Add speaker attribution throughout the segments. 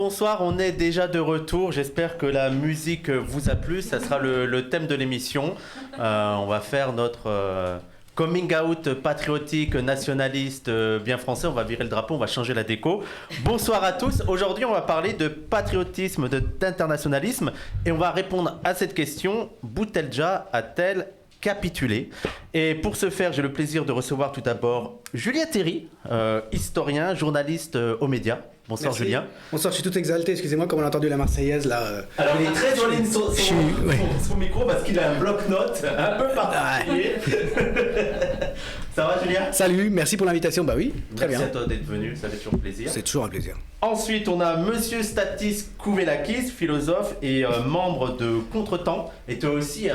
Speaker 1: Bonsoir, on est déjà de retour. J'espère que la musique vous a plu. Ça sera le thème de l'émission. On va faire notre coming out patriotique, nationaliste, bien français. On va virer le drapeau, on va changer la déco. Bonsoir à tous. Aujourd'hui, on va parler de patriotisme, d'internationalisme. Et on va répondre à cette question. Boutelja a-t-elle capitulé? Et pour ce faire, j'ai le plaisir de recevoir tout d'abord Julien Terry, historien, journaliste aux médias. Bonsoir. Merci. Julien.
Speaker 2: Bonsoir, je suis tout exalté, excusez-moi, comme on a entendu la Marseillaise là.
Speaker 1: Alors il est très joli son micro parce qu'il a un bloc-notes un peu particulier. Ça va Julien?
Speaker 2: Salut, merci pour l'invitation, bah oui, très bien.
Speaker 1: Merci à toi d'être venu, ça fait toujours plaisir.
Speaker 2: C'est toujours un plaisir.
Speaker 1: Ensuite, on a Monsieur Stathis Kouvelakis, philosophe et membre de Contretemps. Et tu as aussi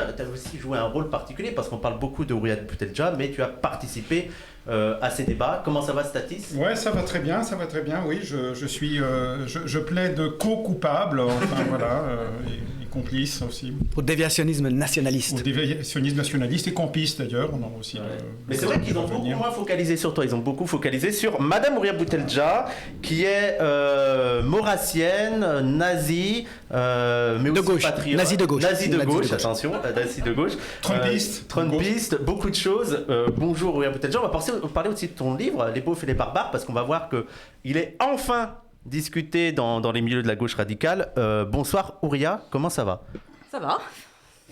Speaker 1: joué un rôle particulier parce qu'on parle beaucoup de Ouria Boutelja, mais tu as participé à ces débats. Comment ça va, Stathis?
Speaker 3: Ouais, ça va très bien, oui. Je plaide co-coupable, enfin voilà, et complice aussi.
Speaker 2: Au déviationnisme nationaliste.
Speaker 3: Au déviationnisme nationaliste et campiste d'ailleurs, on en a aussi.
Speaker 1: Ouais. Mais c'est vrai qu'ils ont beaucoup moins focalisé sur toi, ils ont beaucoup focalisé sur Madame Ouria Boutelja, qui est maurassienne, nazie, mais aussi
Speaker 2: gauche.
Speaker 1: patriote.
Speaker 2: Nazie de gauche.
Speaker 1: Nazie de gauche, attention, nazie de gauche. Trumpiste, beaucoup de choses. Bonjour Ouria Boutelja, on va parler aussi de ton livre, Les Beaufs et les Barbares, parce qu'on va voir qu'il est enfin discuté dans les milieux de la gauche radicale. Bonsoir Ouria, comment ça va?
Speaker 4: Ça va.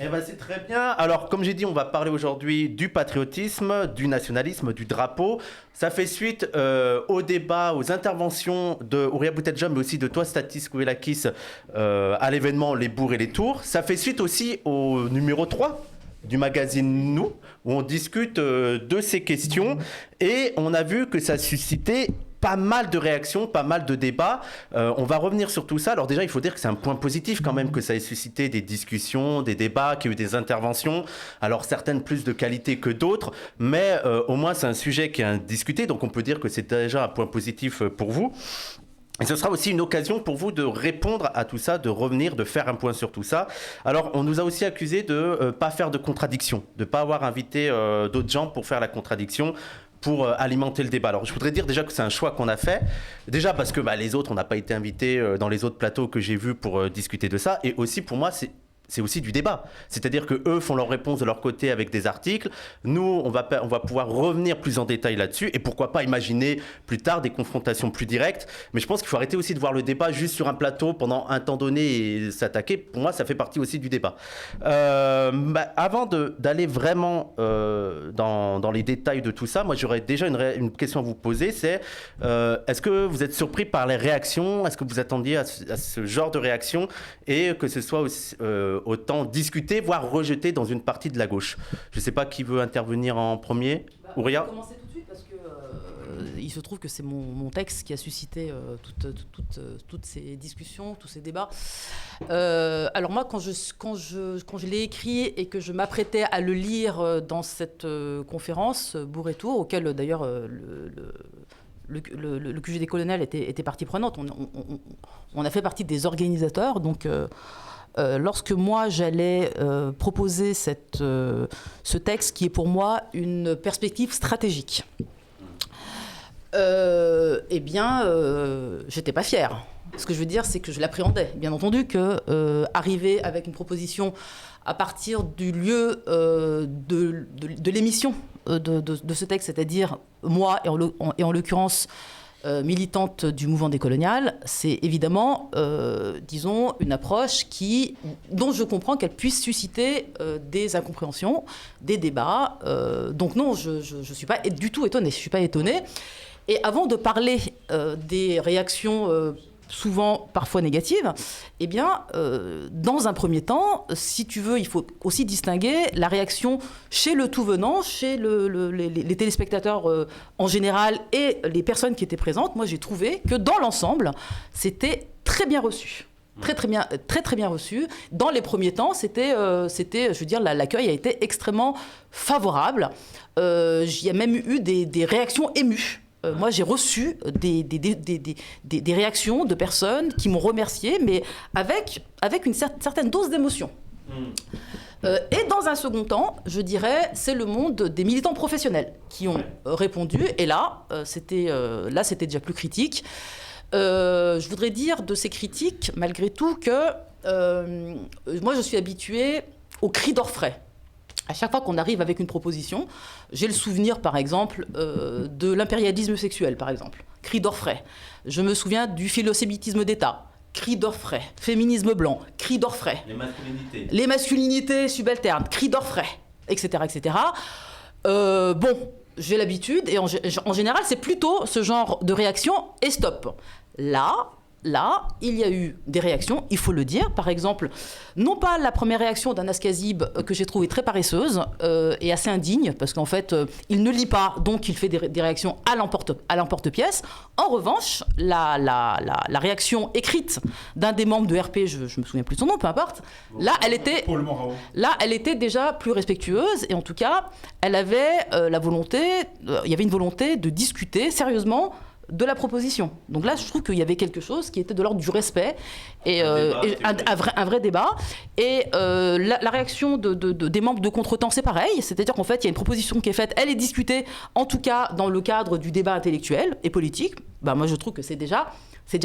Speaker 1: Eh ben, c'est très bien. Alors, comme j'ai dit, on va parler aujourd'hui du patriotisme, du nationalisme, du drapeau. Ça fait suite au débat, aux interventions de Ouria Boutelja, mais aussi de toi, Stathis Kouvelakis, à l'événement Les Bourgs et les Tours. Ça fait suite aussi au numéro 3 du magazine Nous, où on discute de ces questions. Et on a vu que ça suscitait pas mal de réactions, pas mal de débats. On va revenir sur tout ça. Alors déjà, il faut dire que c'est un point positif quand même que ça ait suscité des discussions, des débats, qu'il y a eu des interventions. Alors certaines plus de qualité que d'autres, mais au moins c'est un sujet qui est discuté, donc on peut dire que c'est déjà un point positif pour vous. Et ce sera aussi une occasion pour vous de répondre à tout ça, de revenir, de faire un point sur tout ça. Alors, on nous a aussi accusé de ne pas faire de contradiction, de ne pas avoir invité d'autres gens pour faire la contradiction, pour alimenter le débat. Alors, je voudrais dire déjà que c'est un choix qu'on a fait. Déjà parce que les autres, on n'a pas été invités dans les autres plateaux que j'ai vus pour discuter de ça. Et aussi, pour moi, c'est aussi du débat. C'est-à-dire qu'eux font leurs réponses de leur côté avec des articles. Nous, on va pouvoir revenir plus en détail là-dessus et pourquoi pas imaginer plus tard des confrontations plus directes. Mais je pense qu'il faut arrêter aussi de voir le débat juste sur un plateau pendant un temps donné et s'attaquer. Pour moi, ça fait partie aussi du débat. Avant d'aller vraiment dans les détails de tout ça, moi, j'aurais déjà une question à vous poser. C'est est-ce que vous êtes surpris par les réactions? Est-ce que vous attendiez à ce genre de réaction et que ce soit aussi, autant discuté, voire rejeté dans une partie de la gauche? Je ne sais pas qui veut intervenir en premier. Ouria?
Speaker 4: On va commencer tout de suite parce que il se trouve que c'est mon texte qui a suscité toutes ces discussions, tous ces débats. Alors moi, quand je l'ai écrit et que je m'apprêtais à le lire dans cette conférence Bourg et Tours, auquel d'ailleurs le QG des colonels était partie prenante, on a fait partie des organisateurs, donc lorsque moi j'allais proposer ce texte qui est pour moi une perspective stratégique, j'étais pas fière. Ce que je veux dire, c'est que je l'appréhendais. Bien entendu que arriver avec une proposition à partir du lieu de l'émission de ce texte, c'est-à-dire moi et en l'occurrence militante du mouvement décolonial, c'est évidemment, disons, une approche dont je comprends qu'elle puisse susciter des incompréhensions, des débats. Donc non, je ne suis pas du tout étonnée. Je ne suis pas étonnée. Et avant de parler des réactions souvent parfois négatives, dans un premier temps, si tu veux, il faut aussi distinguer la réaction chez le tout venant, chez les téléspectateurs en général et les personnes qui étaient présentes. Moi, j'ai trouvé que dans l'ensemble, c'était très bien reçu. Très bien reçu. Dans les premiers temps, c'était, je veux dire, l'accueil a été extrêmement favorable. Il y a même eu des réactions émues. Moi, j'ai reçu des réactions de personnes qui m'ont remercié, mais avec une certaine dose d'émotion. Et dans un second temps, je dirais, c'est le monde des militants professionnels qui ont répondu. Et là, c'était déjà plus critique. Je voudrais dire de ces critiques, malgré tout, que moi, je suis habituée au cri d'orfraie. À chaque fois qu'on arrive avec une proposition, j'ai le souvenir, par exemple, de l'impérialisme sexuel, par exemple. Cri d'orfraie. Je me souviens du philosémitisme d'État. Cri d'orfraie. Féminisme blanc. Cri d'orfraie. Les masculinités subalternes. Cri d'orfraie. Etc., etc. Bon, j'ai l'habitude, et en général, c'est plutôt ce genre de réaction et stop. Là, il y a eu des réactions, il faut le dire. Par exemple, non pas la première réaction d'Anas Kazib, que j'ai trouvée très paresseuse et assez indigne, parce qu'en fait, il ne lit pas, donc il fait des réactions à l'emporte-pièce. En revanche, la réaction écrite d'un des membres de RP, je me souviens plus de son nom, peu importe,
Speaker 3: Paul Morao.
Speaker 4: Là, elle était déjà plus respectueuse, et en tout cas, elle avait la volonté, il y avait une volonté de discuter sérieusement de la proposition. Donc là, je trouve qu'il y avait quelque chose qui était de l'ordre du respect et un vrai débat. Et la réaction des membres de Contretemps, c'est pareil. C'est-à-dire qu'en fait, il y a une proposition qui est faite, elle est discutée, en tout cas dans le cadre du débat intellectuel et politique. Bah, moi, je trouve que c'est déjà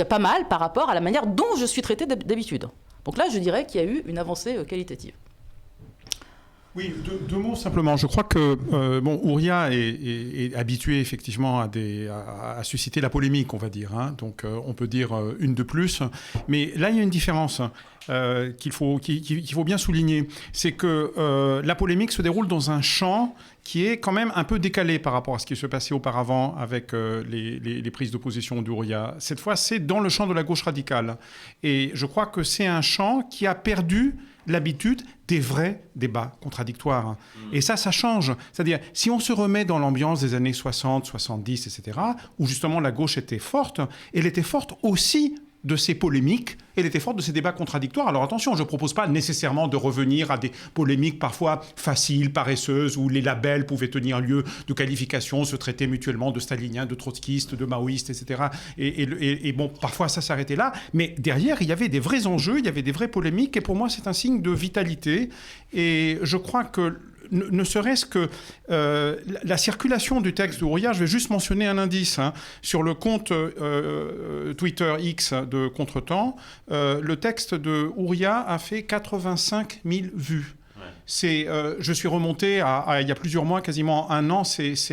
Speaker 4: pas mal par rapport à la manière dont je suis traitée d'habitude. Donc là, je dirais qu'il y a eu une avancée qualitative.
Speaker 3: Oui, deux mots simplement. Je crois que Ouria est habitué effectivement à susciter la polémique, on va dire. Hein. Donc on peut dire une de plus. Mais là, il y a une différence qu'il faut bien souligner. C'est que la polémique se déroule dans un champ qui est quand même un peu décalé par rapport à ce qui se passait auparavant avec les prises d'opposition d'Ouria. Cette fois, c'est dans le champ de la gauche radicale. Et je crois que c'est un champ qui a perdu l'habitude des vrais débats contradictoires. Et ça change. C'est-à-dire, si on se remet dans l'ambiance des années 60, 70, etc., où justement la gauche était forte, elle était forte aussi de ces polémiques, elle était forte de ces débats contradictoires. Alors attention, je ne propose pas nécessairement de revenir à des polémiques parfois faciles, paresseuses, où les labels pouvaient tenir lieu de qualification, se traiter mutuellement de staliniens, de trotskistes, de maoïstes, etc. Et bon, parfois ça s'arrêtait là, mais derrière, il y avait des vrais enjeux, il y avait des vraies polémiques, et pour moi, c'est un signe de vitalité. Et je crois que ne serait-ce que la circulation du texte de Ouria, je vais juste mentionner un indice. Hein, sur le compte Twitter X de Contretemps, le texte de Ouria a fait 85 000 vues. Je suis remonté à il y a plusieurs mois, quasiment un an.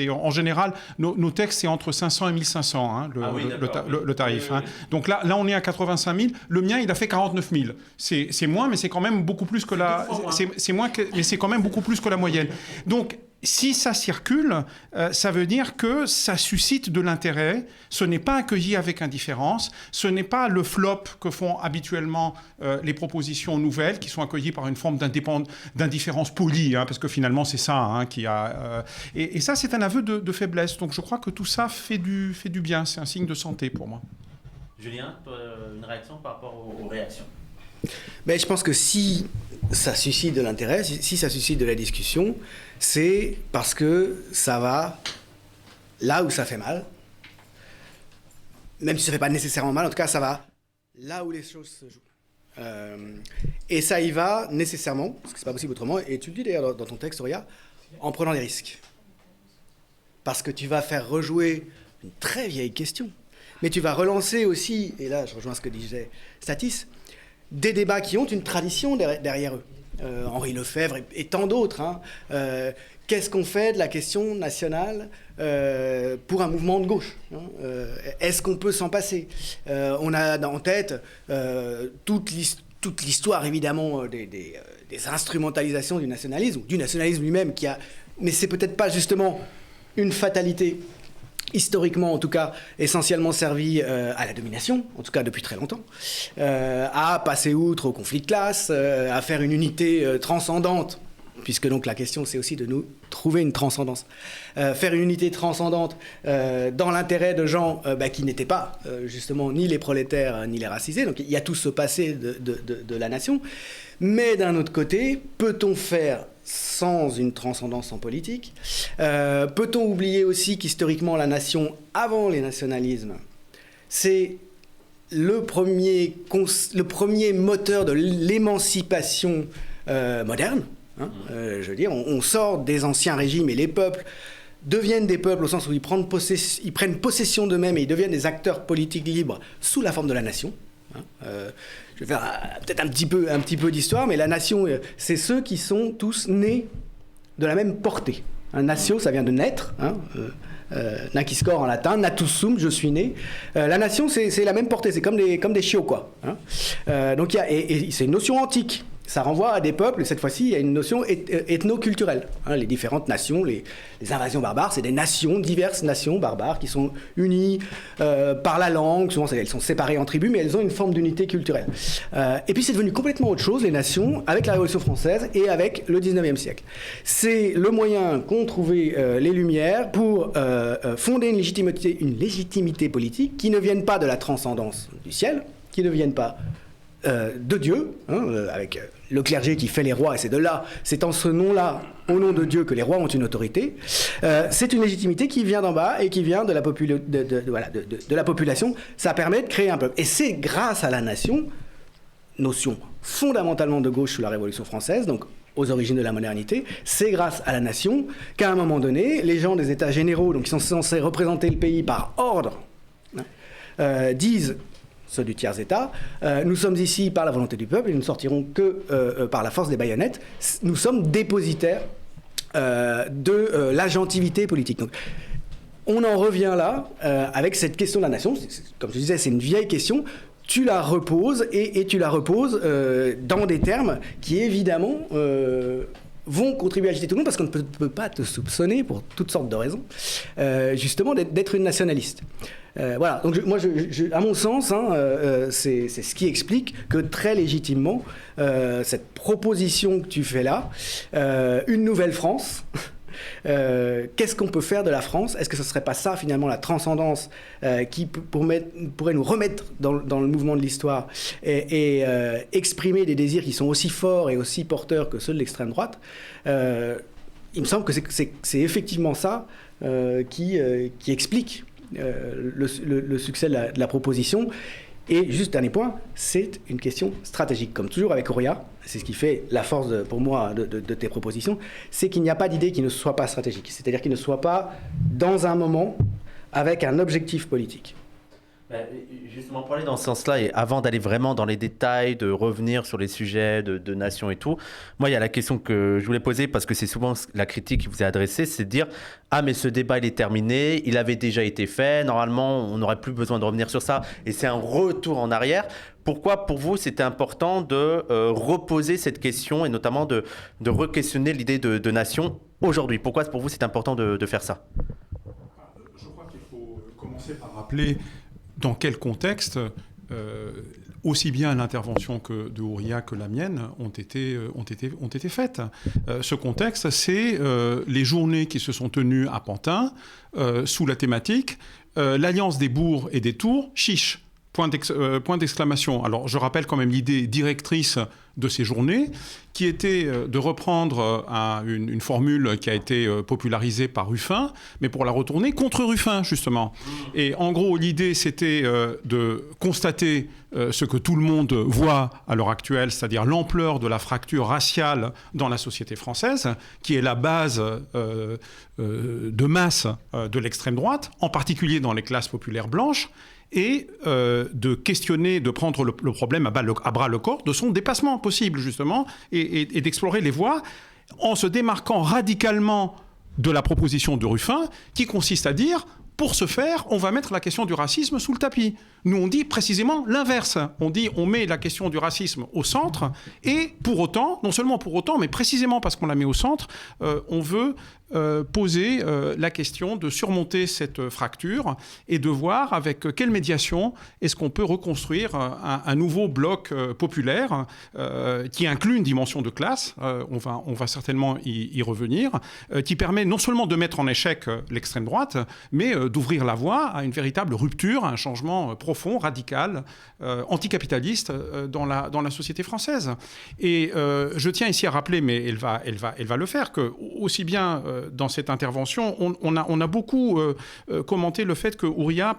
Speaker 3: En général, nos textes, c'est entre 500 et 1500, hein, le tarif. Oui, oui, oui. Hein. Donc là, on est à 85 000. Le mien, il a fait 49 000. C'est moins, mais c'est quand même beaucoup plus que mais c'est quand même beaucoup plus que la moyenne. Donc, si ça circule, ça veut dire que ça suscite de l'intérêt. Ce n'est pas accueilli avec indifférence. Ce n'est pas le flop que font habituellement les propositions nouvelles, qui sont accueillies par une forme d'indifférence polie, hein, parce que finalement, c'est ça hein, qui a... Et ça, c'est un aveu de faiblesse. Donc, je crois que tout ça fait du bien. C'est un signe de santé pour moi.
Speaker 1: Julien, une réaction par rapport aux réactions?
Speaker 2: Mais je pense que si ça suscite de l'intérêt, si ça suscite de la discussion, c'est parce que ça va là où ça fait mal. Même si ça ne fait pas nécessairement mal, en tout cas, ça va là où les choses se jouent. Et ça y va nécessairement, parce que ce n'est pas possible autrement, et tu le dis d'ailleurs dans ton texte, Ouria, en prenant des risques. Parce que tu vas faire rejouer une très vieille question. Mais tu vas relancer aussi, et là je rejoins ce que disait Statis, des débats qui ont une tradition derrière eux. Henri Lefebvre et tant d'autres. Hein. Qu'est-ce qu'on fait de la question nationale pour un mouvement de gauche hein. Est-ce qu'on peut s'en passer On a en tête toute l'histoire, évidemment, des instrumentalisations du nationalisme lui-même, mais c'est peut-être pas justement une fatalité historiquement, en tout cas, essentiellement servi à la domination, en tout cas depuis très longtemps, à passer outre au conflit de classe, à faire une unité transcendante, puisque donc la question c'est aussi de nous trouver une transcendance, faire une unité transcendante dans l'intérêt de gens qui n'étaient pas justement ni les prolétaires ni les racisés, donc il y a tout ce passé de la nation, mais d'un autre côté, peut-on faire sans une transcendance en politique? Peut-on oublier aussi qu'historiquement, la nation, avant les nationalismes, c'est le premier moteur de l'émancipation moderne hein. Je veux dire, on sort des anciens régimes et les peuples deviennent des peuples au sens où ils prennent possession d'eux-mêmes et ils deviennent des acteurs politiques libres sous la forme de la nation. Je vais faire peut-être un petit peu d'histoire, mais la nation, c'est ceux qui sont tous nés de la même portée. Natio, ça vient de naître, naquiscor en latin, natus sum, je suis né. La nation, c'est la même portée, c'est comme des chiots, quoi. Donc c'est une notion antique. Ça renvoie à des peuples, et cette fois-ci, il y a une notion ethno-culturelle. Les différentes nations, les invasions barbares, c'est des nations, diverses nations barbares qui sont unies par la langue. Souvent, elles sont séparées en tribus, mais elles ont une forme d'unité culturelle. Et puis, c'est devenu complètement autre chose, les nations, avec la Révolution française et avec le 19e siècle. C'est le moyen qu'ont trouvé les Lumières pour fonder une légitimité politique qui ne vienne pas de la transcendance du ciel, qui ne vienne pas de Dieu, avec le clergé qui fait les rois, et c'est en ce nom-là, au nom de Dieu, que les rois ont une autorité. C'est une légitimité qui vient d'en bas et qui vient de la population. Ça permet de créer un peuple. Et c'est grâce à la nation, notion fondamentalement de gauche sous la Révolution française, donc aux origines de la modernité, c'est grâce à la nation qu'à un moment donné, les gens des États généraux, donc qui sont censés représenter le pays par ordre, disent, ceux du tiers-État, nous sommes ici par la volonté du peuple et nous ne sortirons que par la force des baïonnettes. Nous sommes dépositaires de l'agentivité politique. Donc, on en revient là avec cette question de la nation. Comme je disais, c'est une vieille question. Tu la reposes et tu la reposes dans des termes qui, évidemment, vont contribuer à agiter tout le monde parce qu'on ne peut pas te soupçonner, pour toutes sortes de raisons, justement, d'être une nationaliste. Voilà, donc à mon sens, c'est ce qui explique que très légitimement, cette proposition que tu fais là, une nouvelle France, qu'est-ce qu'on peut faire de la France? Est-ce que ce ne serait pas ça, finalement, la transcendance qui pourrait nous remettre dans le mouvement de l'histoire et exprimer des désirs qui sont aussi forts et aussi porteurs que ceux de l'extrême droite? Il me semble que c'est effectivement ça qui explique le succès de la proposition. Et juste dernier point, c'est une question stratégique. Comme toujours avec Ouria, c'est ce qui fait la force pour moi de tes propositions, c'est qu'il n'y a pas d'idée qui ne soit pas stratégique. C'est-à-dire qu'il ne soit pas dans un moment avec un objectif politique.
Speaker 1: Justement, pour aller dans ce sens-là, et avant d'aller vraiment dans les détails, de revenir sur les sujets de nation et tout, moi, il y a la question que je voulais poser, parce que c'est souvent la critique qui vous est adressée, c'est de dire « Ah, mais ce débat, il est terminé, il avait déjà été fait, normalement, on n'aurait plus besoin de revenir sur ça, et c'est un retour en arrière ». Pourquoi, pour vous, c'était important de reposer cette question, et notamment de re-questionner l'idée de nation aujourd'hui? Pourquoi, pour vous, c'est important de faire ça?
Speaker 3: Je crois qu'il faut commencer par rappeler dans quel contexte aussi bien l'intervention de Ouria que la mienne ont été faites. Ce contexte, c'est les journées qui se sont tenues à Pantin sous la thématique l'alliance des bourgs et des tours, chiche. Point d'exclamation. Alors, je rappelle quand même l'idée directrice de ces journées, qui était de reprendre une formule qui a été popularisée par Ruffin, mais pour la retourner contre Ruffin, justement. Et en gros, l'idée, c'était de constater ce que tout le monde voit à l'heure actuelle, c'est-à-dire l'ampleur de la fracture raciale dans la société française, qui est la base de masse de l'extrême droite, en particulier dans les classes populaires blanches, et de questionner, de prendre le problème à bras le corps de son dépassement possible, justement, et d'explorer les voies, en se démarquant radicalement de la proposition de Ruffin, qui consiste à dire, pour ce faire, on va mettre la question du racisme sous le tapis. Nous, on dit précisément l'inverse. On dit, on met la question du racisme au centre, et pour autant, non seulement pour autant, mais précisément parce qu'on la met au centre, on veut poser la question de surmonter cette fracture et de voir avec quelle médiation est-ce qu'on peut reconstruire un nouveau bloc populaire qui inclut une dimension de classe, on va certainement y revenir, qui permet non seulement de mettre en échec l'extrême droite, mais d'ouvrir la voie à une véritable rupture, à un changement profond, radical, anticapitaliste dans la société française. Et je tiens ici à rappeler, mais elle va le faire, que aussi bien dans cette intervention, on a beaucoup commenté le fait que Ouria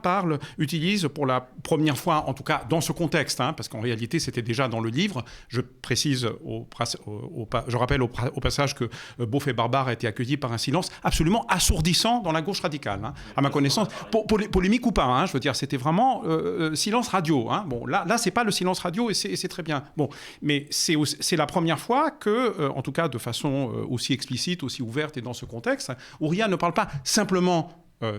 Speaker 3: utilise pour la première fois, en tout cas dans ce contexte, parce qu'en réalité c'était déjà dans le livre, je précise, je rappelle au passage que Beauf et Barbare a été accueilli par un silence absolument assourdissant dans la gauche radicale, à ma connaissance, polémique ou pas, je veux dire, c'était vraiment silence radio. Bon, là c'est pas le silence radio et c'est très bien. Bon, mais c'est la première fois que, en tout cas de façon aussi explicite, aussi ouverte et dans ce contexte, Ouria ne parle pas simplement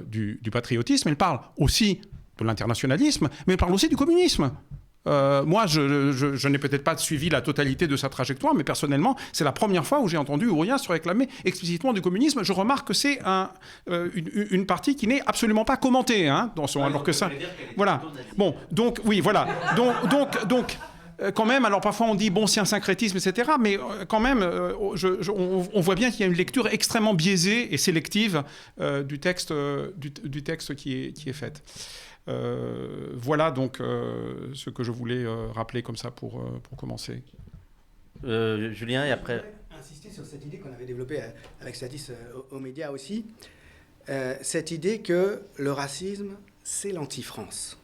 Speaker 3: du patriotisme, elle parle aussi de l'internationalisme, mais elle parle aussi du communisme. Moi, je n'ai peut-être pas suivi la totalité de sa trajectoire, mais personnellement, c'est la première fois où j'ai entendu Ouria se réclamer explicitement du communisme. Je remarque que c'est une partie qui n'est absolument pas commentée dans son... alors que ça... Voilà. Bon, donc, oui, voilà. Donc quand même, alors parfois on dit, bon, c'est un syncrétisme, etc., mais quand même, on voit bien qu'il y a une lecture extrêmement biaisée et sélective du texte qui est faite. Voilà donc ce que je voulais rappeler comme ça pour commencer.
Speaker 1: Julien, et après...
Speaker 2: Insister sur cette idée qu'on avait développée avec Statis aux médias aussi, cette idée que le racisme, c'est l'anti-France.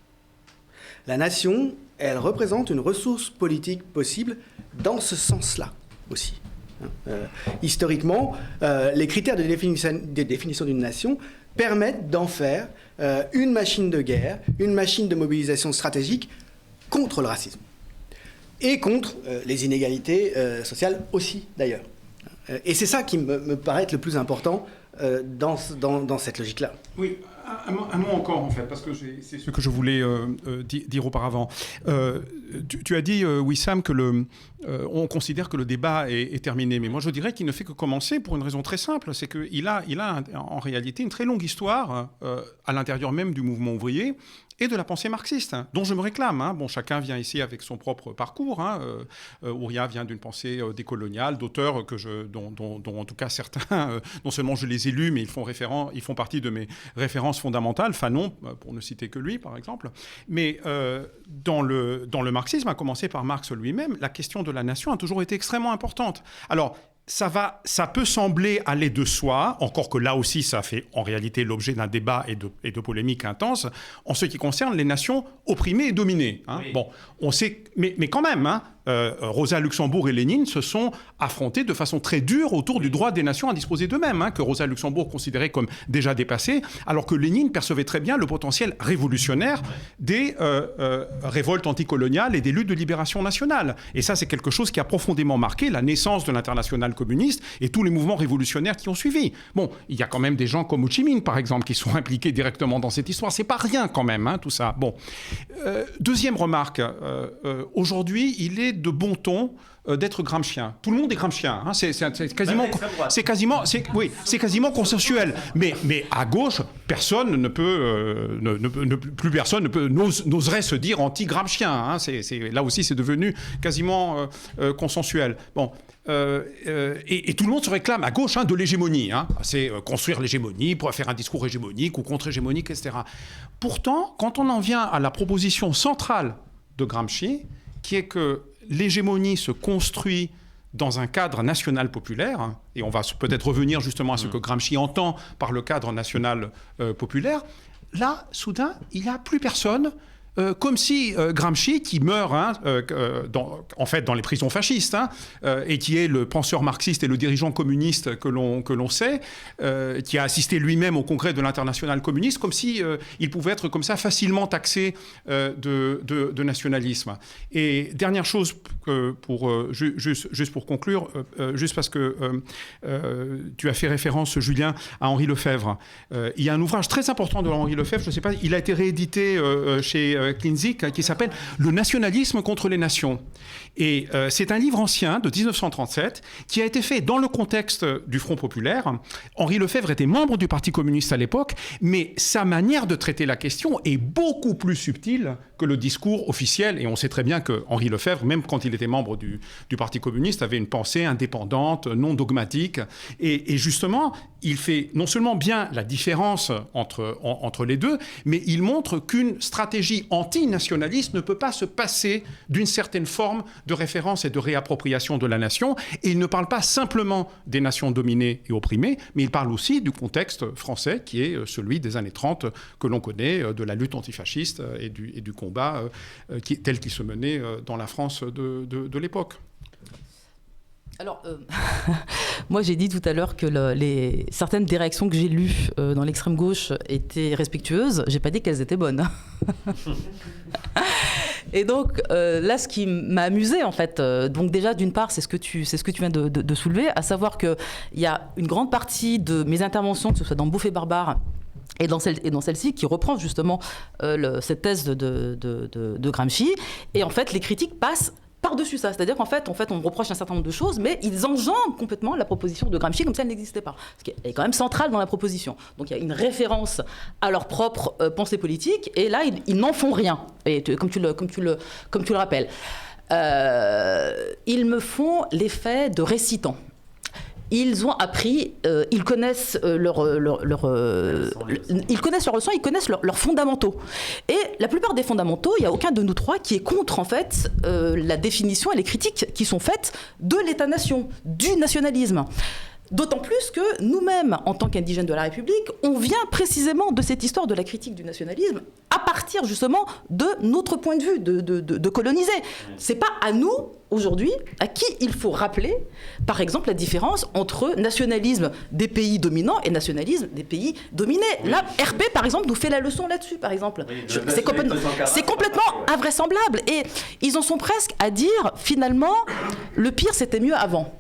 Speaker 2: La nation, elle représente une ressource politique possible dans ce sens-là aussi. Historiquement, les critères de définition d'une nation permettent d'en faire une machine de guerre, une machine de mobilisation stratégique contre le racisme. Et contre les inégalités sociales aussi, d'ailleurs. Et c'est ça qui me paraît être le plus important dans cette logique-là.
Speaker 3: Oui, un mot encore, en fait, parce que c'est ce que je voulais dire auparavant. Tu as dit, Wissam, que on considère que le débat est terminé. Mais moi, je dirais qu'il ne fait que commencer pour une raison très simple. C'est qu'il a en réalité une très longue histoire à l'intérieur même du mouvement ouvrier et de la pensée marxiste, dont je me réclame. Bon, chacun vient ici avec son propre parcours. Ouria vient d'une pensée décoloniale, d'auteurs dont en tout cas certains, non seulement je les ai lus, mais ils font partie de mes références fondamentales. Fanon, pour ne citer que lui, par exemple. Mais dans le marxisme, à commencer par Marx lui-même, la question de la nation a toujours été extrêmement importante. Alors, ça peut sembler aller de soi, encore que là aussi, ça fait en réalité l'objet d'un débat et de polémiques intenses, en ce qui concerne les nations opprimées et dominées. Oui. Bon, on sait, mais quand même, Rosa Luxembourg et Lénine se sont affrontés de façon très dure autour du droit des nations à disposer d'eux-mêmes, que Rosa Luxembourg considérait comme déjà dépassé, alors que Lénine percevait très bien le potentiel révolutionnaire des révoltes anticoloniales et des luttes de libération nationale. Et ça, c'est quelque chose qui a profondément marqué la naissance de l'internationale communiste et tous les mouvements révolutionnaires qui ont suivi. Bon, il y a quand même des gens comme Ho Chi Minh, par exemple, qui sont impliqués directement dans cette histoire. C'est pas rien quand même, tout ça. Bon. Deuxième remarque. Aujourd'hui, il est de bon ton d'être gramscien. Tout le monde est gramscien. C'est quasiment consensuel. Mais à gauche, personne plus personne n'oserait se dire anti-gramscien. Là aussi, c'est devenu quasiment consensuel. Bon. Et tout le monde se réclame à gauche de l'hégémonie. C'est construire l'hégémonie pour faire un discours hégémonique ou contre-hégémonique, etc. Pourtant, quand on en vient à la proposition centrale de Gramsci, qui est que l'hégémonie se construit dans un cadre national populaire, et on va peut-être revenir justement à ce que Gramsci entend par le cadre national populaire, là, soudain, il n'y a plus personne. Comme si Gramsci, qui meurt en fait dans les prisons fascistes, et qui est le penseur marxiste et le dirigeant communiste que l'on sait, qui a assisté lui-même au congrès de l'Internationale communiste, comme si il pouvait être comme ça facilement taxé de nationalisme. Et dernière chose, juste pour conclure, juste parce que tu as fait référence, Julien, à Henri Lefebvre. Il y a un ouvrage très important de Henri Lefebvre, je ne sais pas, il a été réédité chez Kinzik, qui s'appelle « Le nationalisme contre les nations ». Et c'est un livre ancien de 1937 qui a été fait dans le contexte du Front populaire. Henri Lefebvre était membre du Parti communiste à l'époque, mais sa manière de traiter la question est beaucoup plus subtile que que le discours officiel. Et on sait très bien que Henri Lefebvre, même quand il était membre du Parti communiste, avait une pensée indépendante, non dogmatique. Et justement, il fait non seulement bien la différence entre les deux, mais il montre qu'une stratégie antinationaliste ne peut pas se passer d'une certaine forme de référence et de réappropriation de la nation. Et il ne parle pas simplement des nations dominées et opprimées, mais il parle aussi du contexte français qui est celui des années 30 que l'on connaît, de la lutte antifasciste et du combat tel qu'il se menait dans la France de l'époque.
Speaker 4: Alors, moi j'ai dit tout à l'heure que certaines des réactions que j'ai lues dans l'extrême gauche étaient respectueuses. J'ai pas dit qu'elles étaient bonnes. Et donc là, ce qui m'a amusée en fait, donc déjà d'une part, c'est ce que tu viens de soulever, à savoir qu'il y a une grande partie de mes interventions, que ce soit dans Beauf et Barbare, et dans celle-ci, qui reprend justement cette thèse de Gramsci. Et en fait, les critiques passent par-dessus ça. C'est-à-dire qu'en fait, on me reproche un certain nombre de choses, mais ils enjambent complètement la proposition de Gramsci comme si elle n'existait pas. Ce qui est quand même central dans la proposition. Donc il y a une référence à leur propre pensée politique, et là, ils n'en font rien. Et comme tu le rappelles. Ils me font l'effet de récitants. Ils ont appris, ils connaissent leurs leçons, ils connaissent leurs fondamentaux. Et la plupart des fondamentaux, il n'y a aucun de nous trois qui est contre en fait la définition et les critiques qui sont faites de l'État-nation, du nationalisme. D'autant plus que nous-mêmes, en tant qu'indigènes de la République, on vient précisément de cette histoire de la critique du nationalisme à partir justement de notre point de vue de coloniser. C'est pas à nous, aujourd'hui, à qui il faut rappeler, par exemple, la différence entre nationalisme des pays dominants et nationalisme des pays dominés. Oui. Là, RP, par exemple, nous fait la leçon là-dessus, par exemple. Oui, c'est complètement invraisemblable. Et ils en sont presque à dire, finalement, le pire, c'était mieux avant.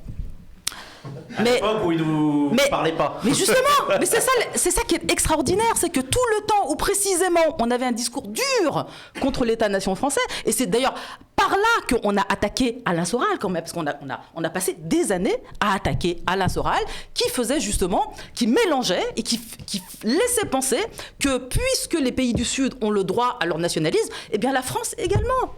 Speaker 1: Mais où ils nous parlaient pas.
Speaker 4: Mais justement, mais c'est ça qui est extraordinaire, c'est que tout le temps où précisément on avait un discours dur contre l'État-nation français, et c'est d'ailleurs par là qu'on a attaqué Alain Soral quand même, parce qu'on a passé des années à attaquer Alain Soral, qui faisait justement, qui mélangeait et qui laissait penser que puisque les pays du Sud ont le droit à leur nationalisme, eh bien la France également.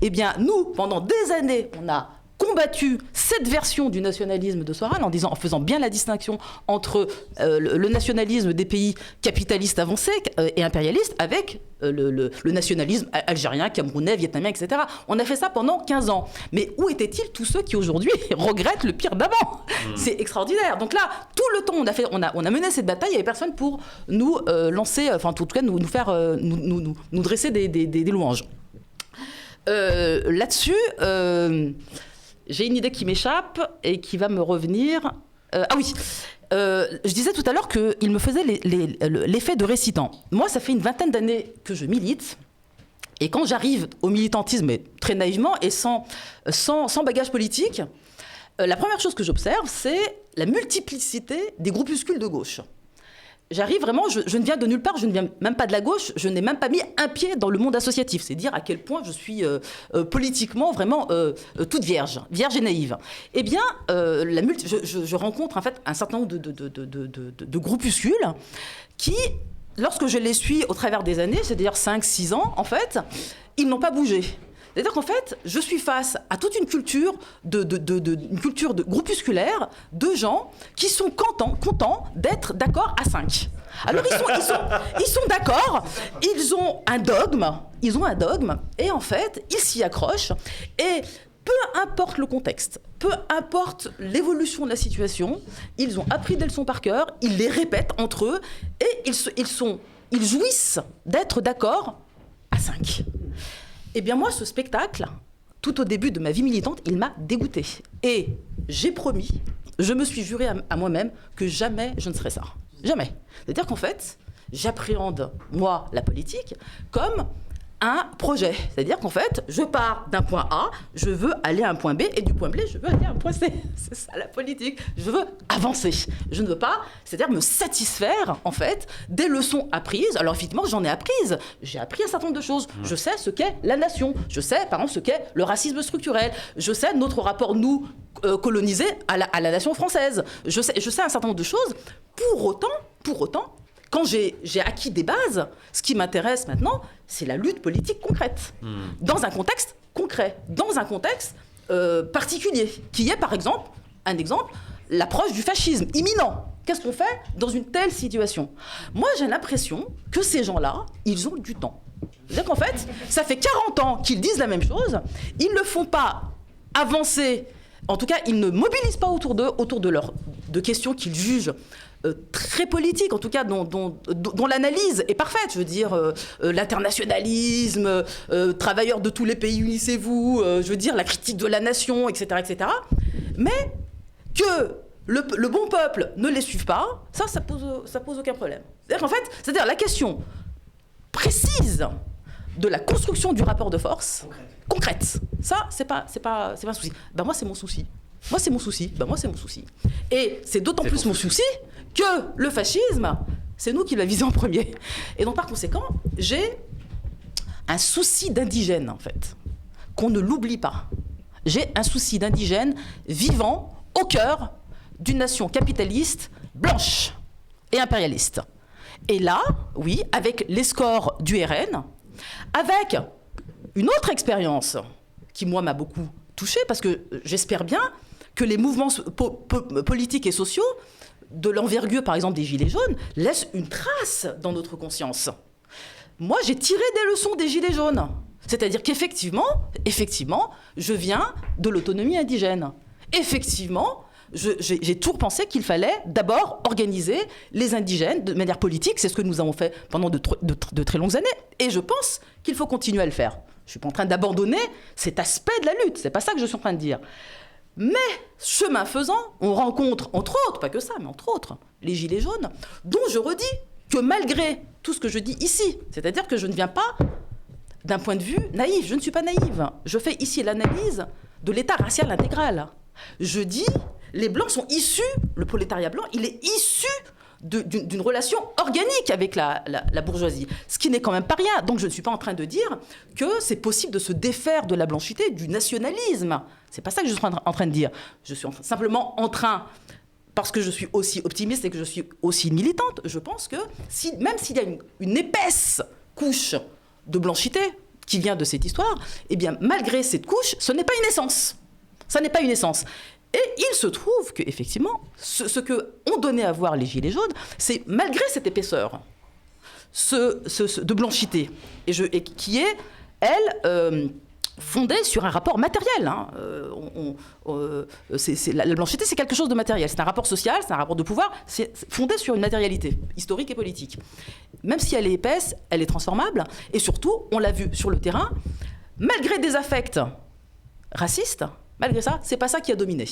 Speaker 4: Eh bien nous, pendant des années, on a combattu cette version du nationalisme de Soral en faisant bien la distinction entre le nationalisme des pays capitalistes avancés et impérialistes avec le nationalisme algérien, camerounais, vietnamien, etc. On a fait ça pendant 15 ans. Mais où étaient-ils tous ceux qui aujourd'hui regrettent le pire d'avant ? C'est extraordinaire. Donc là, tout le temps, on a mené cette bataille, il n'y avait personne pour nous lancer, enfin en tout cas nous dresser des louanges. Là-dessus... j'ai une idée qui m'échappe et qui va me revenir. Ah oui, je disais tout à l'heure qu'il me faisait l'effet de récitant. Moi, ça fait une vingtaine d'années que je milite. Et quand j'arrive au militantisme, mais très naïvement et sans bagage politique, la première chose que j'observe, c'est la multiplicité des groupuscules de gauche. J'arrive vraiment, je ne viens de nulle part, je ne viens même pas de la gauche, je n'ai même pas mis un pied dans le monde associatif. C'est dire à quel point je suis politiquement vraiment toute vierge et naïve. Eh bien, je rencontre en fait un certain nombre de groupuscules qui, lorsque je les suis au travers des années, c'est-à-dire 5-6 ans, en fait, ils n'ont pas bougé. C'est-à-dire qu'en fait, je suis face à toute une culture une culture groupusculaire de gens qui sont contents d'être d'accord à 5. Alors ils sont d'accord, ils ont un dogme, et en fait, ils s'y accrochent, et peu importe le contexte, peu importe l'évolution de la situation, ils ont appris des leçons par cœur, ils les répètent entre eux, et ils jouissent d'être d'accord à 5. Eh bien moi, ce spectacle, tout au début de ma vie militante, il m'a dégoûtée. Et j'ai promis, je me suis juré à moi-même que jamais je ne serais ça. Jamais. C'est-à-dire qu'en fait, j'appréhende, moi, la politique comme un projet. C'est-à-dire qu'en fait, je pars d'un point A, je veux aller à un point B, et du point B, je veux aller à un point C. C'est ça la politique. Je veux avancer. Je ne veux pas, c'est-à-dire me satisfaire, en fait, des leçons apprises. Alors, effectivement, j'en ai apprises. J'ai appris un certain nombre de choses. Je sais ce qu'est la nation. Je sais, par exemple, ce qu'est le racisme structurel. Je sais notre rapport, nous, colonisés, à la nation française. Je sais un certain nombre de choses. Pour autant, Quand j'ai acquis des bases, ce qui m'intéresse maintenant, c'est la lutte politique concrète. Dans un contexte concret, dans un contexte particulier, qui est par exemple, un exemple, l'approche du fascisme imminent. Qu'est-ce qu'on fait dans une telle situation? Moi, j'ai l'impression que ces gens-là, ils ont du temps. C'est-à-dire qu'en fait, ça fait 40 ans qu'ils disent la même chose, ils ne le font pas avancer, en tout cas, ils ne mobilisent pas autour de questions qu'ils jugent très politiques, en tout cas dont l'analyse est parfaite. Je veux dire, l'internationalisme, travailleurs de tous les pays, unissez-vous, je veux dire, la critique de la nation, etc., etc. Mais que le bon peuple ne les suive pas, ça pose aucun problème. C'est-à-dire qu'en fait, la question précise de la construction du rapport de force, concrète, ça, c'est pas un souci. Ben moi, c'est mon souci. Moi, c'est mon souci. Et c'est d'autant plus mon souci que le fascisme, c'est nous qui l'a visé en premier. Et donc, par conséquent, j'ai un souci d'indigène, en fait, qu'on ne l'oublie pas. J'ai un souci d'indigène vivant au cœur d'une nation capitaliste, blanche et impérialiste. Et là, oui, avec les scores du RN, avec une autre expérience qui, moi, m'a beaucoup touchée, parce que j'espère bien que les mouvements politiques et sociaux, de l'envergure, par exemple, des Gilets jaunes, laissent une trace dans notre conscience. Moi, j'ai tiré des leçons des Gilets jaunes. C'est-à-dire qu'effectivement, je viens de l'autonomie indigène. Effectivement, j'ai toujours pensé qu'il fallait d'abord organiser les indigènes de manière politique. C'est ce que nous avons fait pendant de très longues années. Et je pense qu'il faut continuer à le faire. Je ne suis pas en train d'abandonner cet aspect de la lutte. Ce n'est pas ça que je suis en train de dire. Mais, chemin faisant, on rencontre, entre autres, pas que ça, mais entre autres, les Gilets jaunes, dont je redis que malgré tout ce que je dis ici, c'est-à-dire que je ne viens pas d'un point de vue naïf, je ne suis pas naïve. Je fais ici l'analyse de l'état racial intégral. Je dis... Les Blancs sont issus, le prolétariat blanc, il est issu d'une relation organique avec la bourgeoisie, ce qui n'est quand même pas rien. Donc je ne suis pas en train de dire que c'est possible de se défaire de la blanchité, du nationalisme. C'est pas ça que je suis en train de dire. Je suis simplement en train, parce que je suis aussi optimiste et que je suis aussi militante, je pense que même s'il y a une épaisse couche de blanchité qui vient de cette histoire, eh bien malgré cette couche, ce n'est pas une essence. Ça n'est pas une essence. Et il se trouve qu'effectivement, ce qu'ont donné à voir les Gilets jaunes, c'est malgré cette épaisseur de blanchité, et qui est, elle, fondée sur un rapport matériel. Hein. La blanchité, c'est quelque chose de matériel. C'est un rapport social, c'est un rapport de pouvoir, c'est fondé sur une matérialité historique et politique. Même si elle est épaisse, elle est transformable. Et surtout, on l'a vu sur le terrain, malgré des affects racistes, malgré ça, c'est pas ça qui a dominé.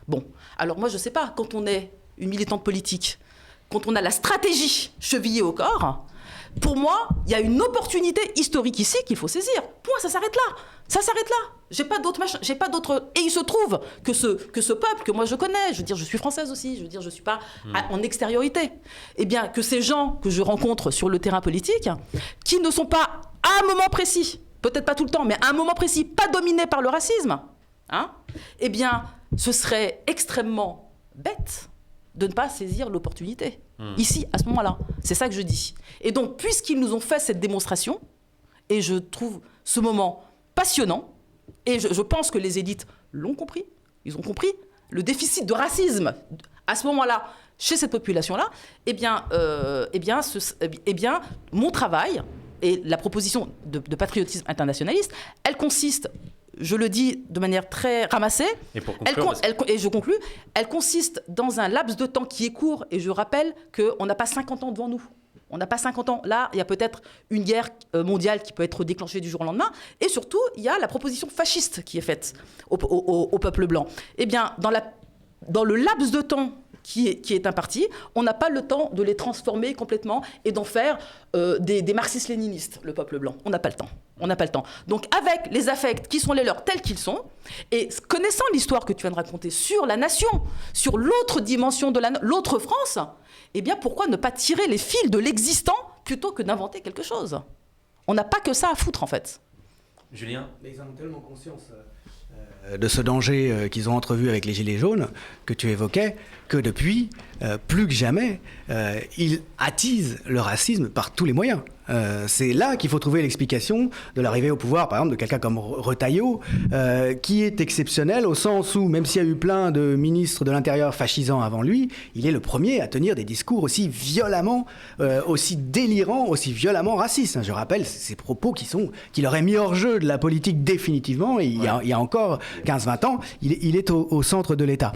Speaker 4: Bon, alors moi je sais pas, quand on est une militante politique, quand on a la stratégie chevillée au corps, pour moi, il y a une opportunité historique ici qu'il faut saisir. Point, ça s'arrête là. Ça s'arrête là. J'ai pas d'autre. Et il se trouve que ce peuple que moi je connais, je veux dire, je suis française aussi, je veux dire, je suis pas en extériorité. Eh bien, que ces gens que je rencontre sur le terrain politique, qui ne sont pas à un moment précis, peut-être pas tout le temps, mais à un moment précis, pas dominés par le racisme, hein, eh bien, ce serait extrêmement bête de ne pas saisir l'opportunité. Ici, à ce moment-là. C'est ça que je dis. Et donc, puisqu'ils nous ont fait cette démonstration, et je trouve ce moment passionnant, et je pense que les élites l'ont compris, ils ont compris le déficit de racisme à ce moment-là, chez cette population-là, eh bien, mon travail et la proposition de patriotisme internationaliste, elle consiste, je le dis de manière très ramassée,
Speaker 1: et pour conclure,
Speaker 4: et je conclus, elle consiste dans un laps de temps qui est court, et je rappelle qu'on n'a pas 50 ans devant nous. On n'a pas 50 ans. Là, il y a peut-être une guerre mondiale qui peut être déclenchée du jour au lendemain. Et surtout, il y a la proposition fasciste qui est faite au peuple blanc. Eh bien, dans le laps de temps qui est imparti, on n'a pas le temps de les transformer complètement et d'en faire des marxistes-léninistes, le peuple blanc. On n'a pas le temps. On n'a pas le temps. Donc, avec les affects qui sont les leurs tels qu'ils sont, et connaissant l'histoire que tu viens de raconter sur la nation, sur l'autre dimension de l'autre France, eh bien, pourquoi ne pas tirer les fils de l'existant plutôt que d'inventer quelque chose ? On n'a pas que ça à foutre, en fait.
Speaker 1: Julien ?
Speaker 2: Mais ils en ont tellement conscience. de ce danger qu'ils ont entrevu avec les Gilets jaunes que tu évoquais, que depuis, plus que jamais, ils attisent le racisme par tous les moyens. C'est là qu'il faut trouver l'explication de l'arrivée au pouvoir, par exemple, de quelqu'un comme Retailleau, qui est exceptionnel au sens où, même s'il y a eu plein de ministres de l'Intérieur fascisants avant lui, il est le premier à tenir des discours aussi violemment, aussi délirants, aussi violemment racistes. Je rappelle ces propos qui l'auraient mis hors jeu de la politique définitivement, et il y a encore 15-20 ans, il est au centre de l'État.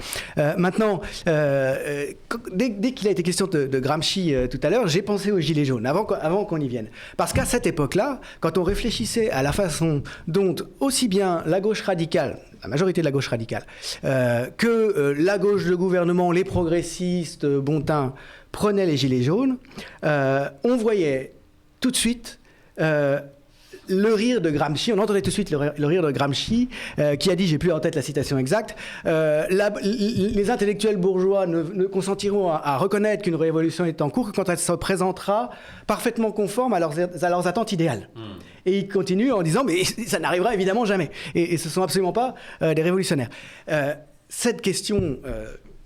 Speaker 2: Maintenant, dès qu'il a été question de Gramsci tout à l'heure, j'ai pensé aux Gilets jaunes, avant qu'on y vienne. Parce qu'à cette époque-là, quand on réfléchissait à la façon dont aussi bien la gauche radicale, la majorité de la gauche radicale, que la gauche de gouvernement, les progressistes, Bontin, prenaient les Gilets jaunes, on voyait tout de suite le rire de Gramsci, on entendait tout de suite le rire de Gramsci, qui a dit, j'ai plus en tête la citation exacte, les intellectuels bourgeois ne consentiront à reconnaître qu'une révolution est en cours que quand elle se présentera parfaitement conforme à leurs attentes idéales. Et il continue en disant, mais ça n'arrivera évidemment jamais. Et ce ne sont absolument pas des révolutionnaires. Cette question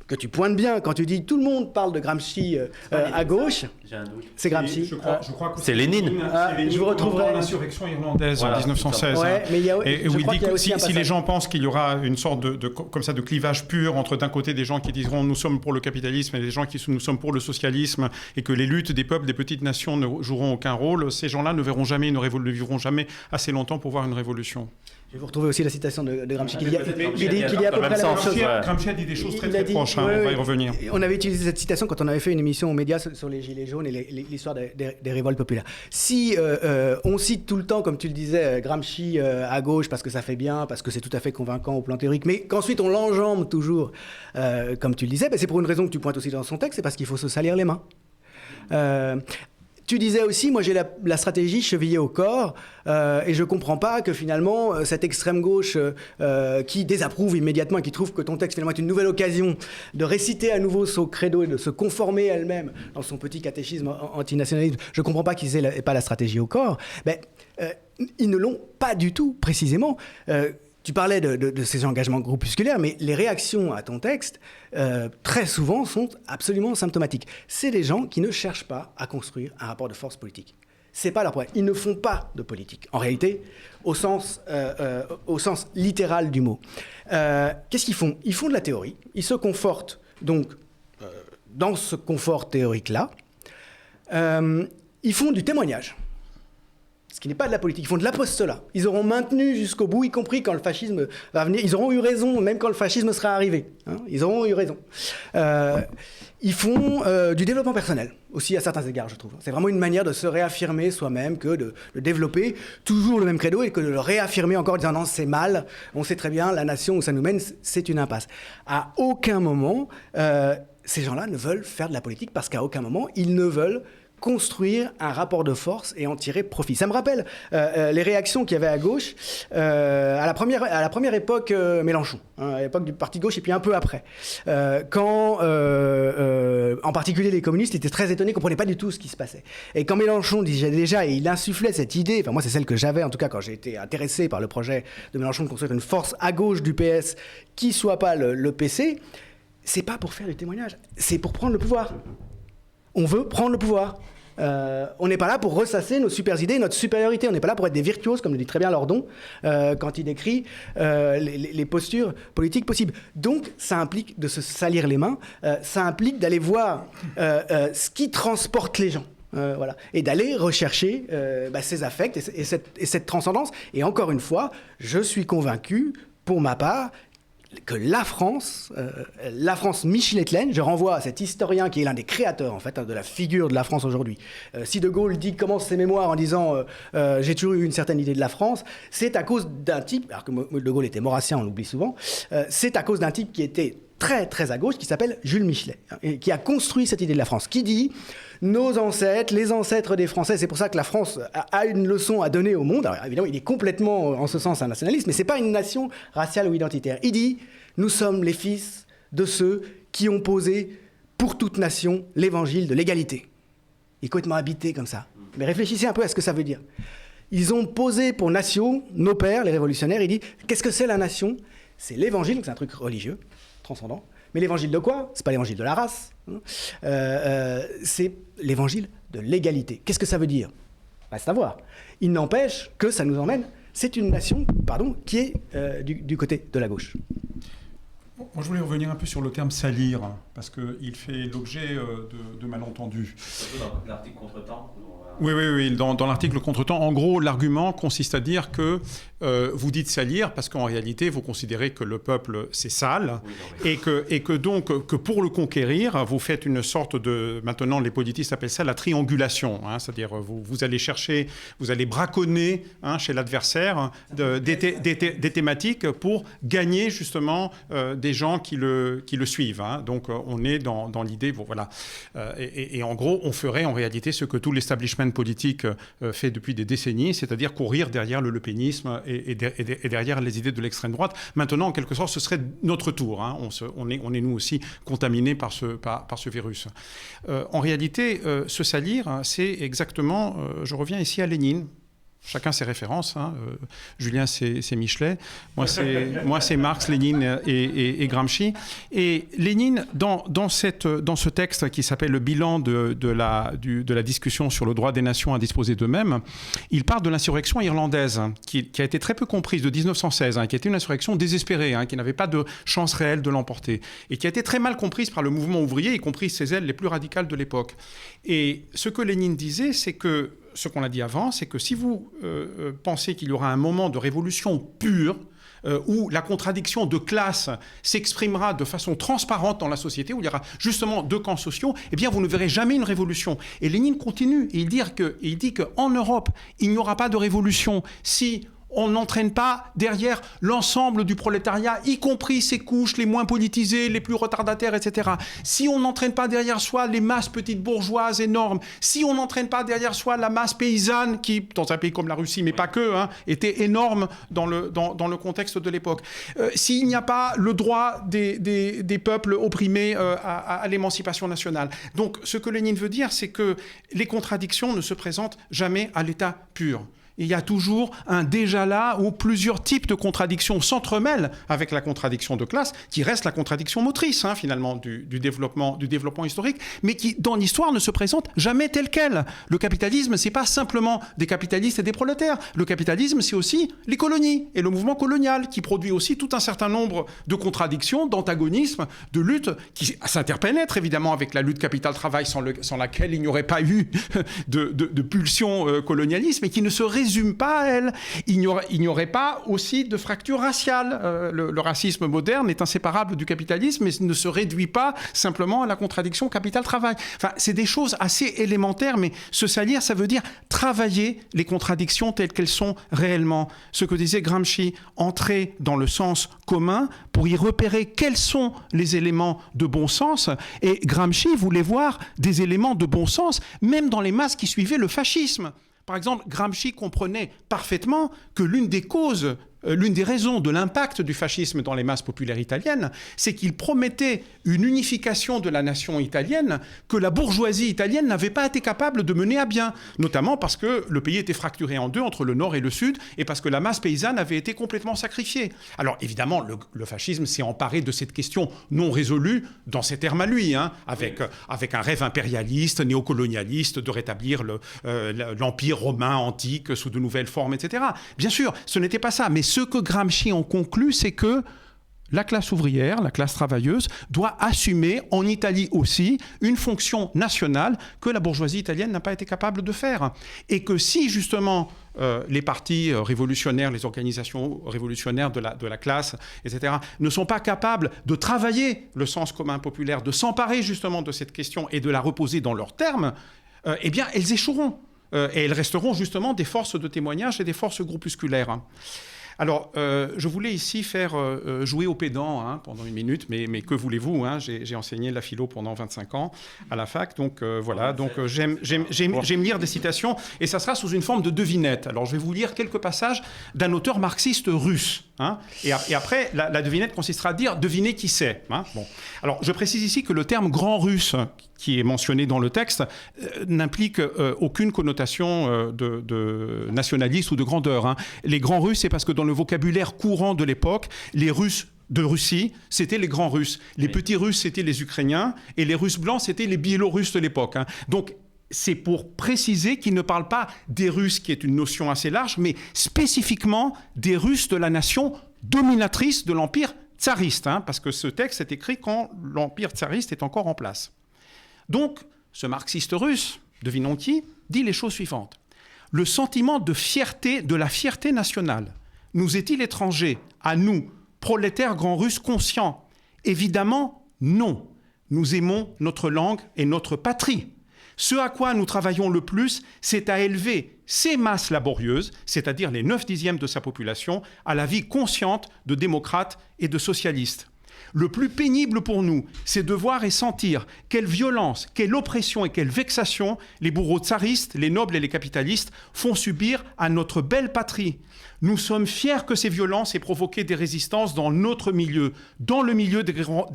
Speaker 2: que tu pointes bien quand tu dis tout le monde parle de Gramsci à gauche.
Speaker 1: J'ai un doute.
Speaker 2: C'est Gramsci.
Speaker 3: Je crois que
Speaker 1: c'est Lénine.
Speaker 2: Je vous retrouverai
Speaker 3: l'insurrection irlandaise en 1916.
Speaker 2: Ouais, mais
Speaker 3: et où il dit que si les gens pensent qu'il y aura une sorte comme ça de clivage pur entre d'un côté des gens qui diront nous sommes pour le capitalisme et des gens qui nous sommes pour le socialisme et que les luttes des peuples, des petites nations ne joueront aucun rôle, ces gens-là ne verront jamais ne vivront jamais assez longtemps pour voir une révolution.
Speaker 2: Je vais vous retrouver aussi la citation de Gramsci qui dit à peu près la même chose.
Speaker 3: Gramsci a dit des choses très proches, on va y revenir.
Speaker 2: On avait utilisé cette citation quand on avait fait une émission aux médias sur les Gilets jaunes et l'histoire des révoltes populaires. Si on cite tout le temps, comme tu le disais, Gramsci à gauche parce que ça fait bien, parce que c'est tout à fait convaincant au plan théorique, mais qu'ensuite on l'enjambe toujours, comme tu le disais, c'est pour une raison que tu pointes aussi dans son texte, c'est parce qu'il faut se salir les mains. Tu disais aussi, moi j'ai la stratégie chevillée au corps, et je ne comprends pas que finalement cette extrême gauche qui désapprouve immédiatement et qui trouve que ton texte finalement est une nouvelle occasion de réciter à nouveau son credo et de se conformer elle-même dans son petit catéchisme antinationalisme, je ne comprends pas qu'ils n'aient pas la stratégie au corps. Mais ils ne l'ont pas du tout, précisément. Tu parlais de ces engagements groupusculaires, mais les réactions à ton texte, très souvent, sont absolument symptomatiques. C'est des gens qui ne cherchent pas à construire un rapport de force politique. C'est pas leur problème. Ils ne font pas de politique, en réalité, au sens littéral du mot. Qu'est-ce qu'ils font ? Ils font de la théorie. Ils se confortent, donc, dans ce confort théorique-là. Ils font du témoignage. Ce qui n'est pas de la politique, ils font de l'apostolat. Ils auront maintenu jusqu'au bout, y compris quand le fascisme va venir. Ils auront eu raison, même quand le fascisme sera arrivé. Ils auront eu raison. Ils font du développement personnel, aussi à certains égards, je trouve. C'est vraiment une manière de se réaffirmer soi-même, que de développer toujours le même credo et que de le réaffirmer encore en disant non, c'est mal, on sait très bien, la nation où ça nous mène, c'est une impasse. À aucun moment, ces gens-là ne veulent faire de la politique parce qu'à aucun moment, ils ne veulent construire un rapport de force et en tirer profit. Ça me rappelle les réactions qu'il y avait à gauche à la première époque Mélenchon, à l'époque du parti de gauche et puis un peu après. Quand, en particulier les communistes étaient très étonnés, ne comprenaient pas du tout ce qui se passait. Et quand Mélenchon disait déjà, et il insufflait cette idée, enfin moi c'est celle que j'avais en tout cas quand j'ai été intéressé par le projet de Mélenchon de construire une force à gauche du PS qui soit pas le PC, c'est pas pour faire du témoignage, c'est pour prendre le pouvoir. On veut prendre le pouvoir. On n'est pas là pour ressasser nos super idées, notre supériorité. On n'est pas là pour être des virtuoses, comme le dit très bien Lordon, quand il décrit les postures politiques possibles. Donc, ça implique de se salir les mains, ça implique d'aller voir ce qui transporte les gens. Voilà. Et d'aller rechercher ces affects et cette transcendance. Et encore une fois, je suis convaincu, pour ma part, que la France Michelet-Laine, je renvoie à cet historien qui est l'un des créateurs en fait de la figure de la France aujourd'hui. Si De Gaulle commence ses mémoires en disant j'ai toujours eu une certaine idée de la France, c'est à cause d'un type, alors que De Gaulle était maurassien, on l'oublie souvent, c'est à cause d'un type qui était très très à gauche, qui s'appelle Jules Michelet, et qui a construit cette idée de la France, qui dit nos ancêtres, les ancêtres des Français, c'est pour ça que la France a une leçon à donner au monde. Alors évidemment, il est complètement en ce sens un nationaliste, mais c'est pas une nation raciale ou identitaire. Il dit nous sommes les fils de ceux qui ont posé pour toute nation l'évangile de l'égalité. Il est complètement habité comme ça. Mais réfléchissez un peu à ce que ça veut dire. Ils ont posé pour nation, nos pères, les révolutionnaires, ils disent, qu'est-ce que c'est la nation? C'est l'évangile, donc c'est un truc religieux, transcendant. Mais l'évangile de quoi? C'est pas l'évangile de la race. C'est l'évangile de l'égalité. Qu'est-ce que ça veut dire? Reste à voir. Il n'empêche que ça nous emmène, c'est une nation, qui est du côté de la gauche.
Speaker 3: Moi, je voulais revenir un peu sur le terme salir, parce qu'il fait l'objet de malentendus.
Speaker 1: Surtout dans l'article Contretemps.
Speaker 3: Oui, dans l'article Contretemps, en gros, l'argument consiste à dire que vous dites salir parce qu'en réalité, vous considérez que le peuple, c'est sale, et que donc, que pour le conquérir, vous faites une sorte de... Maintenant, les politistes appellent ça la triangulation, hein, c'est-à-dire vous allez chercher, vous allez braconner chez l'adversaire des thématiques pour gagner justement des gens qui le suivent. Hein. Donc, on est dans l'idée, bon, voilà. Et en gros, on ferait en réalité ce que tout l'establishment politique fait depuis des décennies, c'est-à-dire courir derrière le lepénisme et derrière les idées de l'extrême droite. Maintenant, en quelque sorte, ce serait notre tour. Hein. On est nous aussi contaminés par ce virus. En réalité, se salir, c'est exactement... je reviens ici à Lénine. Chacun ses références. Hein. Julien, c'est Michelet. Moi, c'est Marx, Lénine et Gramsci. Et Lénine, dans ce texte qui s'appelle le bilan de la discussion sur le droit des nations à disposer d'eux-mêmes, il parle de l'insurrection irlandaise, qui a été très peu comprise, de 1916, qui a été une insurrection désespérée, qui n'avait pas de chance réelle de l'emporter, et qui a été très mal comprise par le mouvement ouvrier, y compris ses ailes les plus radicales de l'époque. Et ce que Lénine disait, c'est que ce qu'on a dit avant, c'est que si vous pensez qu'il y aura un moment de révolution pure, où la contradiction de classe s'exprimera de façon transparente dans la société, où il y aura justement deux camps sociaux, eh bien vous ne verrez jamais une révolution. Et Lénine continue, et il dit qu'en Europe, il n'y aura pas de révolution si on n'entraîne pas derrière l'ensemble du prolétariat, y compris ses couches les moins politisées, les plus retardataires, etc. Si on n'entraîne pas derrière soi les masses petites bourgeoises énormes, si on n'entraîne pas derrière soi la masse paysanne qui, dans un pays comme la Russie, mais pas que, était énorme dans le contexte de l'époque. S'il n'y a pas le droit des peuples opprimés à l'émancipation nationale. Donc, ce que Lénine veut dire, c'est que les contradictions ne se présentent jamais à l'état pur. Il y a toujours un déjà là où plusieurs types de contradictions s'entremêlent avec la contradiction de classe, qui reste la contradiction motrice, finalement, du développement historique, mais qui, dans l'histoire, ne se présente jamais telle qu'elle. Le capitalisme, c'est pas simplement des capitalistes et des prolétaires. Le capitalisme, c'est aussi les colonies et le mouvement colonial, qui produit aussi tout un certain nombre de contradictions, d'antagonismes, de luttes, qui s'interpénètrent évidemment avec la lutte capital-travail, sans laquelle il n'y aurait pas eu de pulsion colonialiste, mais qui ne se résume pas à elle. Il n'y aurait pas aussi de fracture raciale. Le racisme moderne est inséparable du capitalisme, mais ne se réduit pas simplement à la contradiction capital-travail. Enfin, c'est des choses assez élémentaires, mais se salir, ça veut dire travailler les contradictions telles qu'elles sont réellement. Ce que disait Gramsci, entrer dans le sens commun pour y repérer quels sont les éléments de bon sens. Et Gramsci voulait voir des éléments de bon sens, même dans les masses qui suivaient le fascisme. Par exemple, Gramsci comprenait parfaitement que l'une des raisons de l'impact du fascisme dans les masses populaires italiennes, c'est qu'il promettait une unification de la nation italienne que la bourgeoisie italienne n'avait pas été capable de mener à bien, notamment parce que le pays était fracturé en deux entre le nord et le sud, et parce que la masse paysanne avait été complètement sacrifiée. Alors évidemment, le fascisme s'est emparé de cette question non résolue dans ses termes à lui, avec un rêve impérialiste, néocolonialiste, de rétablir l'empire romain antique sous de nouvelles formes, etc. Bien sûr, ce n'était pas ça, mais ce que Gramsci en conclut, c'est que la classe ouvrière, la classe travailleuse, doit assumer en Italie aussi une fonction nationale que la bourgeoisie italienne n'a pas été capable de faire. Et que si justement les partis révolutionnaires, les organisations révolutionnaires de la classe, etc., ne sont pas capables de travailler le sens commun populaire, de s'emparer justement de cette question et de la reposer dans leurs termes, eh bien elles échoueront. Et elles resteront justement des forces de témoignage et des forces groupusculaires. Alors, je voulais ici faire jouer au pédant pendant une minute, mais que voulez-vous, j'ai enseigné la philo pendant 25 ans à la fac, donc voilà, donc j'aime lire des citations, et ça sera sous une forme de devinette. Alors, je vais vous lire quelques passages d'un auteur marxiste russe. Hein, et après, la devinette consistera à dire « devinez qui c'est hein ». Bon. Alors, je précise ici que le terme « grand russe », qui est mentionné dans le texte, n'implique aucune connotation de nationaliste ou de grandeur. Hein. Les grands Russes, c'est parce que dans le vocabulaire courant de l'époque, les Russes de Russie, c'était les grands Russes. Les petits Russes, c'était les Ukrainiens. Et les Russes blancs, c'était les Biélorusses de l'époque. Hein. Donc, c'est pour préciser qu'il ne parle pas des Russes, qui est une notion assez large, mais spécifiquement des Russes de la nation dominatrice de l'Empire tsariste, hein, parce que ce texte est écrit quand l'Empire tsariste est encore en place. Donc, ce marxiste russe, devinons qui, dit les choses suivantes. Le sentiment de fierté, de la fierté nationale, nous est-il étranger, à nous, prolétaires grands Russes conscients? Évidemment, non. Nous aimons notre langue et notre patrie. Ce à quoi nous travaillons le plus, c'est à élever ces masses laborieuses, c'est-à-dire les 9/10 de sa population, à la vie consciente de démocrates et de socialistes. Le plus pénible pour nous, c'est de voir et sentir quelle violence, quelle oppression et quelle vexation les bourreaux tsaristes, les nobles et les capitalistes font subir à notre belle patrie. Nous sommes fiers que ces violences aient provoqué des résistances dans notre milieu, dans le milieu des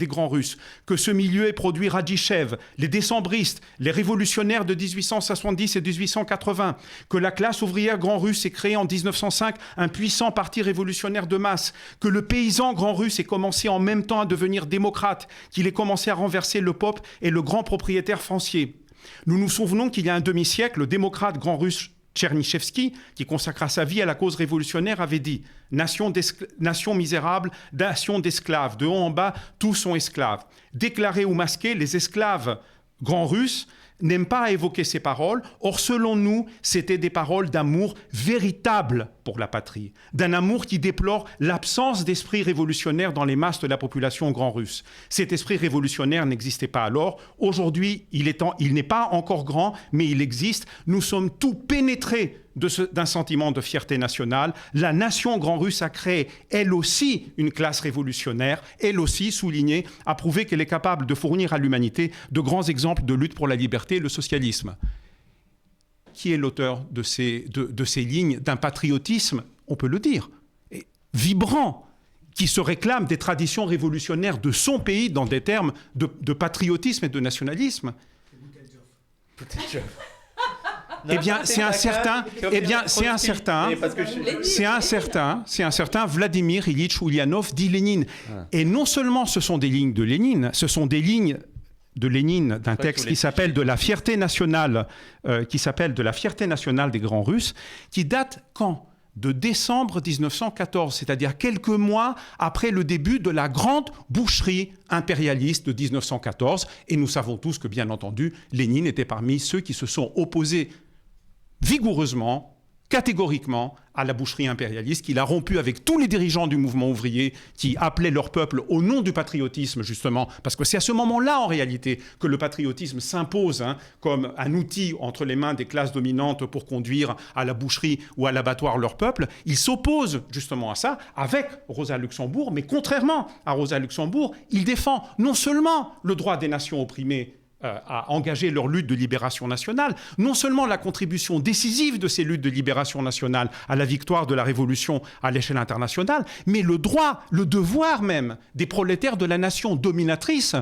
Speaker 3: grands Russes, que ce milieu ait produit Radjichev, les décembristes, les révolutionnaires de 1870 et 1880, que la classe ouvrière grand russe ait créé en 1905 un puissant parti révolutionnaire de masse, que le paysan grand russe ait commencé en même temps à devenir démocrate, qu'il ait commencé à renverser le peuple et le grand propriétaire foncier. Nous nous souvenons qu'il y a un demi-siècle, le démocrate grand russe Tchernychevski, qui consacra sa vie à la cause révolutionnaire, avait dit « Nation misérable, nation d'esclaves, de haut en bas, tous sont esclaves. » Déclarés ou masqués, les esclaves grands russes n'aiment pas à évoquer ces paroles. Or, selon nous, c'étaient des paroles d'amour véritable pour la patrie, d'un amour qui déplore l'absence d'esprit révolutionnaire dans les masses de la population grand russe. Cet esprit révolutionnaire n'existait pas alors. Aujourd'hui, il n'est pas encore grand, mais il existe. Nous sommes tous pénétrés d'un sentiment de fierté nationale. La nation grand russe a créé, elle aussi, une classe révolutionnaire, elle aussi, soulignée, a prouvé qu'elle est capable de fournir à l'humanité de grands exemples de lutte pour la liberté et le socialisme. Qui est l'auteur de ces lignes d'un patriotisme, on peut le dire, vibrant, qui se réclame des traditions révolutionnaires de son pays dans des termes de patriotisme et de nationalisme? Eh bien, c'est un certain Vladimir Ilitch Ulyanov, dit Lénine. Et non seulement ce sont des lignes de Lénine, ce sont des lignes de Lénine d'un texte qui s'appelle de la fierté nationale, des grands Russes, qui date quand? De décembre 1914, c'est-à-dire quelques mois après le début de la grande boucherie impérialiste de 1914. Et nous savons tous que, bien entendu, Lénine était parmi ceux qui se sont opposés vigoureusement, catégoriquement, à la boucherie impérialiste, qu'il a rompu avec tous les dirigeants du mouvement ouvrier qui appelaient leur peuple au nom du patriotisme, justement, parce que c'est à ce moment-là, en réalité, que le patriotisme s'impose comme un outil entre les mains des classes dominantes pour conduire à la boucherie ou à l'abattoir leur peuple. Il s'oppose justement à ça avec Rosa Luxembourg, mais contrairement à Rosa Luxembourg, il défend non seulement le droit des nations opprimées à engager leur lutte de libération nationale, non seulement la contribution décisive de ces luttes de libération nationale à la victoire de la Révolution à l'échelle internationale, mais le droit, le devoir même des prolétaires de la nation dominatrice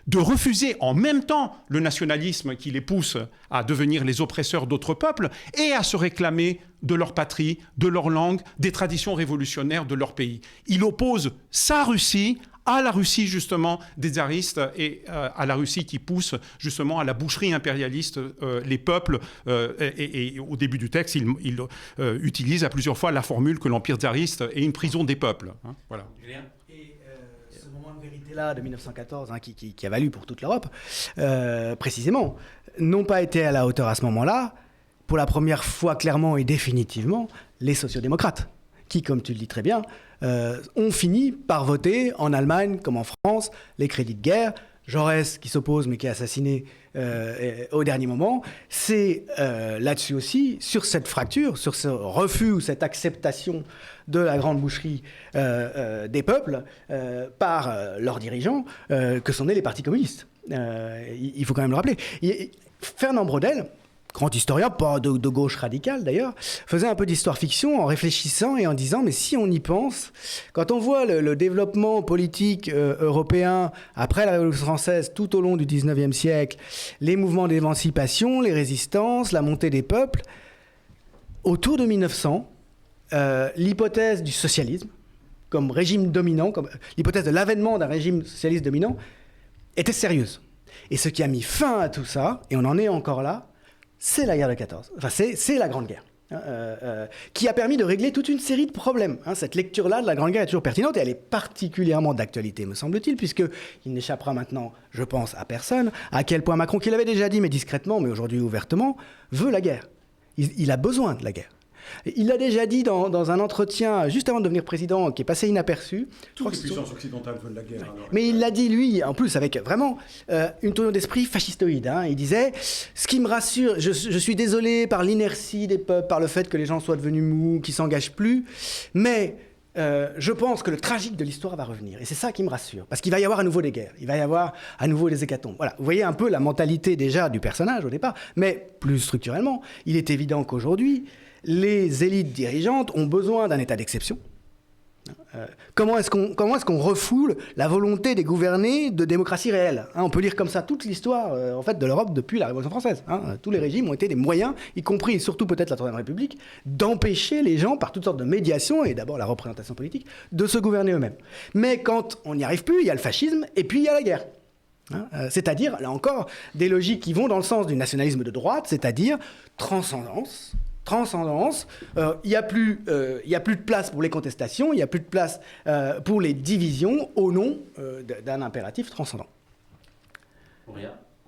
Speaker 3: de refuser en même temps le nationalisme qui les pousse à devenir les oppresseurs d'autres peuples et à se réclamer de leur patrie, de leur langue, des traditions révolutionnaires de leur pays. Il oppose sa Russie à la Russie, justement, des tsaristes et à la Russie qui pousse, justement, à la boucherie impérialiste les peuples. Et au début du texte, il utilise à plusieurs fois la formule que l'Empire tsariste est une prison des peuples. Voilà.
Speaker 2: Et ce moment de vérité-là, de 1914, qui a valu pour toute l'Europe, précisément, n'ont pas été à la hauteur à ce moment-là, pour la première fois, clairement et définitivement, les sociodémocrates, qui, comme tu le dis très bien, ont fini par voter en Allemagne comme en France les crédits de guerre. Jaurès qui s'oppose mais qui est assassiné au dernier moment. C'est là-dessus aussi, sur cette fracture, sur ce refus ou cette acceptation de la grande boucherie des peuples par leurs dirigeants que sont nés les partis communistes. Il faut quand même le rappeler. Fernand Braudel, grand historien, pas de gauche radicale d'ailleurs, faisait un peu d'histoire-fiction en réfléchissant et en disant, mais si on y pense, quand on voit le développement politique européen après la Révolution française tout au long du 19e siècle, les mouvements d'émancipation, les résistances, la montée des peuples, autour de 1900, l'hypothèse du socialisme comme régime dominant, comme l'hypothèse de l'avènement d'un régime socialiste dominant, était sérieuse. Et ce qui a mis fin à tout ça, et on en est encore là, c'est la guerre de 14. Enfin, c'est la Grande Guerre, qui a permis de régler toute une série de problèmes. Cette lecture-là de la Grande Guerre est toujours pertinente, et elle est particulièrement d'actualité, me semble-t-il, puisqu'il n'échappera maintenant, je pense, à personne, à quel point Macron, qui l'avait déjà dit, mais discrètement, mais aujourd'hui ouvertement, veut la guerre. Il a besoin de la guerre. Il l'a déjà dit dans un entretien juste avant de devenir président, qui est passé inaperçu.
Speaker 3: Toutes les puissances occidentales veulent la guerre. Alors.
Speaker 2: Mais il l'a dit, lui, en plus, avec vraiment une tournure d'esprit fascistoïde. Il disait, ce qui me rassure, je suis désolé par l'inertie des peuples, par le fait que les gens soient devenus mous, qu'ils ne s'engagent plus, mais je pense que le tragique de l'histoire va revenir. Et c'est ça qui me rassure. Parce qu'il va y avoir à nouveau des guerres. Il va y avoir à nouveau des hécatombes. Voilà. Vous voyez un peu la mentalité déjà du personnage au départ. Mais plus structurellement, il est évident qu'aujourd'hui, les élites dirigeantes ont besoin d'un état d'exception. Comment est-ce qu'on refoule la volonté des gouvernés de démocratie réelle ? On peut lire comme ça toute l'histoire en fait, de l'Europe depuis la Révolution française. Tous les régimes ont été des moyens, y compris et surtout peut-être la Troisième République, d'empêcher les gens, par toutes sortes de médiations, et d'abord la représentation politique, de se gouverner eux-mêmes. Mais quand on n'y arrive plus, il y a le fascisme et puis il y a la guerre. C'est-à-dire, là encore, des logiques qui vont dans le sens du nationalisme de droite, c'est-à-dire transcendance. Il n'y a plus de place pour les contestations, il n'y a plus de place pour les divisions au nom d'un impératif transcendant.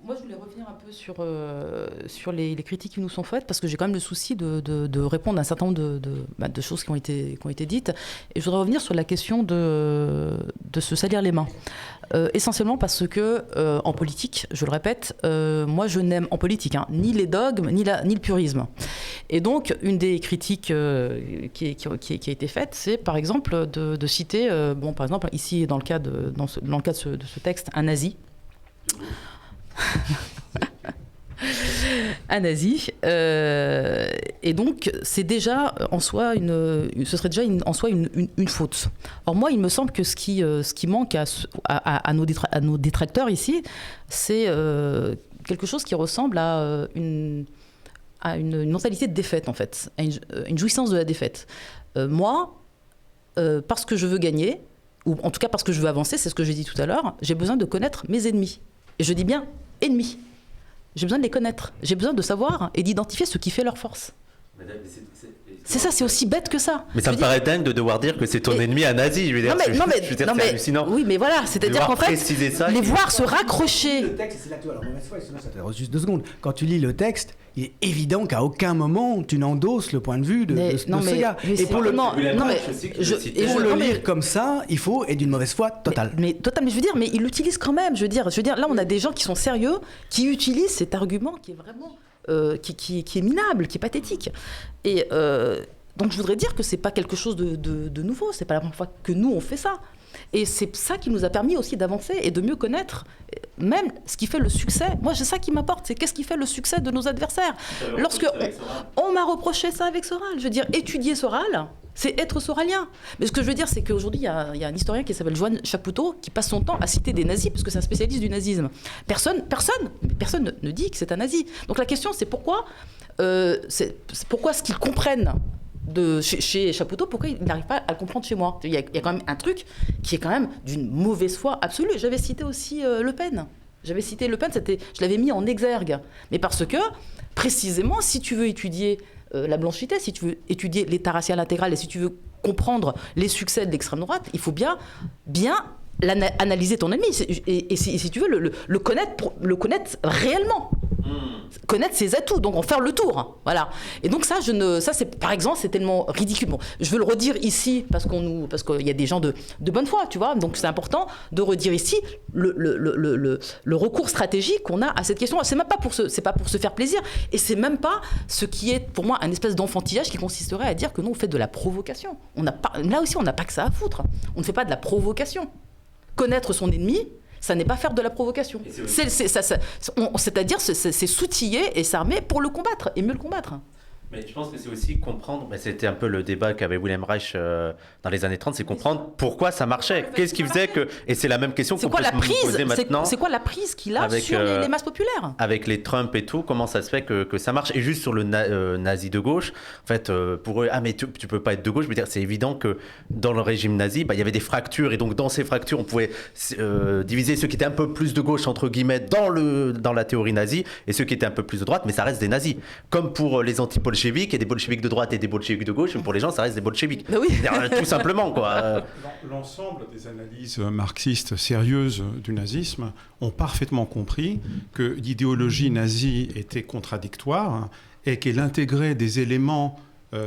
Speaker 4: Moi, je voulais revenir un peu sur les critiques qui nous sont faites, parce que j'ai quand même le souci de répondre à un certain nombre de choses qui ont été dites. Et je voudrais revenir sur la question de se salir les mains. Essentiellement parce que, en politique, je le répète, moi je n'aime en politique ni les dogmes, ni le purisme. Et donc, une des critiques qui a été faite, c'est par exemple de citer, par exemple, ici, dans le cas de ce texte, un nazi. Un nazi, et donc c'est déjà en soi ce serait déjà en soi une faute. Or moi, il me semble que ce qui manque à nos détracteurs ici, c'est quelque chose qui ressemble à une mentalité de défaite en fait, à une jouissance de la défaite. Moi, parce que je veux gagner, ou en tout cas parce que je veux avancer, c'est ce que j'ai dit tout à l'heure, j'ai besoin de connaître mes ennemis. Et je dis bien ennemis. J'ai besoin de les connaître. J'ai besoin de savoir et d'identifier ce qui fait leur force. C'est ça, c'est aussi bête que ça.
Speaker 1: Mais ça me paraît dingue de devoir dire que c'est ton ennemi un nazi. Je veux dire, c'est hallucinant.
Speaker 4: Oui, mais voilà, c'est-à-dire qu'en fait, les voir se raccrocher.
Speaker 2: Le texte, c'est là que alors mauvaise foi, ça t'arrête juste 2 secondes. Quand tu lis le texte, il est évident qu'à aucun moment tu n'endosses le point de vue de ce gars.
Speaker 4: Et pour le
Speaker 2: lire comme ça, il faut être d'une mauvaise foi totale.
Speaker 4: Mais je veux dire, mais il l'utilise quand même. Je veux dire, là, on a des gens qui sont sérieux, qui utilisent cet argument qui est vraiment qui est minable, qui est pathétique. Et donc je voudrais dire que c'est pas quelque chose de nouveau. C'est pas la première fois que nous on fait ça. Et c'est ça qui nous a permis aussi d'avancer et de mieux connaître même ce qui fait le succès. Moi, c'est ça qui m'importe, c'est qu'est-ce qui fait le succès de nos adversaires. Lorsque on m'a reproché ça avec Soral, je veux dire, étudier Soral, c'est être soralien. Mais ce que je veux dire, c'est qu'aujourd'hui, il y a un historien qui s'appelle Joan Chapoutot qui passe son temps à citer des nazis parce que c'est un spécialiste du nazisme. Personne ne dit que c'est un nazi. Donc la question, c'est pourquoi ce qu'ils comprennent chez Chapoutot, pourquoi il n'arrive pas à le comprendre chez moi ? Il y a quand même un truc qui est quand même d'une mauvaise foi absolue. J'avais cité aussi Le Pen. Je l'avais mis en exergue. Mais parce que, précisément, si tu veux étudier la blanchité, si tu veux étudier l'état racial intégral et si tu veux comprendre les succès de l'extrême droite, il faut bien analyser ton ennemi et si tu veux le connaître réellement. Connaître ses atouts, donc en faire le tour, voilà. Et donc ça c'est par exemple, c'est tellement ridicule. Bon, je veux le redire ici parce qu'il y a des gens de bonne foi, tu vois. Donc c'est important de redire ici le recours stratégique qu'on a à cette question. C'est pas pour se faire plaisir, et c'est même pas ce qui est pour moi un espèce d'enfantillage qui consisterait à dire que nous on fait de la provocation. Là aussi on n'a pas que ça à foutre. On ne fait pas de la provocation. Connaître son ennemi, Ça n'est pas faire de la provocation. C'est-à-dire c'est s'outiller et s'armer pour le combattre et mieux le combattre.
Speaker 1: Mais je pense que c'est aussi comprendre, c'était un peu le débat qu'avait Wilhelm Reich dans les années 30, c'est comprendre pourquoi ça marchait. Qu'est-ce qui faisait que... Et c'est la même question qu'on peut se poser maintenant.
Speaker 4: C'est quoi la prise qu'il a sur les masses populaires? Avec
Speaker 1: les Trump et tout, comment ça se fait que ça marche? Et juste sur le nazi de gauche, en fait, pour eux, mais tu peux pas être de gauche. Je veux dire, c'est évident que dans le régime nazi, il y avait des fractures. Et donc, dans ces fractures, on pouvait diviser ceux qui étaient un peu plus de gauche, entre guillemets, dans la théorie nazie, et ceux qui étaient un peu plus de droite, mais ça reste des nazis. Comme pour les anti-bolcheviques, il y a des bolcheviques de droite et des bolcheviques de gauche, mais pour les gens, ça reste des bolcheviques.
Speaker 4: Oui.
Speaker 1: Tout simplement, quoi.
Speaker 3: L'ensemble des analyses marxistes sérieuses du nazisme ont parfaitement compris que l'idéologie nazie était contradictoire et qu'elle intégrait des éléments,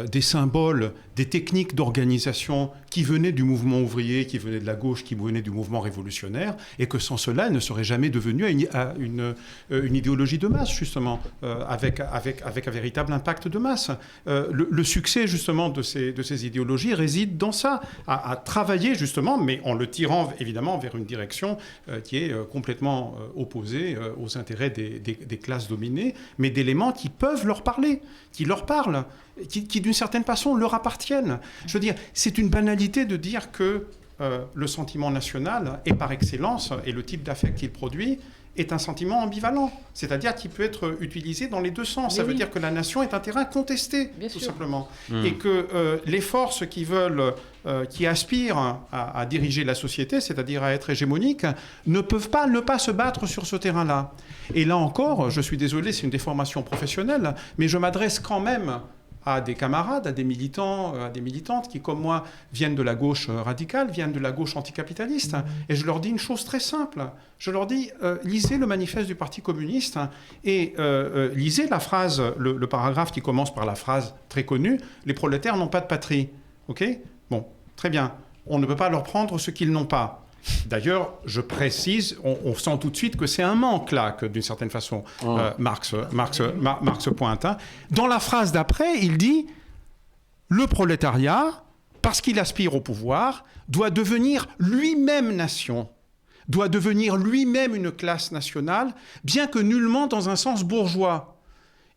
Speaker 3: des symboles, des techniques d'organisation qui venaient du mouvement ouvrier, qui venaient de la gauche, qui venaient du mouvement révolutionnaire, et que sans cela, elle ne serait jamais devenue une idéologie de masse, justement, avec un véritable impact de masse. Le succès, justement, de ces idéologies réside dans ça, à travailler, justement, mais en le tirant, évidemment, vers une direction qui est complètement opposée aux intérêts des classes dominées, mais d'éléments qui peuvent leur parler, qui leur parlent, qui d'une certaine façon, leur appartiennent. Je veux dire, c'est une banalité de dire que le sentiment national, et par excellence, et le type d'affect qu'il produit, est un sentiment ambivalent. C'est-à-dire qu'il peut être utilisé dans les deux sens. Mais ça veut dire que la nation est un terrain contesté, tout simplement. Et que les forces qui aspirent à diriger la société, c'est-à-dire à être hégémoniques, ne peuvent pas ne pas se battre sur ce terrain-là. Et là encore, je suis désolé, c'est une déformation professionnelle, mais je m'adresse quand même à des camarades, à des militants, à des militantes qui, comme moi, viennent de la gauche radicale, viennent de la gauche anticapitaliste. Et je leur dis une chose très simple. Je leur dis, lisez le manifeste du Parti communiste et lisez la phrase, le paragraphe qui commence par la phrase très connue, « Les prolétaires n'ont pas de patrie ». OK ? Bon, très bien. On ne peut pas leur prendre ce qu'ils n'ont pas. D'ailleurs, je précise, on sent tout de suite que c'est un manque là, que d'une certaine façon, Marx pointe. Dans la phrase d'après, il dit « Le prolétariat, parce qu'il aspire au pouvoir, doit devenir lui-même nation, doit devenir lui-même une classe nationale, bien que nullement dans un sens bourgeois. »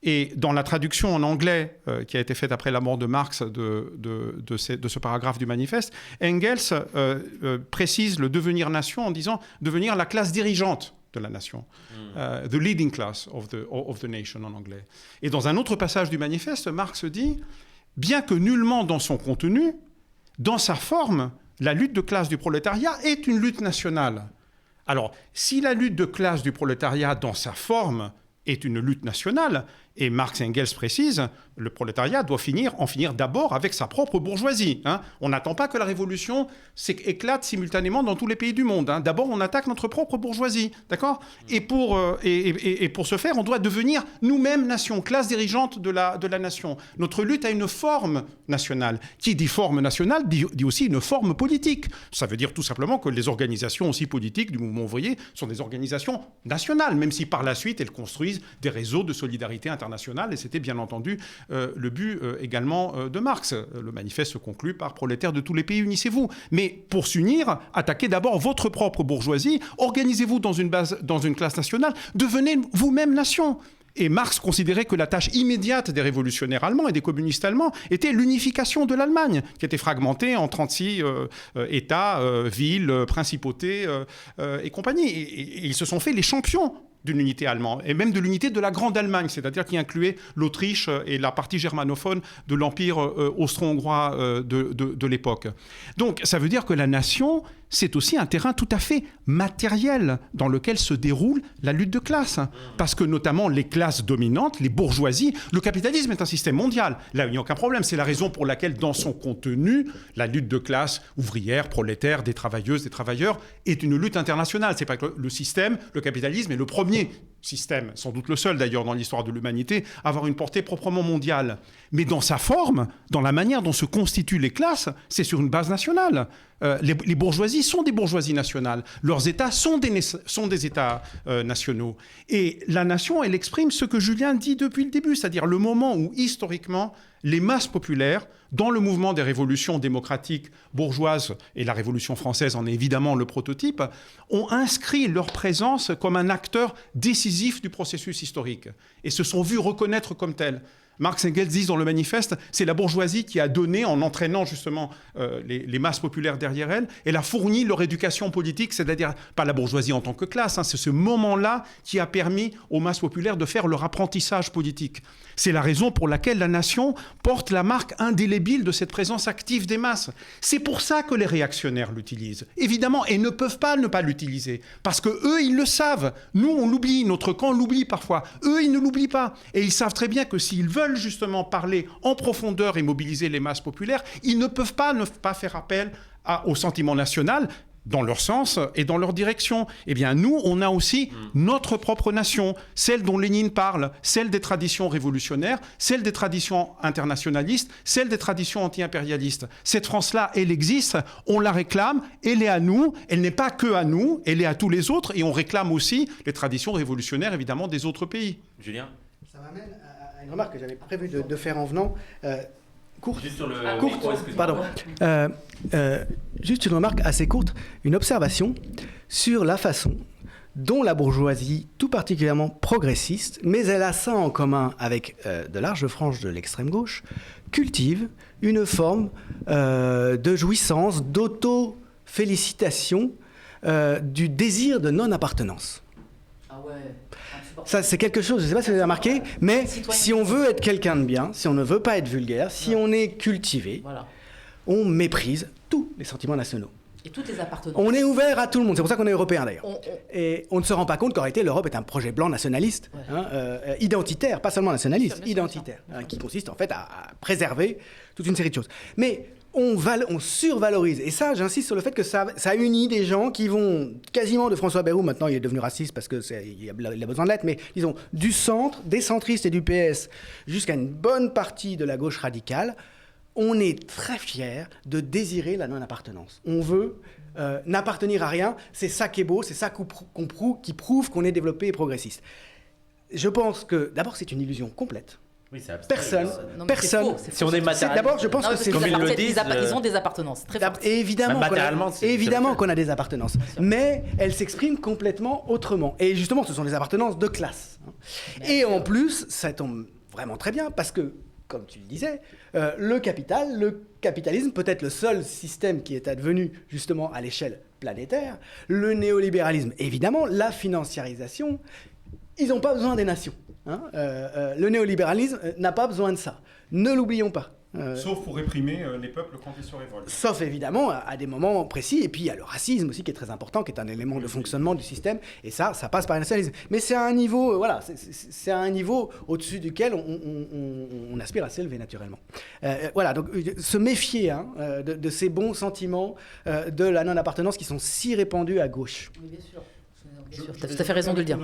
Speaker 3: Et dans la traduction en anglais qui a été faite après la mort de Marx de ce paragraphe du manifeste, Engels précise le devenir nation en disant devenir la classe dirigeante de la nation, the leading class of the nation en anglais. Et dans un autre passage du manifeste, Marx dit, bien que nullement dans son contenu, dans sa forme, la lutte de classe du prolétariat est une lutte nationale. Alors, si la lutte de classe du prolétariat dans sa forme est une lutte nationale, et Marx et Engels précisent, le prolétariat doit en finir d'abord avec sa propre bourgeoisie. On n'attend pas que la révolution éclate simultanément dans tous les pays du monde. D'abord, on attaque notre propre bourgeoisie, d'accord ? Et pour ce faire, on doit devenir nous-mêmes nation, classe dirigeante de la nation. Notre lutte a une forme nationale. Qui dit forme nationale dit aussi une forme politique. Ça veut dire tout simplement que les organisations aussi politiques du mouvement ouvrier sont des organisations nationales, même si par la suite elles construisent des réseaux de solidarité internationale. Et c'était bien entendu le but également de Marx. Le manifeste se conclut par « Prolétaires de tous les pays, unissez-vous ». Mais pour s'unir, attaquez d'abord votre propre bourgeoisie, organisez-vous dans une classe nationale, devenez vous-même nation. Et Marx considérait que la tâche immédiate des révolutionnaires allemands et des communistes allemands était l'unification de l'Allemagne, qui était fragmentée en 36 États, villes, principautés et compagnie. Et ils se sont fait les champions d'une unité allemande, et même de l'unité de la Grande Allemagne, c'est-à-dire qui incluait l'Autriche et la partie germanophone de l'Empire austro-hongrois de l'époque. Donc ça veut dire que la nation, c'est aussi un terrain tout à fait matériel dans lequel se déroule la lutte de classe. Parce que notamment les classes dominantes, les bourgeoisies, le capitalisme est un système mondial. Là, il n'y a aucun problème. C'est la raison pour laquelle, dans son contenu, la lutte de classe ouvrière, prolétaire, des travailleuses, des travailleurs, est une lutte internationale. C'est pas que le système, le capitalisme est le premier système, sans doute le seul d'ailleurs dans l'histoire de l'humanité, à avoir une portée proprement mondiale. Mais dans sa forme, dans la manière dont se constituent les classes, c'est sur une base nationale. Les bourgeoisies sont des bourgeoisies nationales. Leurs États sont des États nationaux. Et la nation, elle exprime ce que Julien dit depuis le début, c'est-à-dire le moment où, historiquement, les masses populaires, dans le mouvement des révolutions démocratiques bourgeoises, et la Révolution française en est évidemment le prototype, ont inscrit leur présence comme un acteur décisif du processus historique et se sont vus reconnaître comme tels. Marx et Engels disent dans le manifeste, c'est la bourgeoisie qui a donné, en entraînant justement les masses populaires derrière elle a fourni leur éducation politique, c'est-à-dire pas la bourgeoisie en tant que classe, c'est ce moment-là qui a permis aux masses populaires de faire leur apprentissage politique. C'est la raison pour laquelle la nation porte la marque indélébile de cette présence active des masses. C'est pour ça que les réactionnaires l'utilisent, évidemment, et ne peuvent pas ne pas l'utiliser, parce que eux, ils le savent. Nous, on l'oublie, notre camp l'oublie parfois. Eux, ils ne l'oublient pas. Et ils savent très bien que s'ils veulent justement parler en profondeur et mobiliser les masses populaires, ils ne peuvent pas ne pas faire appel au sentiment national, dans leur sens et dans leur direction. Eh bien, nous, on a aussi notre propre nation, celle dont Lénine parle, celle des traditions révolutionnaires, celle des traditions internationalistes, celle des traditions anti-impérialistes. Cette France-là, elle existe, on la réclame, elle est à nous, elle n'est pas que à nous, elle est à tous les autres, et on réclame aussi les traditions révolutionnaires, évidemment, des autres pays.
Speaker 1: Julien ?
Speaker 2: Ça m'amène à une remarque que j'avais prévu de faire en venant. Courte.
Speaker 1: Juste sur le
Speaker 2: Courte. Pardon. Juste une remarque assez courte, une observation sur la façon dont la bourgeoisie, tout particulièrement progressiste, mais elle a ça en commun avec de larges franges de l'extrême gauche, cultive une forme de jouissance, d'auto-félicitation, du désir de non-appartenance.
Speaker 4: Ah ouais.
Speaker 2: Ça, c'est quelque chose, je ne sais pas si vous avez remarqué, mais si on veut être quelqu'un de bien, si on ne veut pas être vulgaire, si on est cultivé, on méprise tous les sentiments nationaux.
Speaker 4: Et toutes les appartenances.
Speaker 2: On est ouvert à tout le monde, c'est pour ça qu'on est européen d'ailleurs. Et on ne se rend pas compte qu'en réalité l'Europe est un projet blanc nationaliste, identitaire, pas seulement nationaliste, identitaire, qui consiste en fait à préserver toute une série de choses. Mais on survalorise, et ça j'insiste sur le fait que ça unit des gens qui vont quasiment de François Bayrou, maintenant il est devenu raciste parce qu'il a besoin de l'être, mais disons du centre, des centristes et du PS jusqu'à une bonne partie de la gauche radicale. On est très fiers de désirer la non-appartenance. On veut n'appartenir à rien, c'est ça qui est beau, c'est ça qui prouve qu'on est développé et progressiste. Je pense que d'abord c'est une illusion complète.
Speaker 1: Oui, c'est abstrait.
Speaker 2: Personne.
Speaker 1: Si on est matérialiste.
Speaker 2: D'abord, je pense que c'est
Speaker 1: comme ils le disent.
Speaker 4: Ils ont des appartenances très fortes.
Speaker 2: Évidemment qu'on a des appartenances, mais elles s'expriment complètement autrement. Et justement, ce sont des appartenances de classe. Et en plus, ça tombe vraiment très bien parce que, comme tu le disais, le capitalisme peut être le seul système qui est advenu justement à l'échelle planétaire. Le néolibéralisme, évidemment, la financiarisation, ils n'ont pas besoin des nations. Le néolibéralisme n'a pas besoin de ça. Ne l'oublions pas.
Speaker 3: Sauf pour réprimer les peuples quand ils se révoltent.
Speaker 2: Sauf évidemment à des moments précis. Et puis il y a le racisme aussi qui est très important, qui est un élément de fonctionnement du système. Et ça passe par le nationalisme. Mais c'est à un niveau, c'est à un niveau au-dessus duquel on aspire à s'élever naturellement. Donc se méfier de ces bons sentiments de la non-appartenance qui sont si répandus à gauche.
Speaker 4: Oui, bien sûr. Tu as tout à fait raison de le dire.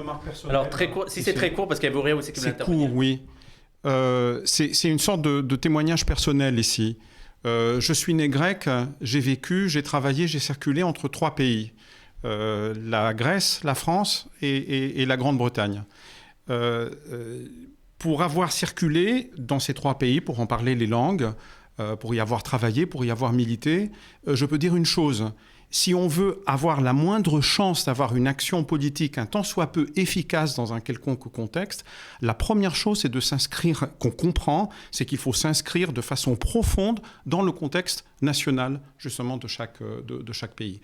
Speaker 1: Alors, très court, si c'est très court, parce qu'il y a Vaurien aussi qui veut intervenir.
Speaker 3: C'est court, oui. C'est une sorte de témoignage personnel ici. Je suis né grec, j'ai vécu, j'ai travaillé, j'ai circulé entre 3 pays. La Grèce, la France et la Grande-Bretagne. Pour avoir circulé dans ces 3 pays, pour en parler les langues, pour y avoir travaillé, pour y avoir milité, je peux dire une chose. Si on veut avoir la moindre chance d'avoir une action politique un tant soit peu efficace dans un quelconque contexte, la première chose, c'est de s'inscrire, qu'on comprend, c'est qu'il faut s'inscrire de façon profonde dans le contexte national, justement, de chaque pays.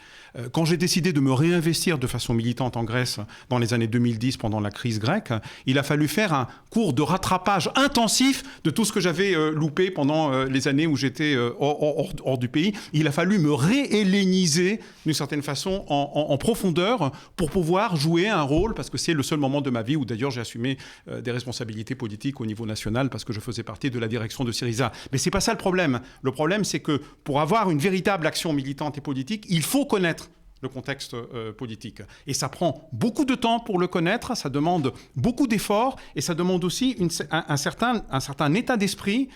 Speaker 3: Quand j'ai décidé de me réinvestir de façon militante en Grèce dans les années 2010, pendant la crise grecque, il a fallu faire un cours de rattrapage intensif de tout ce que j'avais loupé pendant les années où j'étais hors du pays. Il a fallu me réhelléniser d'une certaine façon en profondeur pour pouvoir jouer un rôle, parce que c'est le seul moment de ma vie où d'ailleurs j'ai assumé des responsabilités politiques au niveau national parce que je faisais partie de la direction de Syriza. Mais c'est pas ça le problème. Le problème, c'est que pour avoir une véritable action militante et politique, il faut connaître le contexte politique. Et ça prend beaucoup de temps pour le connaître, ça demande beaucoup d'efforts et ça demande aussi un certain état d'esprit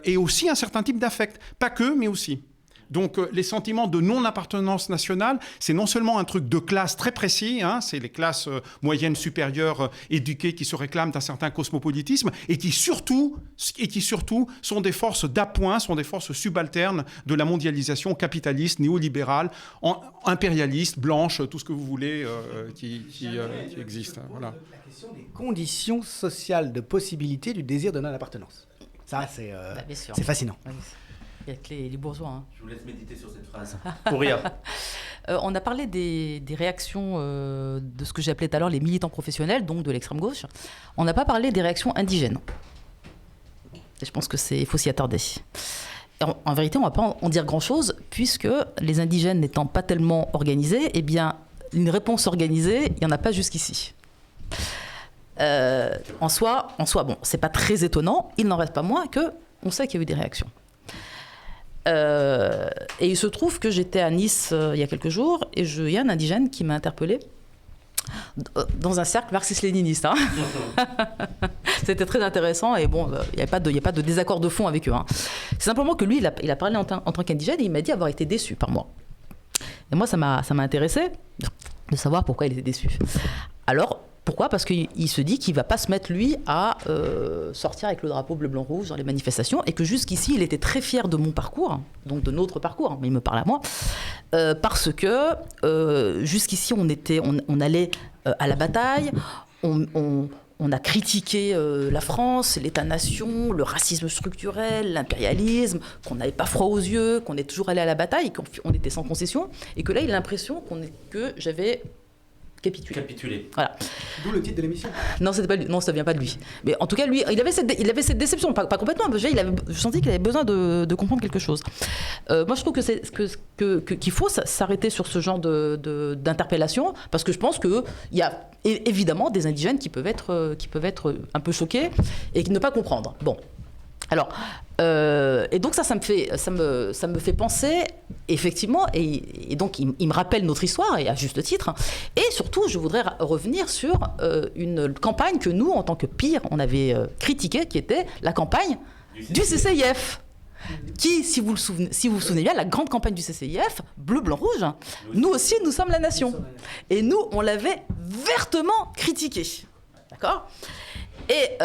Speaker 3: et aussi un certain type d'affect. Pas que, mais aussi. Donc les sentiments de non-appartenance nationale, c'est non seulement un truc de classe très précis, hein, c'est les classes moyennes, supérieures, éduquées qui se réclament d'un certain cosmopolitisme et qui surtout sont des forces d'appoint, sont des forces subalternes de la mondialisation capitaliste, néolibérale, impérialiste, blanche, tout ce que vous voulez qui existe. Voilà.
Speaker 2: La question des conditions sociales de possibilité du désir de non-appartenance. Ça, c'est fascinant.
Speaker 4: Oui. Il y a les bourgeois. Hein.
Speaker 1: Je vous laisse méditer sur cette phrase. Pour rire.
Speaker 4: On a parlé des réactions de ce que j'ai appelé tout à l'heure les militants professionnels, donc de l'extrême gauche. On n'a pas parlé des réactions indigènes. Et je pense qu'il faut s'y attarder. En vérité, on ne va pas en dire grand-chose, puisque les indigènes n'étant pas tellement organisés, eh bien, une réponse organisée, il n'y en a pas jusqu'ici. En soi, bon, c'est pas très étonnant. Il n'en reste pas moins qu'on sait qu'il y a eu des réactions. Et il se trouve que j'étais à Nice il y a quelques jours et il y a un indigène qui m'a interpellée dans un cercle marxiste-léniniste. Hein. C'était très intéressant et bon, il n'y a pas de désaccord de fond avec eux. Hein. C'est simplement que lui, il a parlé en tant qu'indigène et il m'a dit avoir été déçu par moi. Et moi, ça m'a intéressé de savoir pourquoi il était déçu. Alors, pourquoi ? Parce qu'il se dit qu'il ne va pas se mettre, lui, à sortir avec le drapeau bleu-blanc-rouge dans les manifestations et que jusqu'ici, il était très fier de mon parcours, donc de notre parcours, mais il me parle à moi, parce que jusqu'ici, on allait à la bataille, on a critiqué la France, l'État-nation, le racisme structurel, l'impérialisme, qu'on n'avait pas froid aux yeux, qu'on est toujours allé à la bataille, qu'on était sans concession, et que là, il a l'impression que j'avais capitulé. Voilà.
Speaker 2: D'où le titre de l'émission.
Speaker 4: Non, c'était pas lui. Non, ça vient pas de lui. Mais en tout cas, lui, il avait cette déception, pas complètement. Je sentais qu'il avait besoin de comprendre quelque chose. Moi, je trouve qu'il faut s'arrêter sur ce genre d'interpellation, parce que je pense qu'il y a évidemment des indigènes qui peuvent être un peu choqués et qui ne pas comprendre. Bon. Alors, et donc ça me fait penser, effectivement, et donc il me rappelle notre histoire, et à juste titre, et surtout, je voudrais revenir sur une campagne que nous, en tant que PIR, on avait critiquée, qui était la campagne du CCIF. Qui, si vous vous souvenez bien, la grande campagne du CCIF, bleu, blanc, rouge, nous aussi, nous sommes la nation. Et nous, on l'avait vertement critiquée. D'accord ? Et...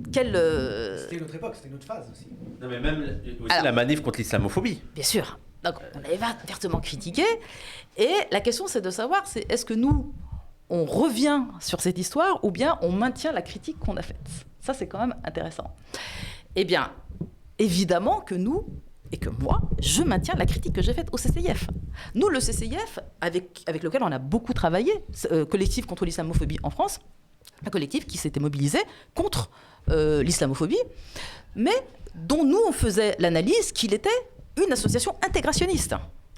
Speaker 2: C'était une autre époque, c'était une autre phase aussi.
Speaker 1: Non, mais même aussi la manif contre l'islamophobie.
Speaker 4: Bien sûr. Donc, on avait vertement critiqué. Et la question, c'est de savoir, est-ce que nous, on revient sur cette histoire ou bien on maintient la critique qu'on a faite ? Ça, c'est quand même intéressant. Eh bien, évidemment que nous, et que moi, je maintiens la critique que j'ai faite au CCIF. Nous, le CCIF, avec lequel on a beaucoup travaillé, collectif contre l'islamophobie en France, un collectif qui s'était mobilisé contre l'islamophobie, mais dont nous, on faisait l'analyse qu'il était une association intégrationniste.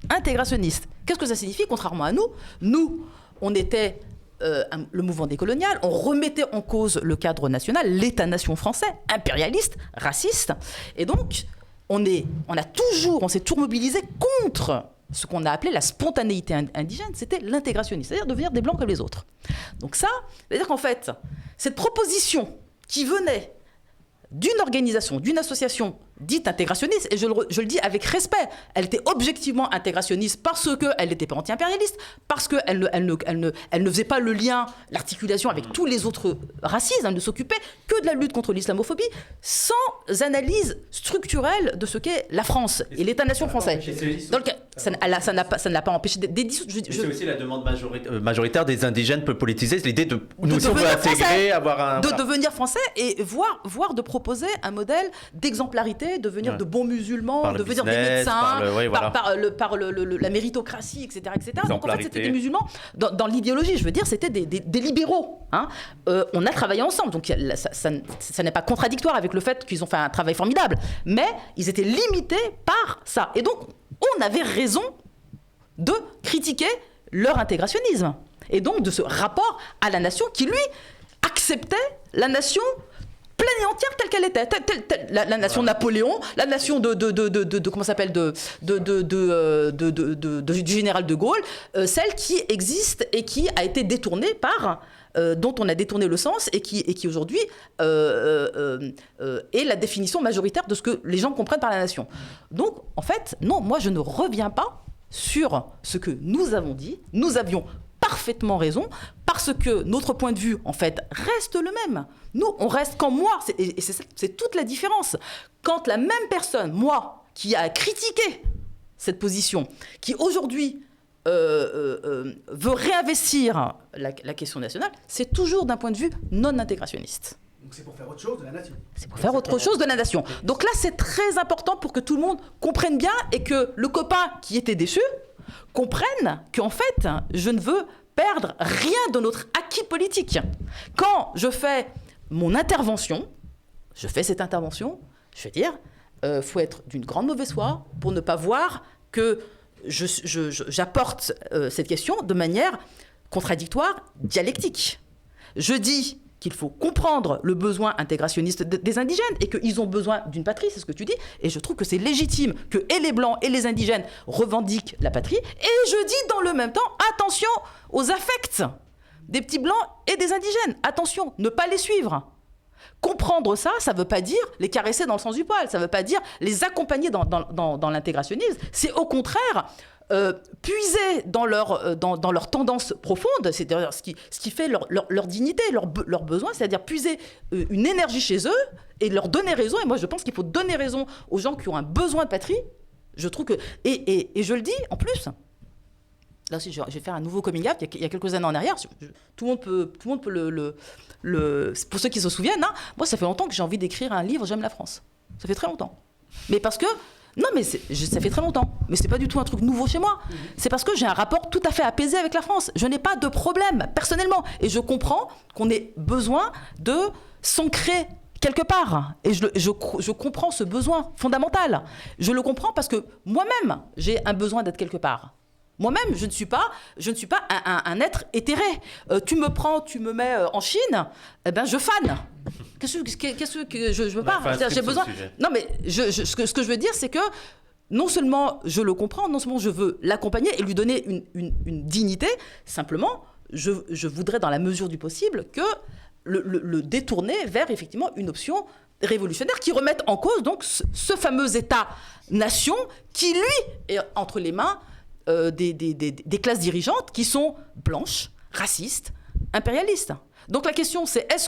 Speaker 4: Intégrationniste. Qu'est-ce que ça signifie, contrairement à nous ? Nous, on était le mouvement décolonial, on remettait en cause le cadre national, l'État-nation français, impérialiste, raciste, et donc on s'est toujours mobilisé contre ce qu'on a appelé la spontanéité indigène, c'était l'intégrationnisme, c'est-à-dire devenir des blancs comme les autres. Donc ça, c'est-à-dire qu'en fait, cette proposition qui venait d'une organisation, d'une association dite intégrationniste, et je le dis avec respect, elle était objectivement intégrationniste parce qu'elle n'était pas anti-impérialiste, parce qu'elle ne faisait pas le lien, l'articulation avec tous les autres racismes, elle ne s'occupait que de la lutte contre l'islamophobie, sans analyse structurelle de ce qu'est la France et l'État-nation français. Donc ça ne l'a pas empêché des dissoudre.
Speaker 1: C'est aussi la demande majoritaire des indigènes peu politisés, l'idée de nous intégrer, avoir un...
Speaker 4: De devenir français et voire de proposer un modèle d'exemplarité, devenir de bons musulmans, devenir des médecins, par la méritocratie, etc. Donc en fait, c'était des musulmans. Dans l'idéologie, je veux dire, c'était des libéraux. Hein. On a travaillé ensemble, donc ça n'est pas contradictoire avec le fait qu'ils ont fait un travail formidable, mais ils étaient limités par ça. Et donc, on avait raison de critiquer leur intégrationnisme. Et donc, de ce rapport à la nation qui, lui, acceptait la nation pleine et entière telle qu'elle était. La nation de Napoléon, la nation comment s'appelle, du général de Gaulle, celle qui existe et qui a été détournée dont on a détourné le sens et qui aujourd'hui est la définition majoritaire de ce que les gens comprennent par la nation. Donc, en fait, non, moi je ne reviens pas sur ce que nous avons dit. Nous avions parfaitement raison, parce que notre point de vue, en fait, reste le même. Nous, on reste quand moi, et c'est toute la différence. Quand la même personne, moi, qui a critiqué cette position, qui aujourd'hui veut réinvestir la question nationale, c'est toujours d'un point de vue non intégrationniste.
Speaker 2: Donc c'est pour faire autre chose de la nation.
Speaker 4: C'est pour faire autre chose de la nation. Donc là, c'est très important pour que tout le monde comprenne bien et que le copain qui était déçu comprenne qu'en fait, je ne veux perdre rien de notre acquis politique. Quand je fais mon intervention, je veux dire, faut être d'une grande mauvaise foi pour ne pas voir que j'apporte cette question de manière contradictoire, dialectique. Je dis qu'il faut comprendre le besoin intégrationniste des indigènes et qu'ils ont besoin d'une patrie, c'est ce que tu dis, et je trouve que c'est légitime que et les Blancs et les indigènes revendiquent la patrie, et je dis dans le même temps, attention aux affects des petits Blancs et des indigènes, attention, ne pas les suivre. Comprendre ça, ça ne veut pas dire les caresser dans le sens du poil, ça ne veut pas dire les accompagner dans l'intégrationnisme, c'est au contraire puiser dans leur tendance profonde, c'est-à-dire ce qui fait leur dignité, leur besoin, c'est-à-dire puiser une énergie chez eux et leur donner raison. Et moi, je pense qu'il faut donner raison aux gens qui ont un besoin de patrie. Je trouve que... Et je le dis, en plus, là aussi, je vais faire un nouveau coming out, il y a quelques années en arrière, tout le monde peut pour ceux qui se souviennent, hein, moi, ça fait longtemps que j'ai envie d'écrire un livre « J'aime la France ». Ça fait très longtemps. Mais parce que... Non, mais ça fait très longtemps. Mais c'est pas du tout un truc nouveau chez moi. C'est parce que j'ai un rapport tout à fait apaisé avec la France. Je n'ai pas de problème, personnellement. Et je comprends qu'on ait besoin de s'ancrer quelque part. Et je comprends ce besoin fondamental. Je le comprends parce que moi-même, j'ai un besoin d'être quelque part. Moi-même, je ne suis pas un être éthéré. Tu me mets en Chine, eh ben je fane. Qu'est-ce que je veux pas. J'ai besoin. Non, mais ce que je veux dire, c'est que non seulement je le comprends, non seulement je veux l'accompagner et lui donner une dignité. Simplement, je voudrais, dans la mesure du possible, que le détourner vers effectivement une option révolutionnaire qui remette en cause donc ce fameux État-nation qui lui est entre les mains des classes dirigeantes qui sont blanches, racistes, impérialistes. Donc la question c'est est-ce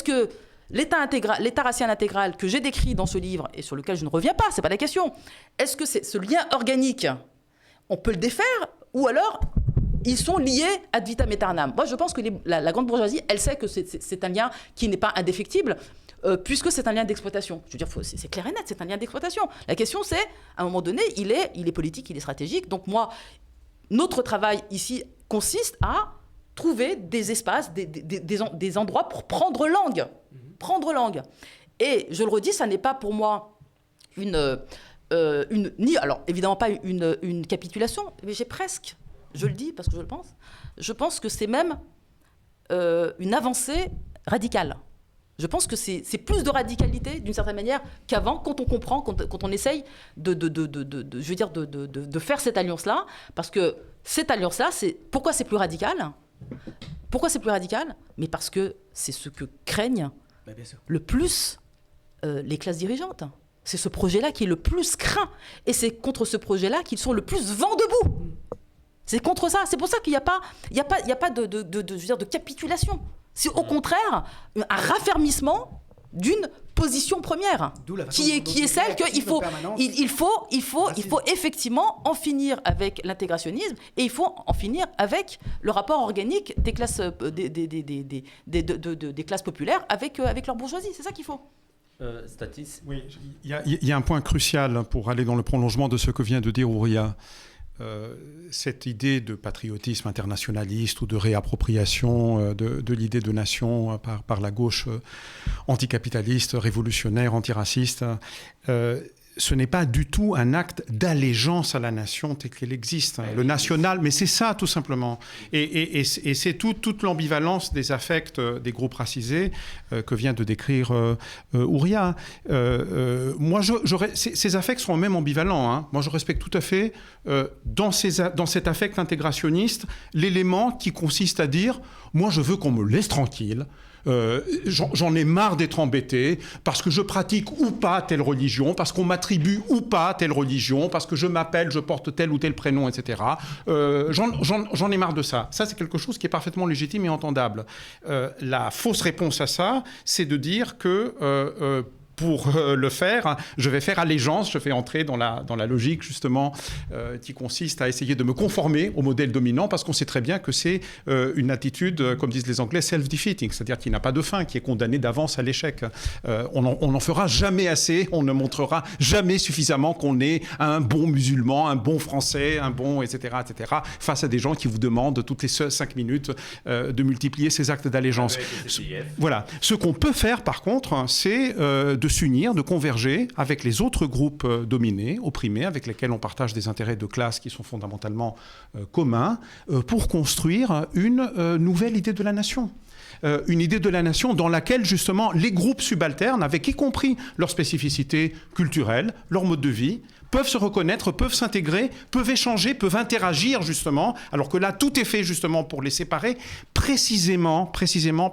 Speaker 4: que l'État racial intégral que j'ai décrit dans ce livre et sur lequel je ne reviens pas, c'est pas la question, est-ce que ce lien organique, on peut le défaire ou alors ils sont liés ad vitam aeternam? Moi je pense que la grande bourgeoisie, elle sait que c'est un lien qui n'est pas indéfectible, puisque c'est un lien d'exploitation. Je veux dire, c'est clair et net, c'est un lien d'exploitation. La question, c'est, à un moment donné, il est politique, il est stratégique. Donc moi, notre travail ici consiste à trouver des espaces, des endroits pour prendre langue. Prendre langue. Et je le redis, ça n'est pas pour moi alors évidemment pas une capitulation, mais j'ai presque, je le dis parce que je pense que c'est même une avancée radicale. Je pense que c'est plus de radicalité, d'une certaine manière, qu'avant, quand on comprend, quand on essaye de faire cette alliance-là. Parce que cette alliance-là, pourquoi c'est plus radical ? Mais parce que c'est ce que craignent le plus les classes dirigeantes. C'est ce projet-là qui est le plus craint. Et c'est contre ce projet-là qu'ils sont le plus vent debout. C'est contre ça. C'est pour ça qu'il n'y a pas de capitulation. C'est au contraire un raffermissement d'une position première, qui est celle qu'il faut, il faut effectivement en finir avec l'intégrationnisme et il faut en finir avec le rapport organique des classes, des classes populaires avec leur bourgeoisie. C'est ça qu'il faut.
Speaker 1: Statis.
Speaker 3: Oui, il y a un point crucial pour aller dans le prolongement de ce que vient de dire Ouria. Cette idée de patriotisme internationaliste ou de réappropriation de l'idée de nation par la gauche anticapitaliste, révolutionnaire, antiraciste, ce n'est pas du tout un acte d'allégeance à la nation telle qu'elle existe. Le national, mais c'est ça tout simplement. Et c'est toute l'ambivalence des affects des groupes racisés que vient de décrire Ouria. Moi, ces affects sont même ambivalents. Hein. Moi, je respecte tout à fait dans cet affect intégrationniste l'élément qui consiste à dire « moi, je veux qu'on me laisse tranquille ». J'en ai marre d'être embêté parce que je pratique ou pas telle religion, parce qu'on m'attribue ou pas telle religion, parce que je porte tel ou tel prénom, etc. J'en ai marre de ça. Ça, c'est quelque chose qui est parfaitement légitime et entendable. La fausse réponse à ça, c'est de dire que... pour le faire, je vais faire allégeance, je vais entrer dans la logique justement qui consiste à essayer de me conformer au modèle dominant parce qu'on sait très bien que c'est une attitude, comme disent les Anglais, self-defeating, c'est-à-dire qui n'a pas de fin, qui est condamnée d'avance à l'échec. On n'en fera jamais assez, on ne montrera jamais suffisamment qu'on est un bon musulman, un bon français, un bon, etc., face à des gens qui vous demandent toutes les 5 minutes de multiplier ces actes d'allégeance. Voilà. Ce qu'on peut faire par contre, c'est de s'unir, de converger avec les autres groupes dominés, opprimés, avec lesquels on partage des intérêts de classe qui sont fondamentalement communs, pour construire une nouvelle idée de la nation. Une idée de la nation dans laquelle, justement, les groupes subalternes, avec y compris leurs spécificités culturelles, leur mode de vie, peuvent se reconnaître, peuvent s'intégrer, peuvent échanger, peuvent interagir, justement, alors que là, tout est fait, justement, pour les séparer, précisément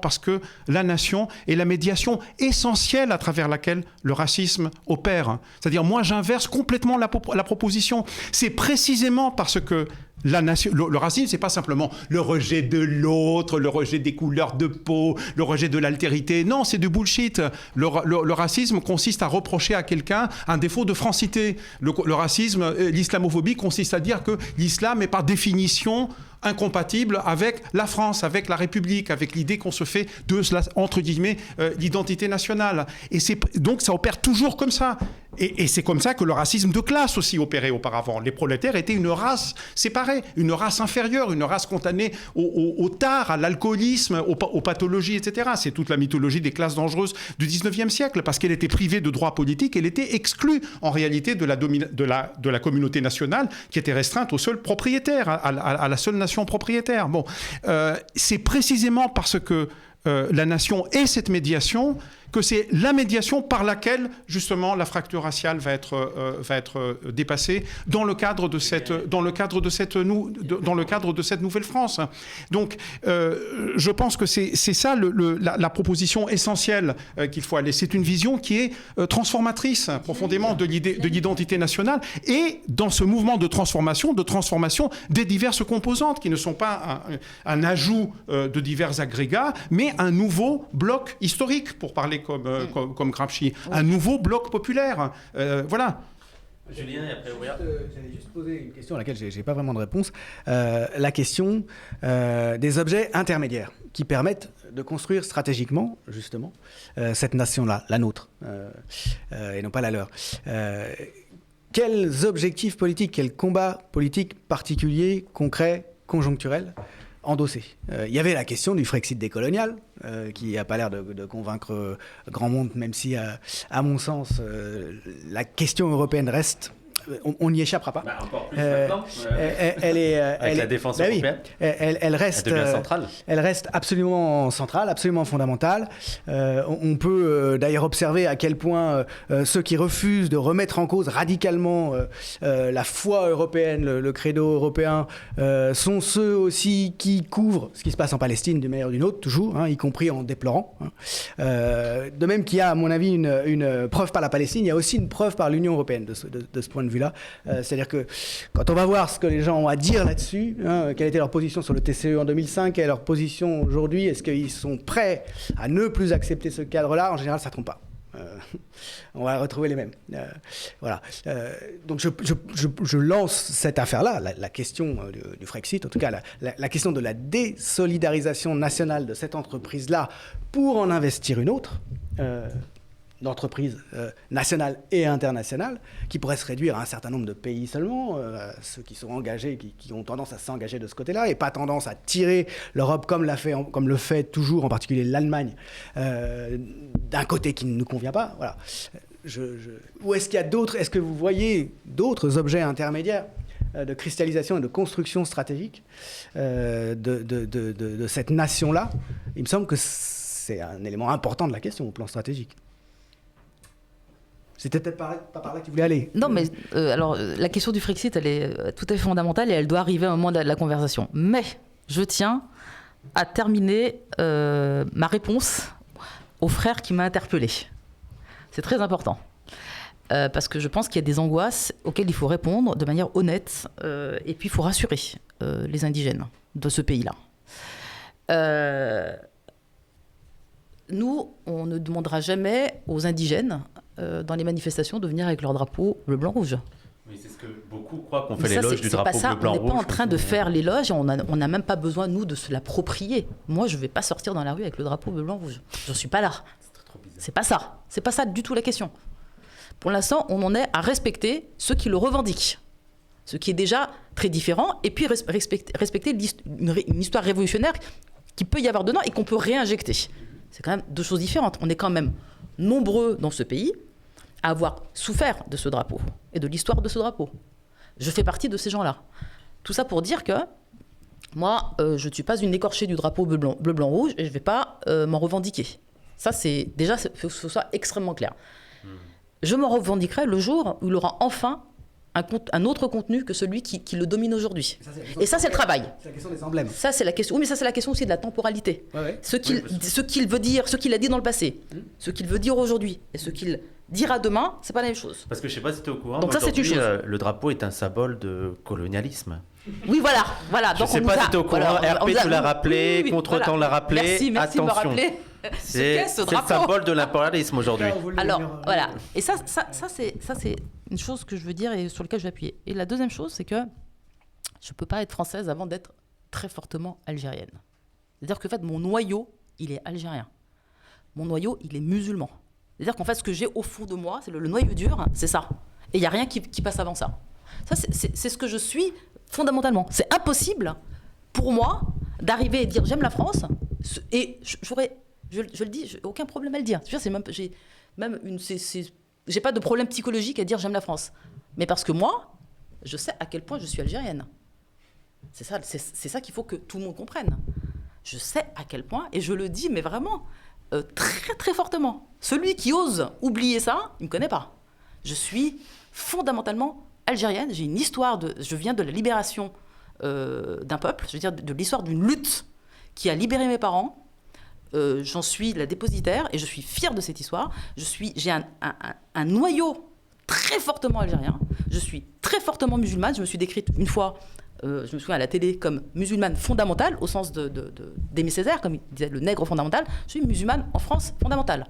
Speaker 3: parce que la nation est la médiation essentielle à travers laquelle le racisme opère. C'est-à-dire, moi, j'inverse complètement la proposition. C'est précisément parce que la nation, le racisme, c'est pas simplement le rejet de l'autre, le rejet des couleurs de peau, le rejet de l'altérité. Non, c'est du bullshit. Le racisme consiste à reprocher à quelqu'un un défaut de francité. Le racisme, l'islamophobie consiste à dire que l'islam est par définition incompatible avec la France, avec la République, avec l'idée qu'on se fait de, entre guillemets, l'identité nationale. Et donc ça opère toujours comme ça. Et c'est comme ça que le racisme de classe aussi opérait auparavant. Les prolétaires étaient une race séparée, une race inférieure, une race condamnée au tard, à l'alcoolisme, aux pathologies, etc. C'est toute la mythologie des classes dangereuses du 19e siècle, parce qu'elle était privée de droits politiques, elle était exclue en réalité de la communauté nationale qui était restreinte aux seuls propriétaires, à la seule nation propriétaire. Bon, c'est précisément parce que la nation est cette médiation que c'est la médiation par laquelle, justement, la fracture raciale va être dépassée dans le cadre de cette nouvelle France. Donc, je pense que c'est ça la proposition essentielle qu'il faut aller. C'est une vision qui est transformatrice, profondément, de l'identité nationale, et dans ce mouvement de transformation des diverses composantes, qui ne sont pas un ajout de divers agrégats, mais un nouveau bloc historique, pour parler comme Gramsci, un nouveau bloc populaire. Voilà.
Speaker 1: Julien, et après Ouria.
Speaker 2: J'allais juste poser une question à laquelle je n'ai pas vraiment de réponse. La question des objets intermédiaires qui permettent de construire stratégiquement, justement, cette nation-là, la nôtre, et non pas la leur. Quels objectifs politiques, quels combats politiques particuliers, concrets, conjoncturels endossés? Il y avait la question du Frexit décolonial, qui n'a pas l'air de convaincre grand monde, même si, à mon sens, la question européenne reste... On n'y échappera pas.
Speaker 1: Encore plus maintenant. Avec la défense européenne.
Speaker 2: Oui, elle reste centrale. Elle reste absolument centrale, absolument fondamentale. On peut d'ailleurs observer à quel point ceux qui refusent de remettre en cause radicalement la foi européenne, le credo européen, sont ceux aussi qui couvrent ce qui se passe en Palestine d'une manière ou d'une autre, toujours, y compris en déplorant. De même qu'il y a, à mon avis, une preuve par la Palestine, il y a aussi une preuve par l'Union européenne de ce point de vue-là. C'est-à-dire que quand on va voir ce que les gens ont à dire là-dessus, quelle était leur position sur le TCE en 2005, quelle est leur position aujourd'hui, est-ce qu'ils sont prêts à ne plus accepter ce cadre-là, en général, ça ne trompe pas. On va retrouver les mêmes. Voilà. Donc je lance cette affaire-là, la question du Frexit, en tout cas la question de la désolidarisation nationale de cette entreprise-là pour en investir une autre, d'entreprises nationales et internationales, qui pourraient se réduire à un certain nombre de pays seulement, ceux qui sont engagés, qui ont tendance à s'engager de ce côté-là, et pas tendance à tirer l'Europe comme le fait toujours, en particulier l'Allemagne, d'un côté qui ne nous convient pas. Voilà. Ou est-ce qu'il y a d'autres, est-ce que vous voyez d'autres objets intermédiaires de cristallisation et de construction stratégique de cette nation-là? Il me semble que c'est un élément important de la question au plan stratégique. C'était peut-être pas par là que tu voulais aller.
Speaker 4: Non, mais alors la question du Frexit, elle est tout à fait fondamentale et elle doit arriver à un moment de la conversation. Mais je tiens à terminer ma réponse au frère qui m'a interpellée. C'est très important. Parce que je pense qu'il y a des angoisses auxquelles il faut répondre de manière honnête et puis il faut rassurer les indigènes de ce pays-là. Nous, on ne demandera jamais aux indigènes dans les manifestations de venir avec leur drapeau bleu-blanc-rouge.
Speaker 1: Oui, c'est ce que beaucoup croient qu'on fait l'éloge du drapeau bleu-blanc-rouge.
Speaker 4: On n'est pas en train de faire l'éloge, on n'a même pas besoin, nous, de se l'approprier. Moi, je ne vais pas sortir dans la rue avec le drapeau bleu-blanc-rouge. Je ne suis pas là. C'est pas ça. C'est pas ça du tout la question. Pour l'instant, on en est à respecter ceux qui le revendiquent. Ce qui est déjà très différent. Et puis respecter une histoire révolutionnaire qui peut y avoir dedans et qu'on peut réinjecter. C'est quand même deux choses différentes. On est quand même nombreux dans ce pays à avoir souffert de ce drapeau et de l'histoire de ce drapeau. Je fais partie de ces gens-là. Tout ça pour dire que moi, je ne suis pas une écorchée du drapeau bleu-blanc-rouge et je ne vais pas m'en revendiquer. Ça, c'est déjà, il faut que ce soit extrêmement clair. Je m'en revendiquerai le jour où il aura enfin un autre contenu que celui qui le domine aujourd'hui. Et ça, c'est le travail.
Speaker 2: C'est la question des emblèmes.
Speaker 4: Ça, c'est la question. Oui, mais ça, c'est la question aussi de la temporalité.
Speaker 2: Ouais.
Speaker 4: Ce qu'il veut dire, ce qu'il a dit dans le passé, ce qu'il veut dire aujourd'hui et ce qu'il dira demain, c'est pas la même chose.
Speaker 1: Parce que je sais pas si tu es au courant.
Speaker 4: Donc ça, c'est une chose.
Speaker 1: Le drapeau est un symbole de colonialisme.
Speaker 4: Oui, voilà.
Speaker 1: Je ne sais pas si tu es au courant. RP, tu l'as rappelé,
Speaker 4: oui,
Speaker 1: Contretemps l'a rappelé.
Speaker 4: Merci de me rappeler.
Speaker 1: C'est le symbole de l'impérialisme aujourd'hui.
Speaker 4: Alors, voilà. Et ça, c'est une chose que je veux dire et sur laquelle je vais appuyer. Et la deuxième chose, c'est que je ne peux pas être française avant d'être très fortement algérienne. C'est-à-dire que, en fait, mon noyau, il est algérien. Mon noyau, il est musulman. C'est-à-dire qu'en fait, ce que j'ai au fond de moi, c'est le noyau dur, c'est ça. Et il n'y a rien qui passe avant ça. Ça, c'est ce que je suis fondamentalement. C'est impossible pour moi d'arriver et dire j'aime la France. Et je le dis, j'ai aucun problème à le dire. J'ai pas de problème psychologique à dire j'aime la France. Mais parce que moi, je sais à quel point je suis algérienne. C'est ça qu'il faut que tout le monde comprenne. Je sais à quel point, et je le dis, mais vraiment, très très fortement. Celui qui ose oublier ça, il me connaît pas. Je suis fondamentalement algérienne. J'ai une histoire je viens de la libération d'un peuple. Je veux dire de l'histoire d'une lutte qui a libéré mes parents. J'en suis la dépositaire et je suis fière de cette histoire. J'ai un noyau très fortement algérien. Je suis très fortement musulmane. Je me suis décrite une fois, je me souviens à la télé, comme musulmane fondamentale, au sens d'Aimé Césaire, comme il disait le nègre fondamental. Je suis musulmane en France fondamentale.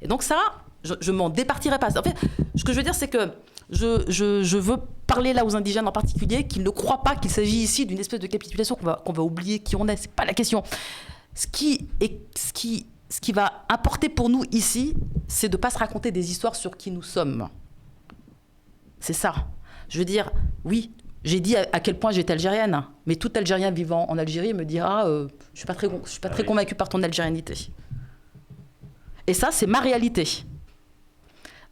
Speaker 4: Et donc ça, je m'en départirai pas. En fait, ce que je veux dire, c'est que je veux parler là aux indigènes en particulier, qu'ils ne croient pas qu'il s'agit ici d'une espèce de capitulation qu'on va oublier qui on est. C'est pas la question. Ce qui va importer pour nous ici, c'est de ne pas se raconter des histoires sur qui nous sommes. C'est ça. Je veux dire, oui, j'ai dit à quel point j'étais algérienne, mais tout Algérien vivant en Algérie me dira je ne suis pas très convaincu par ton algérianité. Et ça, c'est ma réalité.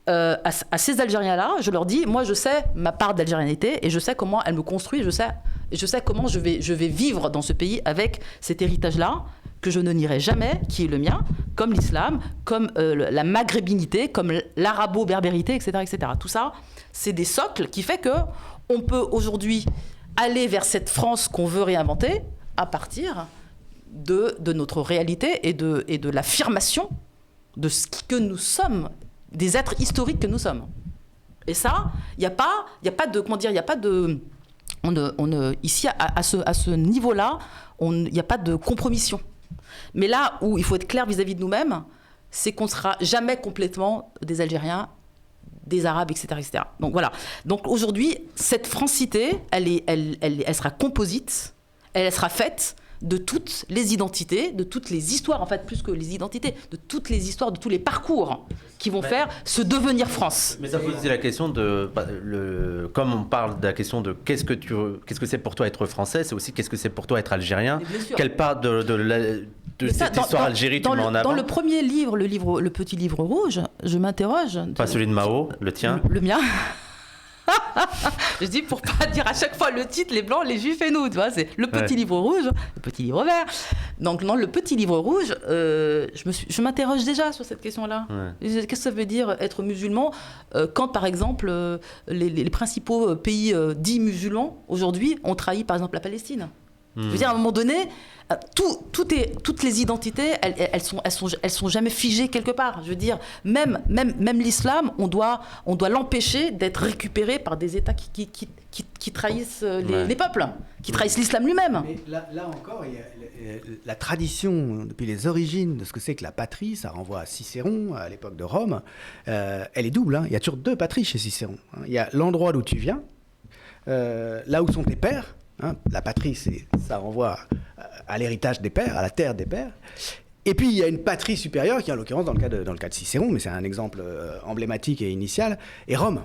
Speaker 4: À ces Algériens-là, je leur dis, moi, je sais ma part d'algérianité et je sais comment elle me construit, je sais comment je vais vivre dans ce pays avec cet héritage-là que je ne nierai jamais, qui est le mien, comme l'islam, comme la maghrébinité, comme l'arabo-berbérité, etc., etc. Tout ça, c'est des socles qui fait qu'on peut aujourd'hui aller vers cette France qu'on veut réinventer à partir de notre réalité et de l'affirmation de ce que nous sommes, des êtres historiques que nous sommes. Et ça, il n'y a pas de, comment dire, il n'y a pas de, ici à ce niveau-là, il n'y a pas de compromission. Mais là où il faut être clair vis-à-vis de nous-mêmes, c'est qu'on ne sera jamais complètement des Algériens, des Arabes, etc., etc. Donc voilà. Donc aujourd'hui, cette francité, elle sera composite, elle sera faite de toutes les identités, de toutes les histoires, en fait, plus que les identités, de toutes les histoires, de tous les parcours qui vont faire ce devenir France.
Speaker 1: Mais ça pose aussi la question comme on parle de la question de qu'est-ce que c'est pour toi être français, c'est aussi qu'est-ce que c'est pour toi être algérien. Quelle part de cette histoire Algérie, tu mets en avant.
Speaker 4: Dans le premier livre, le petit livre rouge, je m'interroge.
Speaker 1: Pas celui de Mao, le tien.
Speaker 4: Le mien. Je dis pour pas dire à chaque fois le titre, les blancs, les juifs et nous, tu vois, c'est le petit livre rouge, le petit livre vert. Donc dans le petit livre rouge, je m'interroge déjà sur cette question-là. Qu'est-ce que ça veut dire être musulman quand par exemple les principaux pays dits musulmans aujourd'hui ont trahi par exemple la Palestine. Je veux dire, à un moment donné, toutes les identités, elles sont jamais figées quelque part. Je veux dire, même l'islam, on doit l'empêcher d'être récupéré par des États qui trahissent les peuples, qui trahissent l'islam lui-même.
Speaker 2: Mais là encore, il y a la tradition depuis les origines de ce que c'est que la patrie, ça renvoie à Cicéron, à l'époque de Rome. Elle est double. Hein. Il y a toujours deux patries chez Cicéron. Hein. Il y a l'endroit d'où tu viens, là où sont tes pères. Hein, la patrie, ça renvoie à l'héritage des pères, à la terre des pères. Et puis, il y a une patrie supérieure, qui en l'occurrence, dans le cas de Cicéron, mais c'est un exemple emblématique et initial, est Rome.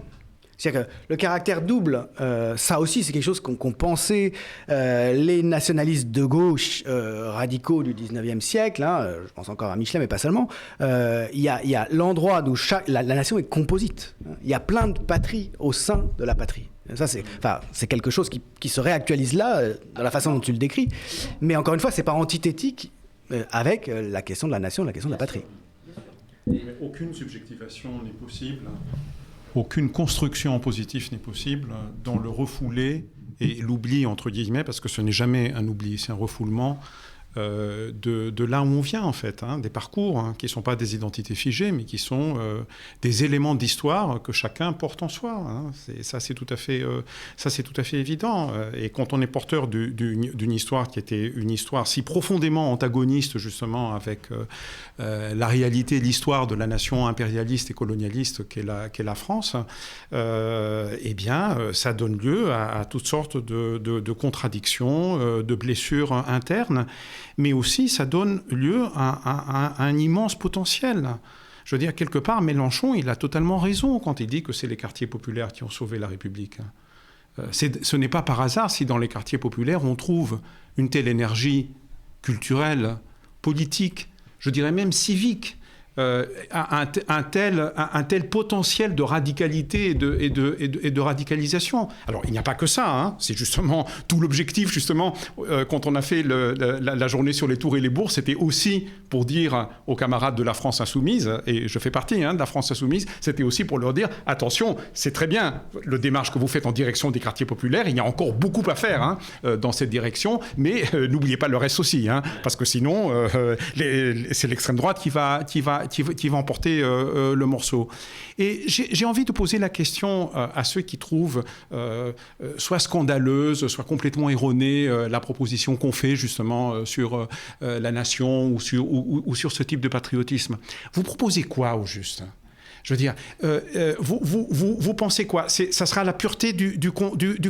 Speaker 2: C'est-à-dire que le caractère double, ça aussi, c'est quelque chose qu'ont pensé les nationalistes de gauche radicaux du 19e siècle. Hein, je pense encore à Michelet, mais pas seulement. Il y a l'endroit d'où la nation est composite. Il y a plein de patries au sein de la patrie. Ça, c'est quelque chose qui se réactualise là, dans la façon dont tu le décris. Mais encore une fois, c'est pas antithétique avec la question de la nation, la question de la patrie.
Speaker 3: Mais aucune subjectivation n'est possible, aucune construction en positif n'est possible dans le refoulé et l'oubli, entre guillemets, parce que ce n'est jamais un oubli, c'est un refoulement de là où on vient, en fait, hein, des parcours qui ne sont pas des identités figées, mais qui sont des éléments d'histoire que chacun porte en soi. Hein. Ça, c'est tout à fait évident. Et quand on est porteur d'une histoire qui était une histoire si profondément antagoniste, justement, avec la réalité, l'histoire de la nation impérialiste et colonialiste qu'est la France, eh bien, ça donne lieu à toutes sortes de contradictions, de blessures internes. Mais aussi, ça donne lieu à un immense potentiel. Je veux dire, quelque part, Mélenchon, il a totalement raison quand il dit que c'est les quartiers populaires qui ont sauvé la République. Ce n'est pas par hasard si dans les quartiers populaires, on trouve une telle énergie culturelle, politique, je dirais même civique, un tel potentiel de radicalité et de radicalisation. Alors, il n'y a pas que ça, hein. C'est justement tout l'objectif, justement, quand on a fait la journée sur les tours et les bourses, c'était aussi pour dire aux camarades de la France Insoumise, et je fais partie de la France Insoumise, c'était aussi pour leur dire, attention, c'est très bien le démarche que vous faites en direction des quartiers populaires, il y a encore beaucoup à faire dans cette direction, mais n'oubliez pas le reste aussi, parce que sinon, c'est l'extrême droite qui va emporter le morceau. Et j'ai envie de poser la question à ceux qui trouvent soit scandaleuse, soit complètement erronée la proposition qu'on fait justement sur la nation ou sur ce type de patriotisme. Vous proposez quoi au juste ? Je veux dire, vous pensez quoi ? Ça sera la pureté du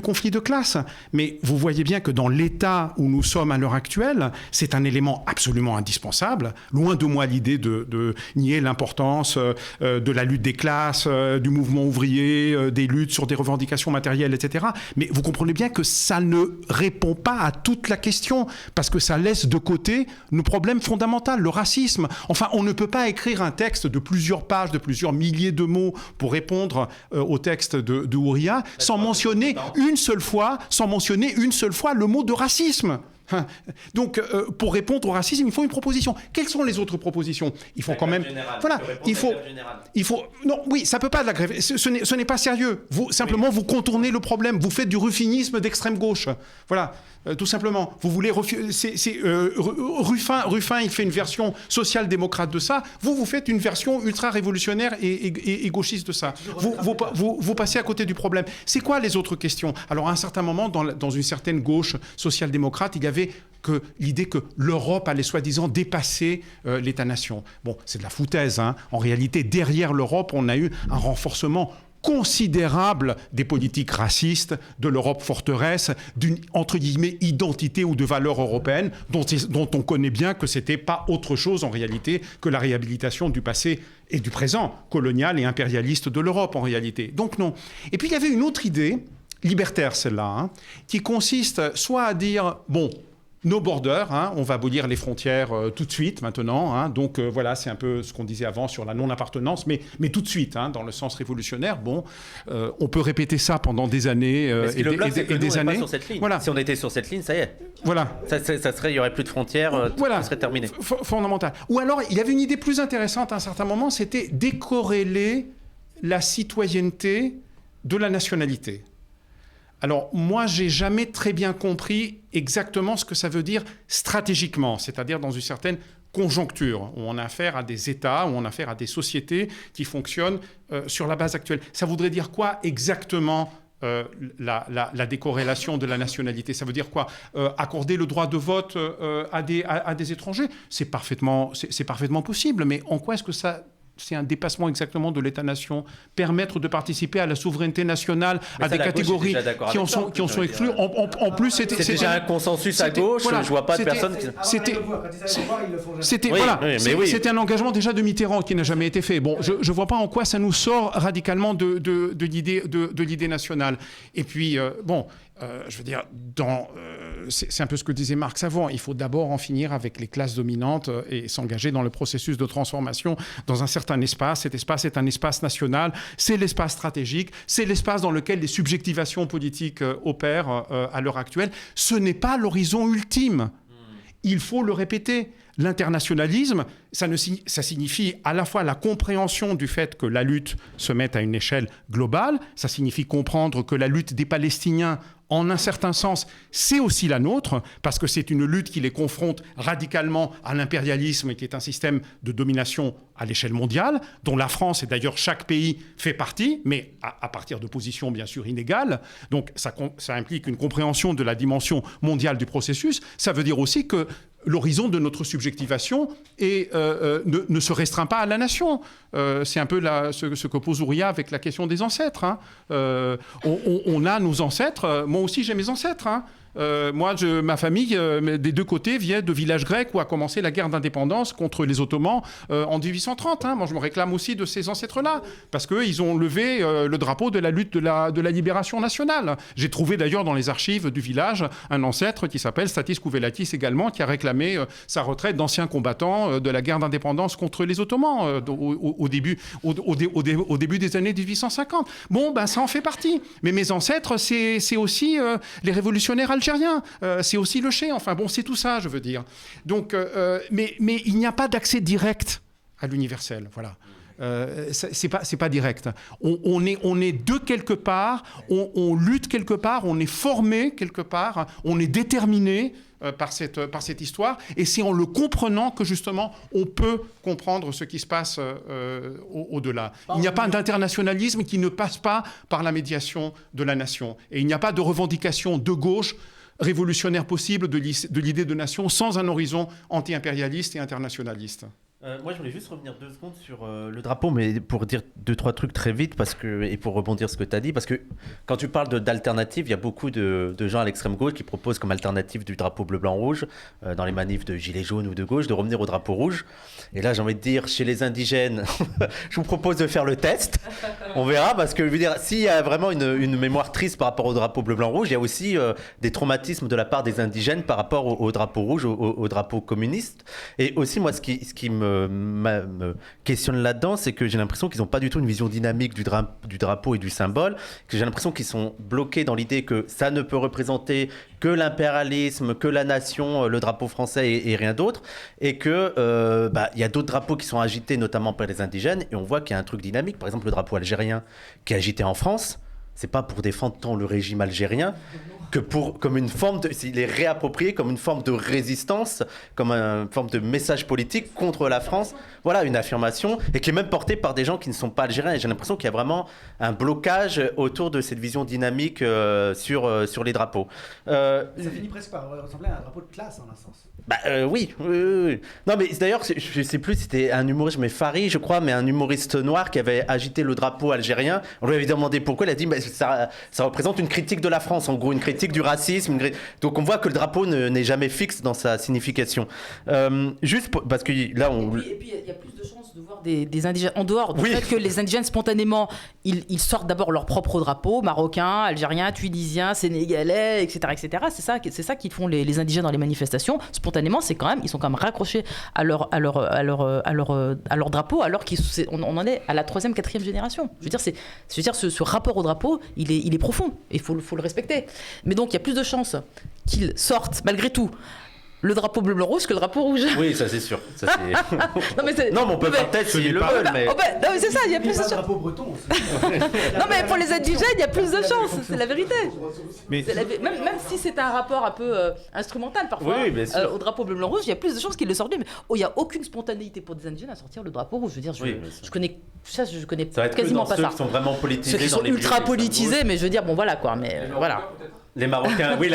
Speaker 3: conflit de classe. Mais vous voyez bien que dans l'état où nous sommes à l'heure actuelle, c'est un élément absolument indispensable. Loin de moi l'idée de nier l'importance de la lutte des classes, du mouvement ouvrier, des luttes sur des revendications matérielles, etc. Mais vous comprenez bien que ça ne répond pas à toute la question, parce que ça laisse de côté nos problèmes fondamentaux, le racisme. Enfin, on ne peut pas écrire un texte de plusieurs pages, de plusieurs milliers de mots pour répondre au texte de Ouria sans mentionner une seule fois le mot de racisme. Donc, pour répondre au racisme, il faut une proposition. Quelles sont les autres propositions ? Il faut quand même. Voilà, il faut. Non, oui, ça peut pas de la grève. Ce n'est pas sérieux. Simplement, vous contournez le problème. Vous faites du ruffinisme d'extrême gauche. Voilà, tout simplement. Vous voulez Ruffin, il fait une version social-démocrate de ça. Vous faites une version ultra-révolutionnaire et gauchiste de ça. Vous passez à côté du problème. C'est quoi les autres questions ? Alors, à un certain moment, dans une certaine gauche social-démocrate, il y avait l'idée que l'Europe allait soi-disant dépasser l'État-nation. Bon, c'est de la foutaise. En réalité, derrière l'Europe, on a eu un renforcement considérable des politiques racistes, de l'Europe forteresse, d'une, entre guillemets, identité ou de valeurs européennes, dont on connaît bien que ce n'était pas autre chose en réalité que la réhabilitation du passé et du présent colonial et impérialiste de l'Europe en réalité. Donc non. Et puis il y avait une autre idée, libertaire celle-là, qui consiste soit à dire, bon, no border, hein, on va abolir les frontières tout de suite maintenant. Hein, donc voilà, c'est un peu ce qu'on disait avant sur la non-appartenance, mais tout de suite, hein, dans le sens révolutionnaire. Bon, on peut répéter ça pendant des années
Speaker 1: et des
Speaker 3: années.
Speaker 1: Pas sur cette ligne.
Speaker 3: Voilà.
Speaker 1: Si on était sur cette ligne, ça y est.
Speaker 3: Voilà.
Speaker 1: Il y aurait plus de frontières,
Speaker 3: voilà.
Speaker 1: tout serait terminé.
Speaker 3: Fondamental. Ou alors, il y avait une idée plus intéressante à un certain moment, c'était décorréler la citoyenneté de la nationalité. Alors, moi, j'ai jamais très bien compris exactement ce que ça veut dire stratégiquement, c'est-à-dire dans une certaine conjoncture, où on a affaire à des États, où on a affaire à des sociétés qui fonctionnent sur la base actuelle. Ça voudrait dire quoi exactement la décorrélation de la nationalité? Ça veut dire quoi? Accorder le droit de vote à des étrangers? C'est parfaitement possible, mais en quoi est-ce que ça... C'est un dépassement exactement de l'État-nation. Permettre de participer à la souveraineté nationale à des catégories qui en sont exclues. En plus,
Speaker 1: c'est déjà un consensus à gauche. Voilà, je vois pas de personne.
Speaker 3: C'était un engagement déjà de Mitterrand qui n'a jamais été fait. Bon, je vois pas en quoi ça nous sort radicalement de l'idée nationale. Et puis je veux dire, c'est un peu ce que disait Marx avant. Il faut d'abord en finir avec les classes dominantes et s'engager dans le processus de transformation dans un certain espace. Cet espace est un espace national, c'est l'espace stratégique, c'est l'espace dans lequel les subjectivations politiques opèrent à l'heure actuelle. Ce n'est pas l'horizon ultime. Il faut le répéter. L'internationalisme, ça signifie à la fois la compréhension du fait que la lutte se mette à une échelle globale, ça signifie comprendre que la lutte des Palestiniens, en un certain sens, c'est aussi la nôtre, parce que c'est une lutte qui les confronte radicalement à l'impérialisme, qui est un système de domination à l'échelle mondiale, dont la France, et d'ailleurs chaque pays, fait partie, mais à partir de positions bien sûr inégales. Donc ça implique une compréhension de la dimension mondiale du processus. Ça veut dire aussi que l'horizon de notre subjectivation ne se restreint pas à la nation. C'est un peu ce que pose Ouria avec la question des ancêtres. Hein. On a nos ancêtres. Moi aussi, j'ai mes ancêtres. Hein. Ma famille, des deux côtés, vient de villages grecs où a commencé la guerre d'indépendance contre les Ottomans en 1830. Hein. Moi, je me réclame aussi de ces ancêtres-là, parce qu'ils ont levé le drapeau de la lutte de la libération nationale. J'ai trouvé d'ailleurs dans les archives du village un ancêtre qui s'appelle Stathis Kouvelatis également, qui a réclamé sa retraite d'ancien combattant de la guerre d'indépendance contre les Ottomans au début des années 1850. Bon, ça en fait partie. Mais mes ancêtres, c'est aussi les révolutionnaires algériens. C'est aussi le Che, enfin bon, c'est tout ça, je veux dire. Donc, mais il n'y a pas d'accès direct à l'universel, voilà. C'est pas direct. On est de quelque part, on lutte quelque part, on est formé quelque part, on est déterminé par cette histoire, et c'est en le comprenant que justement on peut comprendre ce qui se passe au-delà. Il n'y a pas d'internationalisme qui ne passe pas par la médiation de la nation, et il n'y a pas de revendication de gauche révolutionnaire possible de l'idée de nation sans un horizon anti-impérialiste et internationaliste.
Speaker 1: Moi, je voulais juste revenir 2 secondes sur le drapeau, mais pour dire 2-3 trucs très vite, et pour rebondir sur ce que tu as dit, parce que quand tu parles d'alternative, il y a beaucoup de gens à l'extrême gauche qui proposent comme alternative du drapeau bleu-blanc-rouge, dans les manifs de gilets jaunes ou de gauche, de revenir au drapeau rouge. Et là, j'ai envie de dire, chez les indigènes, je vous propose de faire le test. On verra, parce que je veux dire, s'il y a vraiment une mémoire triste par rapport au drapeau bleu-blanc-rouge, il y a aussi des traumatismes de la part des indigènes par rapport au drapeau rouge, au drapeau communiste. Et aussi, moi, ce qui me questionne là-dedans, c'est que j'ai l'impression qu'ils n'ont pas du tout une vision dynamique du drapeau et du symbole, que j'ai l'impression qu'ils sont bloqués dans l'idée que ça ne peut représenter que l'impérialisme, que la nation, le drapeau français et rien d'autre, et que y a d'autres drapeaux qui sont agités, notamment par les indigènes, et on voit qu'il y a un truc dynamique. Par exemple, le drapeau algérien qui est agité en France, c'est pas pour défendre tant le régime algérien que comme une forme il est réapproprié comme une forme de résistance, comme une forme de message politique contre la France. Voilà, une affirmation, et qui est même portée par des gens qui ne sont pas algériens. Et j'ai l'impression qu'il y a vraiment un blocage autour de cette vision dynamique sur les drapeaux.
Speaker 2: Ça finit presque par ressembler à un drapeau de classe, en un sens.
Speaker 1: Oui. Non, mais d'ailleurs, je sais plus si c'était un humoriste, mais Fari, je crois, mais un humoriste noir qui avait agité le drapeau algérien. On lui avait demandé pourquoi. Il a dit ça représente une critique de la France, en gros, une critique du racisme. Donc on voit que le drapeau n'est jamais fixe dans sa signification. Juste parce que là,
Speaker 4: Et puis il y a plus de chances de voir des indigènes, en dehors du fait que les indigènes, spontanément, ils sortent d'abord leur propre drapeau, marocains, algériens, tunisiens, sénégalais, etc. etc. C'est ça qui font les indigènes dans les manifestations. Spontanément, ils sont quand même raccrochés à leur drapeau, alors qu'on en est à la 3e, 4e génération. Je veux dire, ce rapport au drapeau, il est profond, et il faut le respecter. Mais donc, il y a plus de chances qu'ils sortent, malgré tout, le drapeau bleu, blanc, rouge que le drapeau rouge.
Speaker 1: Oui, ça c'est sûr. Ça, c'est...
Speaker 4: non,
Speaker 1: mais on peut faire peut-être s'ils le veulent. Mais...
Speaker 4: non, mais c'est ça, il y a plus de chances.
Speaker 2: drapeau breton aussi.
Speaker 4: Non, mais pour les indigènes, il y a plus de chances, c'est la vérité. Mais... Même si c'est un rapport un peu instrumental parfois, au drapeau bleu, blanc, rouge, il y a plus de chances qu'ils le sortent. Mais il n'y a aucune spontanéité pour des indigènes à sortir le drapeau rouge. Je veux dire, je connais quasiment pas ça.
Speaker 1: Ceux qui sont vraiment politisés.
Speaker 4: Ceux qui sont ultra politisés, mais je veux dire, bon voilà quoi. Mais voilà.
Speaker 1: Les Marocains, oui,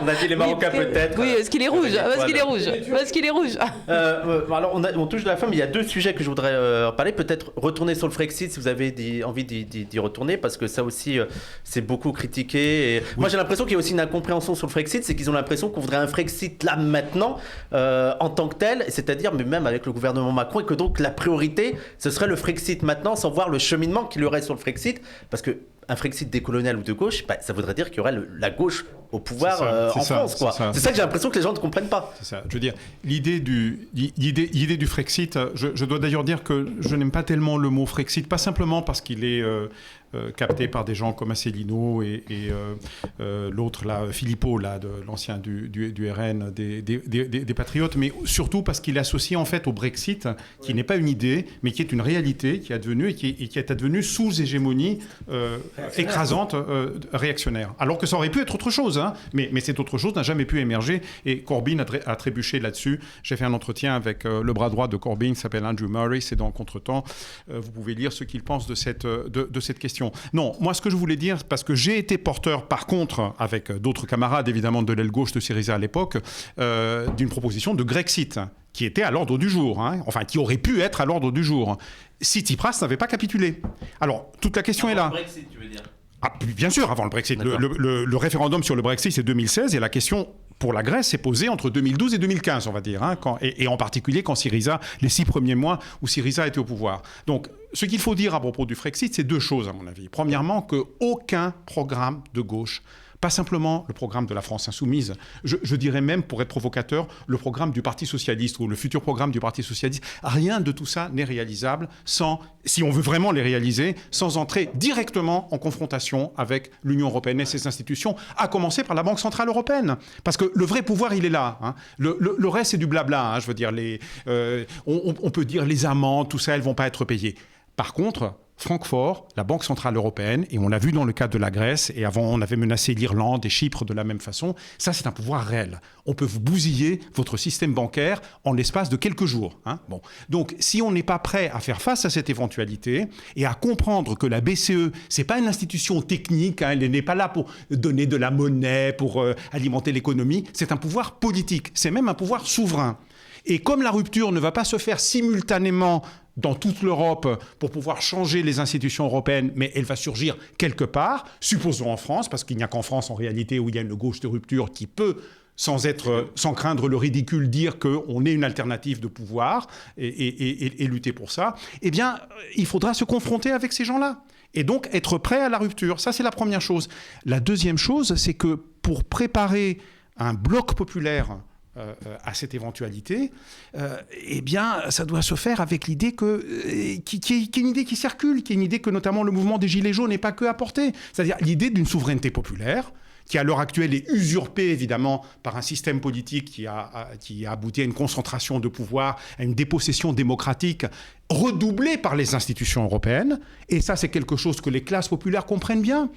Speaker 1: on a dit les Marocains peut-être.
Speaker 4: Oui, est-ce qu'il est rouge ? Est-ce qu'il est rouge ?
Speaker 1: Alors, on touche de la fin, mais il y a 2 sujets que je voudrais parler. Peut-être retourner sur le Frexit si vous avez envie d'y retourner, parce que ça aussi, c'est beaucoup critiqué. Et moi, j'ai l'impression qu'il y a aussi une incompréhension sur le Frexit, c'est qu'ils ont l'impression qu'on voudrait un Frexit là, maintenant, en tant que tel, c'est-à-dire, mais même avec le gouvernement Macron, et que donc la priorité, ce serait le Frexit maintenant, sans voir le cheminement qu'il y aurait sur le Frexit, parce que un Frexit décolonial ou de gauche, ça voudrait dire qu'il y aurait la gauche au pouvoir en France. C'est ça que j'ai l'impression que les gens ne comprennent pas.
Speaker 3: C'est ça. Je veux dire, l'idée du Frexit, je dois d'ailleurs dire que je n'aime pas tellement le mot Frexit, pas simplement parce qu'il est capté par des gens comme Asselineau et l'autre, là, Philippot, là, l'ancien du RN, des Patriotes, mais surtout parce qu'il est associé en fait au Brexit, qui n'est pas une idée, mais qui est une réalité, qui est advenue et qui est advenue sous hégémonie écrasante, réactionnaire. Alors que ça aurait pu être autre chose, hein, mais cette autre chose n'a jamais pu émerger, et Corbyn a trébuché là-dessus. J'ai fait un entretien avec le bras droit de Corbyn, qui s'appelle Andrew Murray, c'est dans Contretemps. Vous pouvez lire ce qu'il pense de cette question. Non, moi ce que je voulais dire, parce que j'ai été porteur par contre, avec d'autres camarades évidemment de l'aile gauche de Syriza à l'époque, d'une proposition de Grexit, qui était à l'ordre du jour, hein, enfin qui aurait pu être à l'ordre du jour, si Tsipras n'avait pas capitulé. Alors, toute la question est là.
Speaker 1: Le Brexit, tu veux dire ?
Speaker 3: Bien sûr, avant le Brexit. Le référendum sur le Brexit, c'est 2016, et la question pour la Grèce s'est posée entre 2012 et 2015, on va dire, hein, et en particulier quand Syriza, les 6 premiers mois où Syriza était au pouvoir. Donc, ce qu'il faut dire à propos du Frexit, c'est 2 choses, à mon avis. Premièrement, qu'aucun programme de gauche, pas simplement le programme de la France insoumise, je dirais même, pour être provocateur, le programme du Parti socialiste ou le futur programme du Parti socialiste, rien de tout ça n'est réalisable si on veut vraiment les réaliser, sans entrer directement en confrontation avec l'Union européenne et ses institutions, à commencer par la Banque centrale européenne. Parce que le vrai pouvoir, il est là. Hein. Le reste, c'est du blabla. Hein. Je veux dire, on peut dire les amendes, tout ça, elles ne vont pas être payées. Par contre, Francfort, la Banque centrale européenne, et on l'a vu dans le cas de la Grèce, et avant on avait menacé l'Irlande et Chypre de la même façon, ça c'est un pouvoir réel. On peut vous bousiller votre système bancaire en l'espace de quelques jours. Hein. Bon. Donc si on n'est pas prêt à faire face à cette éventualité et à comprendre que la BCE, c'est pas une institution technique, hein, elle n'est pas là pour donner de la monnaie, pour alimenter l'économie, c'est un pouvoir politique, c'est même un pouvoir souverain. Et comme la rupture ne va pas se faire simultanément dans toute l'Europe pour pouvoir changer les institutions européennes, mais elle va surgir quelque part, supposons en France, parce qu'il n'y a qu'en France en réalité où il y a une gauche de rupture qui peut, sans craindre le ridicule, dire qu'on est une alternative de pouvoir et lutter pour ça, eh bien, il faudra se confronter avec ces gens-là. Et donc être prêt à la rupture. Ça, c'est la première chose. La deuxième chose, c'est que pour préparer un bloc populaire à cette éventualité, eh bien, ça doit se faire avec l'idée qui est une idée qui circule, qui est une idée que notamment le mouvement des Gilets jaunes n'est pas que à porter. C'est-à-dire l'idée d'une souveraineté populaire, qui à l'heure actuelle est usurpée évidemment par un système politique qui a abouti à une concentration de pouvoir, à une dépossession démocratique redoublée par les institutions européennes. Et ça, c'est quelque chose que les classes populaires comprennent bien.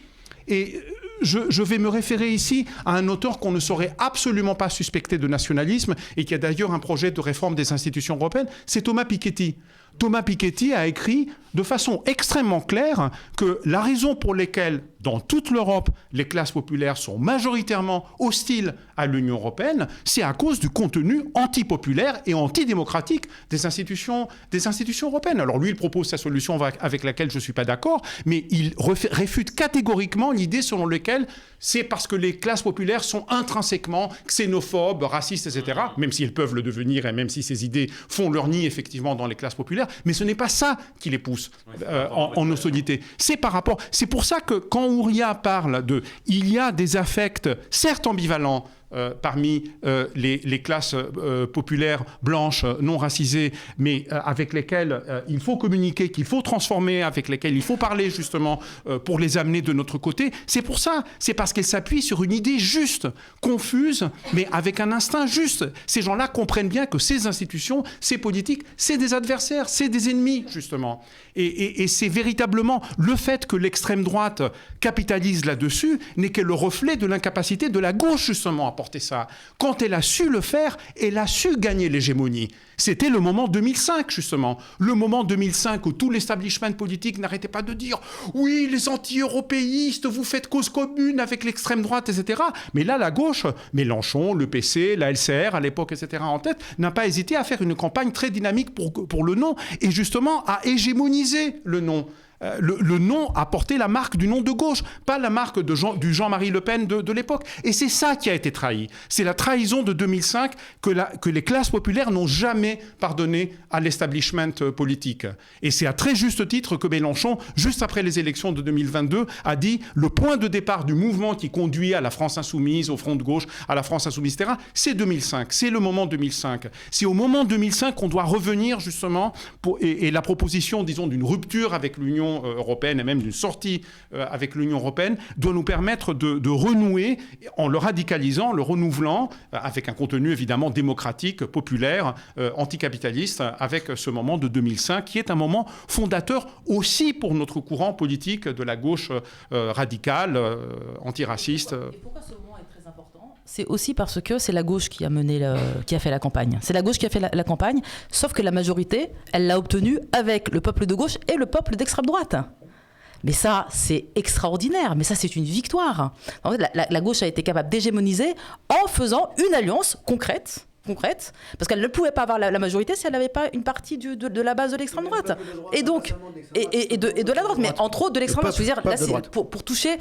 Speaker 3: Et je vais me référer ici à un auteur qu'on ne saurait absolument pas suspecter de nationalisme et qui a d'ailleurs un projet de réforme des institutions européennes, c'est Thomas Piketty. Thomas Piketty a écrit de façon extrêmement claire que la raison pour laquelle, dans toute l'Europe, les classes populaires sont majoritairement hostiles à l'Union européenne, c'est à cause du contenu antipopulaire et antidémocratique des institutions européennes. Alors lui, il propose sa solution avec laquelle je ne suis pas d'accord, mais il réfute catégoriquement l'idée selon laquelle c'est parce que les classes populaires sont intrinsèquement xénophobes, racistes, etc., même si elles peuvent le devenir et même si ces idées font leur nid effectivement dans les classes populaires, militaire, mais ce n'est pas ça qui les pousse en hostilité. C'est pour ça que quand Ouria parle il y a des affects, certes ambivalents, parmi les classes populaires blanches non racisées, mais avec lesquelles il faut communiquer, qu'il faut transformer, avec lesquelles il faut parler justement pour les amener de notre côté. C'est pour ça, c'est parce qu'elle s'appuie sur une idée juste, confuse, mais avec un instinct juste. Ces gens-là comprennent bien que ces institutions, ces politiques, c'est des adversaires, c'est des ennemis justement. Et c'est véritablement le fait que l'extrême droite capitalise là-dessus n'est que le reflet de l'incapacité de la gauche justement à porter ça. Quand elle a su le faire, elle a su gagner l'hégémonie. C'était le moment 2005 justement, le moment 2005 où tout l'establishment politique n'arrêtait pas de dire « Oui, les anti-européistes, vous faites cause commune avec l'extrême droite, etc. » Mais là, la gauche, Mélenchon, le PC, la LCR à l'époque, etc. en tête, n'a pas hésité à faire une campagne très dynamique pour le non et justement à hégémoniser le non. Le non a porté la marque du non de gauche, pas la marque du Jean-Marie Le Pen de l'époque. Et c'est ça qui a été trahi. C'est la trahison de 2005 que les classes populaires n'ont jamais pardonné à l'establishment politique. Et c'est à très juste titre que Mélenchon, juste après les élections de 2022, a dit le point de départ du mouvement qui conduit à la France insoumise, au front de gauche, à la France insoumise, etc., c'est 2005. C'est le moment 2005. C'est au moment 2005 qu'on doit revenir justement et la proposition, disons, d'une rupture avec l'Union européenne et même d'une sortie avec l'Union européenne doit nous permettre de renouer en le radicalisant, le renouvelant avec un contenu évidemment démocratique, populaire, anticapitaliste avec ce moment de 2005 qui est un moment fondateur aussi pour notre courant politique de la gauche radicale, antiraciste.
Speaker 4: Et pourquoi ce moment est très important ? C'est aussi parce que c'est la gauche qui a fait la campagne. C'est la gauche qui a fait la campagne, sauf que la majorité, elle l'a obtenue avec le peuple de gauche et le peuple d'extrême droite. Mais ça, c'est extraordinaire. Mais ça, c'est une victoire. En fait, la gauche a été capable d'hégémoniser en faisant une alliance concrète, parce qu'elle ne pouvait pas avoir la majorité si elle n'avait pas une partie de la base de l'extrême droite. Et donc, et de la droite, mais entre autres de l'extrême droite. Je veux dire, là, c'est pour toucher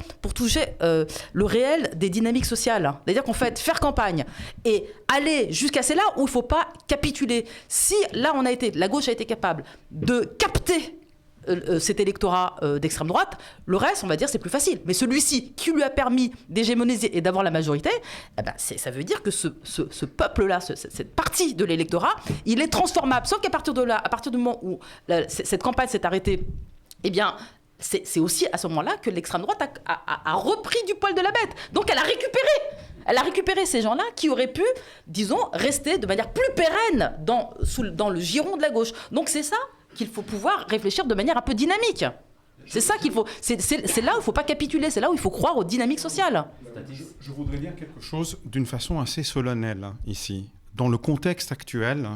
Speaker 4: le réel des dynamiques sociales. C'est-à-dire qu'en fait, faire campagne et aller jusqu'à là où il ne faut pas capituler. Si là, la gauche a été capable de capter cet électorat d'extrême droite, le reste, on va dire, c'est plus facile. Mais celui-ci, qui lui a permis d'hégémoniser et d'avoir la majorité, ça veut dire que ce peuple-là, cette partie de l'électorat, il est transformable. Sauf qu'à partir du moment où cette campagne s'est arrêtée, eh bien, c'est aussi à ce moment-là que l'extrême droite a repris du poil de la bête. Donc elle a récupéré ces gens-là qui auraient pu, disons, rester de manière plus pérenne dans le giron de la gauche. Donc c'est ça qu'il faut pouvoir réfléchir de manière un peu dynamique. C'est ça qu'il faut. C'est là où il ne faut pas capituler, c'est là où il faut croire aux dynamiques sociales.
Speaker 3: Je voudrais dire quelque chose d'une façon assez solennelle ici. Dans le contexte actuel,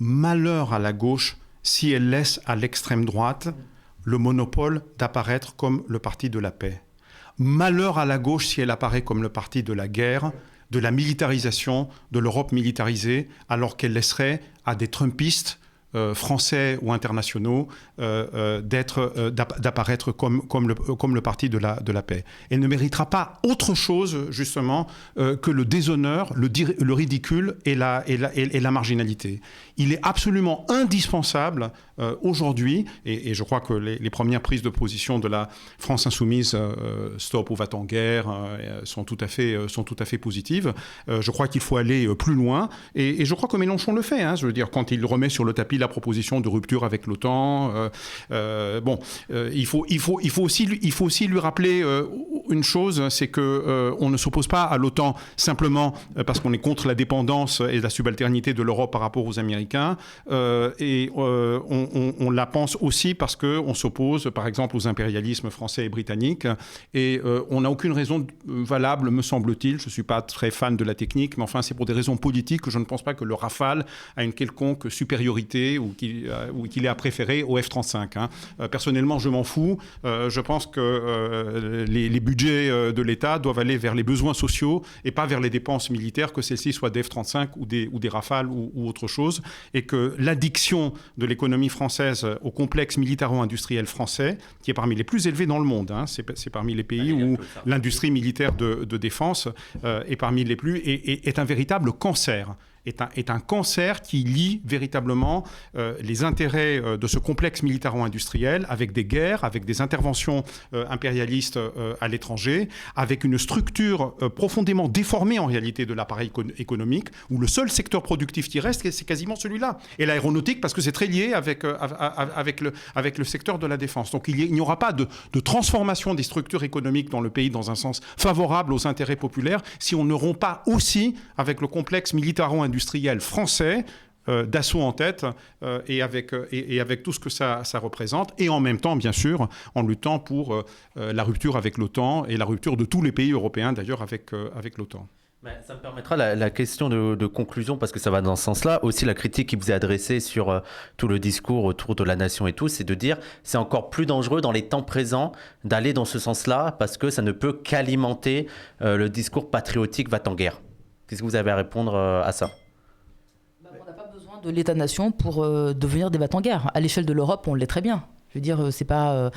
Speaker 3: malheur à la gauche si elle laisse à l'extrême droite le monopole d'apparaître comme le parti de la paix. Malheur à la gauche si elle apparaît comme le parti de la guerre, de la militarisation, de l'Europe militarisée, alors qu'elle laisserait à des Trumpistes français ou internationaux d'apparaître comme le parti de la paix. Elle ne méritera pas autre chose, justement, que le déshonneur, le ridicule et la marginalité. Il est absolument indispensable aujourd'hui, et je crois que les premières prises de position de la France insoumise, Stop ou va-t-en guerre, sont tout à fait positives. Je crois qu'il faut aller plus loin, et je crois que Mélenchon le fait. Je veux dire, quand il remet sur le tapis la proposition de rupture avec l'OTAN, il faut aussi lui rappeler une chose, c'est que on ne s'oppose pas à l'OTAN simplement parce qu'on est contre la dépendance et la subalternité de l'Europe par rapport aux Américains, et on la pense aussi parce qu'on s'oppose, par exemple, aux impérialismes français et britanniques, et on n'a aucune raison valable, me semble-t-il. Je ne suis pas très fan de la technique, mais enfin, c'est pour des raisons politiques que je ne pense pas que le Rafale a une quelconque supériorité ou qu'il est à préférer au F-35. Personnellement, je m'en fous. Je pense que les budgets de l'État doivent aller vers les besoins sociaux et pas vers les dépenses militaires, que celles-ci soient des F-35 ou des Rafales ou autre chose, et que l'addiction de l'économie française au complexe militaro-industriel français, qui est parmi les plus élevés dans le monde, c'est parmi les pays où l'industrie militaire de défense est parmi les plus, est un véritable cancer. est un cancer qui lie véritablement les intérêts de ce complexe militaro-industriel avec des guerres, avec des interventions impérialistes à l'étranger, avec une structure profondément déformée en réalité de l'appareil économique, où le seul secteur productif qui reste, c'est quasiment celui-là. Et l'aéronautique, parce que c'est très lié avec le secteur de la défense. Donc il n'y aura pas de transformation des structures économiques dans le pays dans un sens favorable aux intérêts populaires si on ne rompt pas aussi avec le complexe militaro-industriel français, Dassault en tête, et avec tout ce que ça représente, et en même temps, bien sûr, en luttant pour la rupture avec l'OTAN et la rupture de tous les pays européens, d'ailleurs, avec l'OTAN.
Speaker 1: Ça me permettra la question de conclusion, parce que ça va dans ce sens-là. Aussi, la critique qui vous est adressée sur tout le discours autour de la nation et tout, c'est de dire c'est encore plus dangereux dans les temps présents d'aller dans ce sens-là, parce que ça ne peut qu'alimenter le discours patriotique va-t-en-guerre. Qu'est-ce que vous avez à répondre à ça ?
Speaker 4: On n'a pas besoin de l'État-nation pour devenir des va-t-en-guerre. À l'échelle de l'Europe, on l'est très bien. Je veux dire, c'est pas...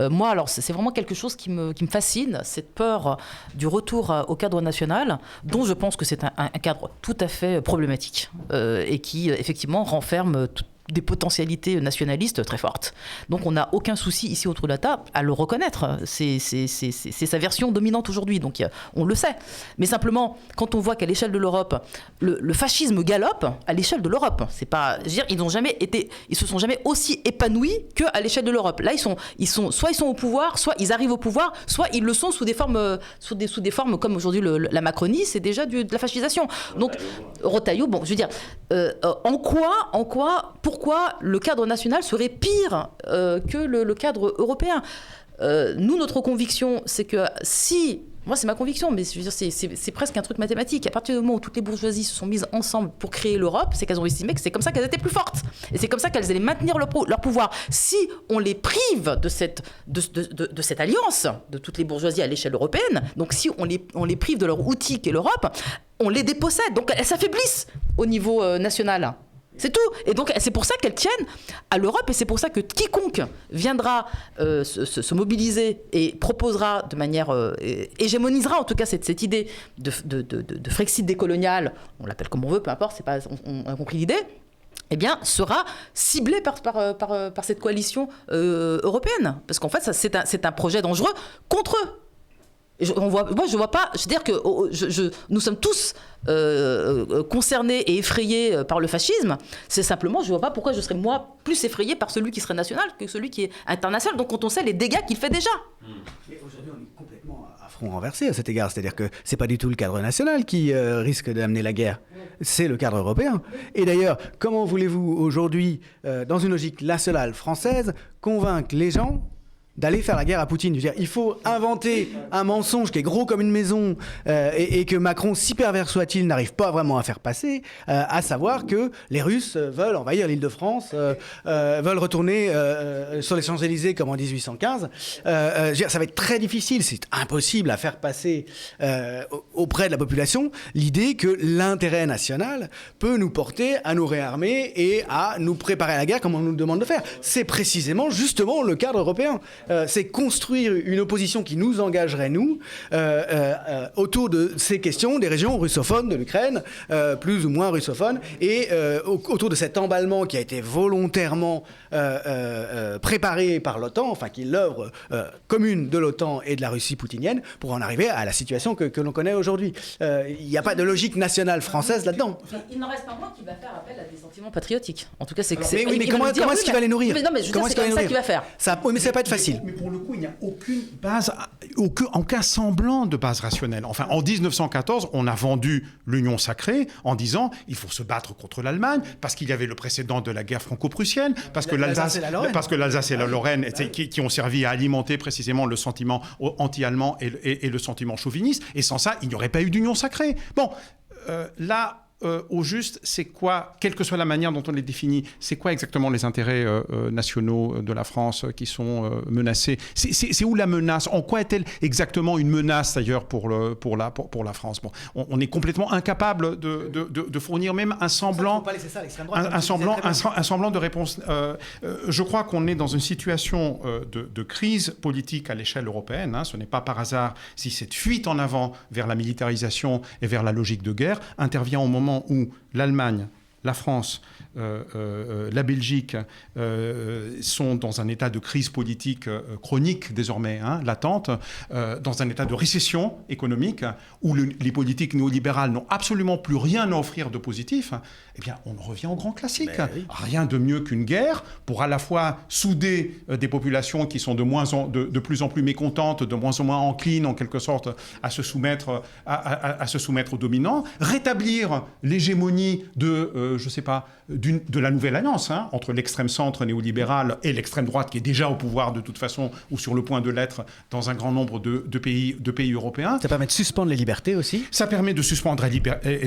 Speaker 4: moi, alors, c'est vraiment quelque chose qui me fascine, cette peur du retour au cadre national, dont je pense que c'est un cadre tout à fait problématique et qui, effectivement, renferme des potentialités nationalistes très fortes. Donc on n'a aucun souci ici autour de la table à le reconnaître. C'est sa version dominante aujourd'hui, donc on le sait. Mais simplement, quand on voit qu'à l'échelle de l'Europe, le fascisme galope à l'échelle de l'Europe. C'est pas, je veux dire, ils se sont jamais aussi épanouis qu'à l'échelle de l'Europe. Là, soit ils sont au pouvoir, soit ils arrivent au pouvoir, soit ils le sont sous des formes comme aujourd'hui la Macronie, c'est déjà de la fascisation. Donc Retailleau, bon, je veux dire, pourquoi le cadre national serait pire que le cadre européen ? Nous, notre conviction, c'est que si... Moi, c'est ma conviction, mais je veux dire, c'est presque un truc mathématique. À partir du moment où toutes les bourgeoisies se sont mises ensemble pour créer l'Europe, c'est qu'elles ont estimé que c'est comme ça qu'elles étaient plus fortes. Et c'est comme ça qu'elles allaient maintenir leur pouvoir. Si on les prive de cette alliance de toutes les bourgeoisies à l'échelle européenne, donc si on les prive de leur outil qu'est l'Europe, on les dépossède. Donc elles s'affaiblissent au niveau national. C'est tout. Et donc, c'est pour ça qu'elles tiennent à l'Europe, et c'est pour ça que quiconque viendra se mobiliser et proposera de manière... hégémonisera en tout cas cette idée de Frexit décolonial, on l'appelle comme on veut, peu importe, on a compris l'idée, eh bien, sera ciblé par cette coalition européenne. Parce qu'en fait, c'est un projet dangereux contre eux. Moi, je vois pas. C'est-à-dire que nous sommes tous concernés et effrayés par le fascisme. C'est simplement, je vois pas pourquoi je serais moi plus effrayé par celui qui serait national que celui qui est international. Donc, quand on sait les dégâts qu'il fait déjà.
Speaker 2: Mais aujourd'hui, on est complètement à front renversé à cet égard. C'est-à-dire que c'est pas du tout le cadre national qui risque d'amener la guerre. C'est le cadre européen. Et d'ailleurs, comment voulez-vous aujourd'hui, dans une logique nationale française, convaincre les gens d'aller faire la guerre à Poutine? Je veux dire, il faut inventer un mensonge qui est gros comme une maison et que Macron, si pervers soit-il, n'arrive pas vraiment à faire passer, à savoir que les Russes veulent envahir l'Île-de-France, veulent retourner sur les Champs-Élysées comme en 1815. Je veux dire, ça va être très difficile, c'est impossible à faire passer auprès de la population l'idée que l'intérêt national peut nous porter à nous réarmer et à nous préparer à la guerre comme on nous demande de faire. C'est précisément, justement, le cadre européen. C'est construire une opposition qui nous engagerait, nous, autour de ces questions des régions russophones de l'Ukraine, plus ou moins russophones, et autour de cet emballement qui a été volontairement préparé par l'OTAN, enfin qui est l'œuvre commune de l'OTAN et de la Russie poutinienne, pour en arriver à la situation que l'on connaît aujourd'hui. Il n'y a pas de logique nationale française là-dedans.
Speaker 4: Il n'en reste pas moins qu'il va faire appel à des sentiments patriotiques. En tout cas, c'est...
Speaker 2: Mais comment est-ce qu'il va les nourrir?
Speaker 4: Non, mais je veux dire, c'est comme ça qu'il va faire.
Speaker 2: Oui, mais ça va pas être facile.
Speaker 3: Mais pour le coup, il n'y a aucune base, aucun semblant de base rationnelle. Enfin, en 1914, on a vendu l'Union sacrée en disant il faut se battre contre l'Allemagne parce qu'il y avait le précédent de la guerre franco-prussienne, parce que l'Alsace et la Lorraine qui ont servi à alimenter précisément le sentiment anti-allemand et le sentiment chauviniste. Et sans ça, il n'y aurait pas eu d'Union sacrée. Bon, là... au juste, c'est quoi, quelle que soit la manière dont on les définit, c'est quoi exactement les intérêts nationaux de la France qui sont menacés? C'est où la menace? En quoi est-elle exactement une menace d'ailleurs pour la France? Bon, on est complètement incapable de fournir même un semblant, un semblant de réponse. Je crois qu'on est dans une situation de crise politique à l'échelle européenne. Ce n'est pas par hasard si cette fuite en avant vers la militarisation et vers la logique de guerre intervient au moment moment où l'Allemagne, la France, la Belgique sont dans un état de crise politique chronique désormais, latente, dans un état de récession économique, où les politiques néolibérales n'ont absolument plus rien à offrir de positif, eh bien on revient au grand classique. Oui. Rien de mieux qu'une guerre pour à la fois souder des populations qui sont de plus en plus mécontentes, de moins en moins enclines en quelque sorte à se soumettre, à se soumettre aux dominants, rétablir l'hégémonie de la nouvelle alliance entre l'extrême centre néolibéral et l'extrême droite qui est déjà au pouvoir de toute façon ou sur le point de l'être dans un grand nombre de pays européens.
Speaker 2: Ça permet de suspendre les libertés aussi.
Speaker 3: Ça permet de suspendre les libertés.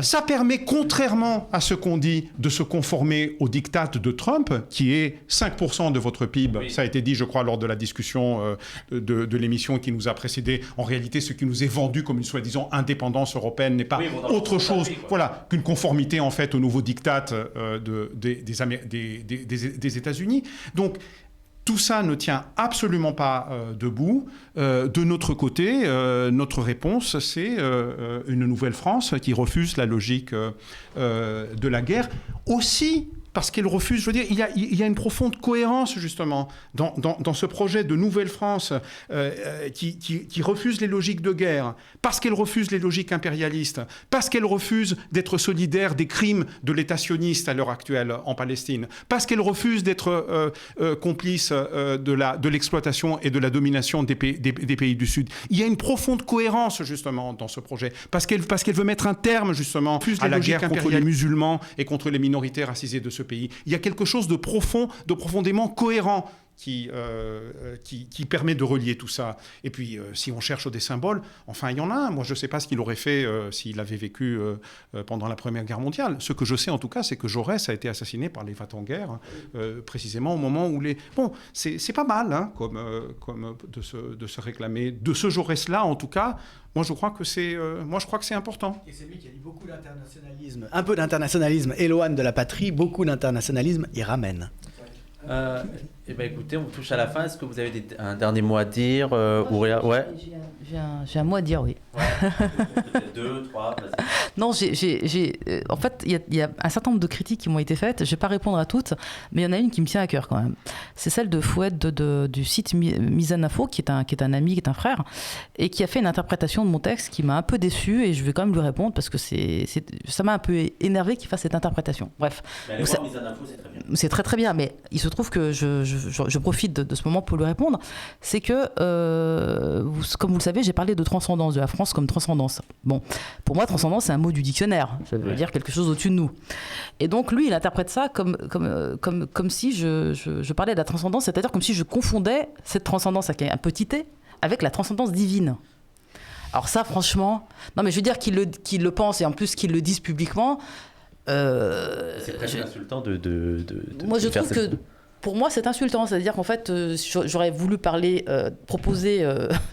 Speaker 3: Ça permet, contrairement à ce qu'on dit, de se conformer au diktat de Trump, qui est 5% de votre PIB. Oui. Ça a été dit, je crois, lors de la discussion de l'émission qui nous a précédés. En réalité, ce qui nous est vendu comme une soi-disant indépendance européenne n'est pas autre chose qu'une conformité en fait au nouveau diktat des États-Unis. Donc, tout ça ne tient absolument pas debout. De notre côté, notre réponse, c'est une nouvelle France qui refuse la logique de la guerre. Aussi parce qu'elle refuse, je veux dire, il y a une profonde cohérence justement dans ce projet de nouvelle France qui refuse les logiques de guerre, parce qu'elle refuse les logiques impérialistes, parce qu'elle refuse d'être solidaire des crimes de l'État sioniste à l'heure actuelle en Palestine, parce qu'elle refuse d'être complice de l'exploitation et de la domination des pays du Sud. Il y a une profonde cohérence justement dans ce projet, parce qu'elle veut mettre un terme justement à la guerre contre les musulmans et contre les minorités racisées de ce pays. Il y a quelque chose de profond, de profondément cohérent qui permet de relier tout ça. Et puis, si on cherche des symboles, enfin, il y en a un. Moi, je ne sais pas ce qu'il aurait fait s'il avait vécu pendant la Première Guerre mondiale. Ce que je sais, en tout cas, c'est que Jaurès a été assassiné par les va-t-en-guerre, précisément au moment où les... Bon, c'est pas mal, comme de se réclamer. De ce Jaurès-là, en tout cas, moi, je crois que c'est important.
Speaker 2: Et c'est lui qui a dit beaucoup d'internationalisme. Un peu d'internationalisme éloigne de la patrie, beaucoup d'internationalisme y ramène.
Speaker 1: Eh ben écoutez, on touche à la fin. Est-ce que vous avez un dernier mot à dire, Ouria? Ouais.
Speaker 4: J'ai un mot à dire, oui.
Speaker 1: Ouais. Peut-être 2, 3, vas-y.
Speaker 4: Non, en fait, il y a un certain nombre de critiques qui m'ont été faites. Je ne vais pas répondre à toutes, mais il y en a une qui me tient à cœur quand même. C'est celle de Foued du site Misanafo, qui est un ami, qui est un frère, et qui a fait une interprétation de mon texte qui m'a un peu déçue, et je vais quand même lui répondre parce que ça m'a un peu énervé qu'il fasse cette interprétation. Bref.
Speaker 1: Mais allez voir Misanafo, c'est très bien.
Speaker 4: C'est très très bien, mais il se trouve que je profite de ce moment pour lui répondre. C'est que, comme vous le savez, j'ai parlé de transcendance, de la France comme transcendance. Bon, pour moi, transcendance, c'est un mot du dictionnaire. Ça veut dire quelque chose au-dessus de nous. Et donc, lui, il interprète ça comme si je parlais de la transcendance, c'est-à-dire comme si je confondais cette transcendance avec un petit t avec la transcendance divine. Alors ça, franchement... Non, mais je veux dire qu'il le pense et en plus qu'il le dise publiquement...
Speaker 1: c'est presque insultant de
Speaker 4: moi, je trouve que... Pour moi, c'est insultant. C'est-à-dire qu'en fait, j'aurais voulu proposer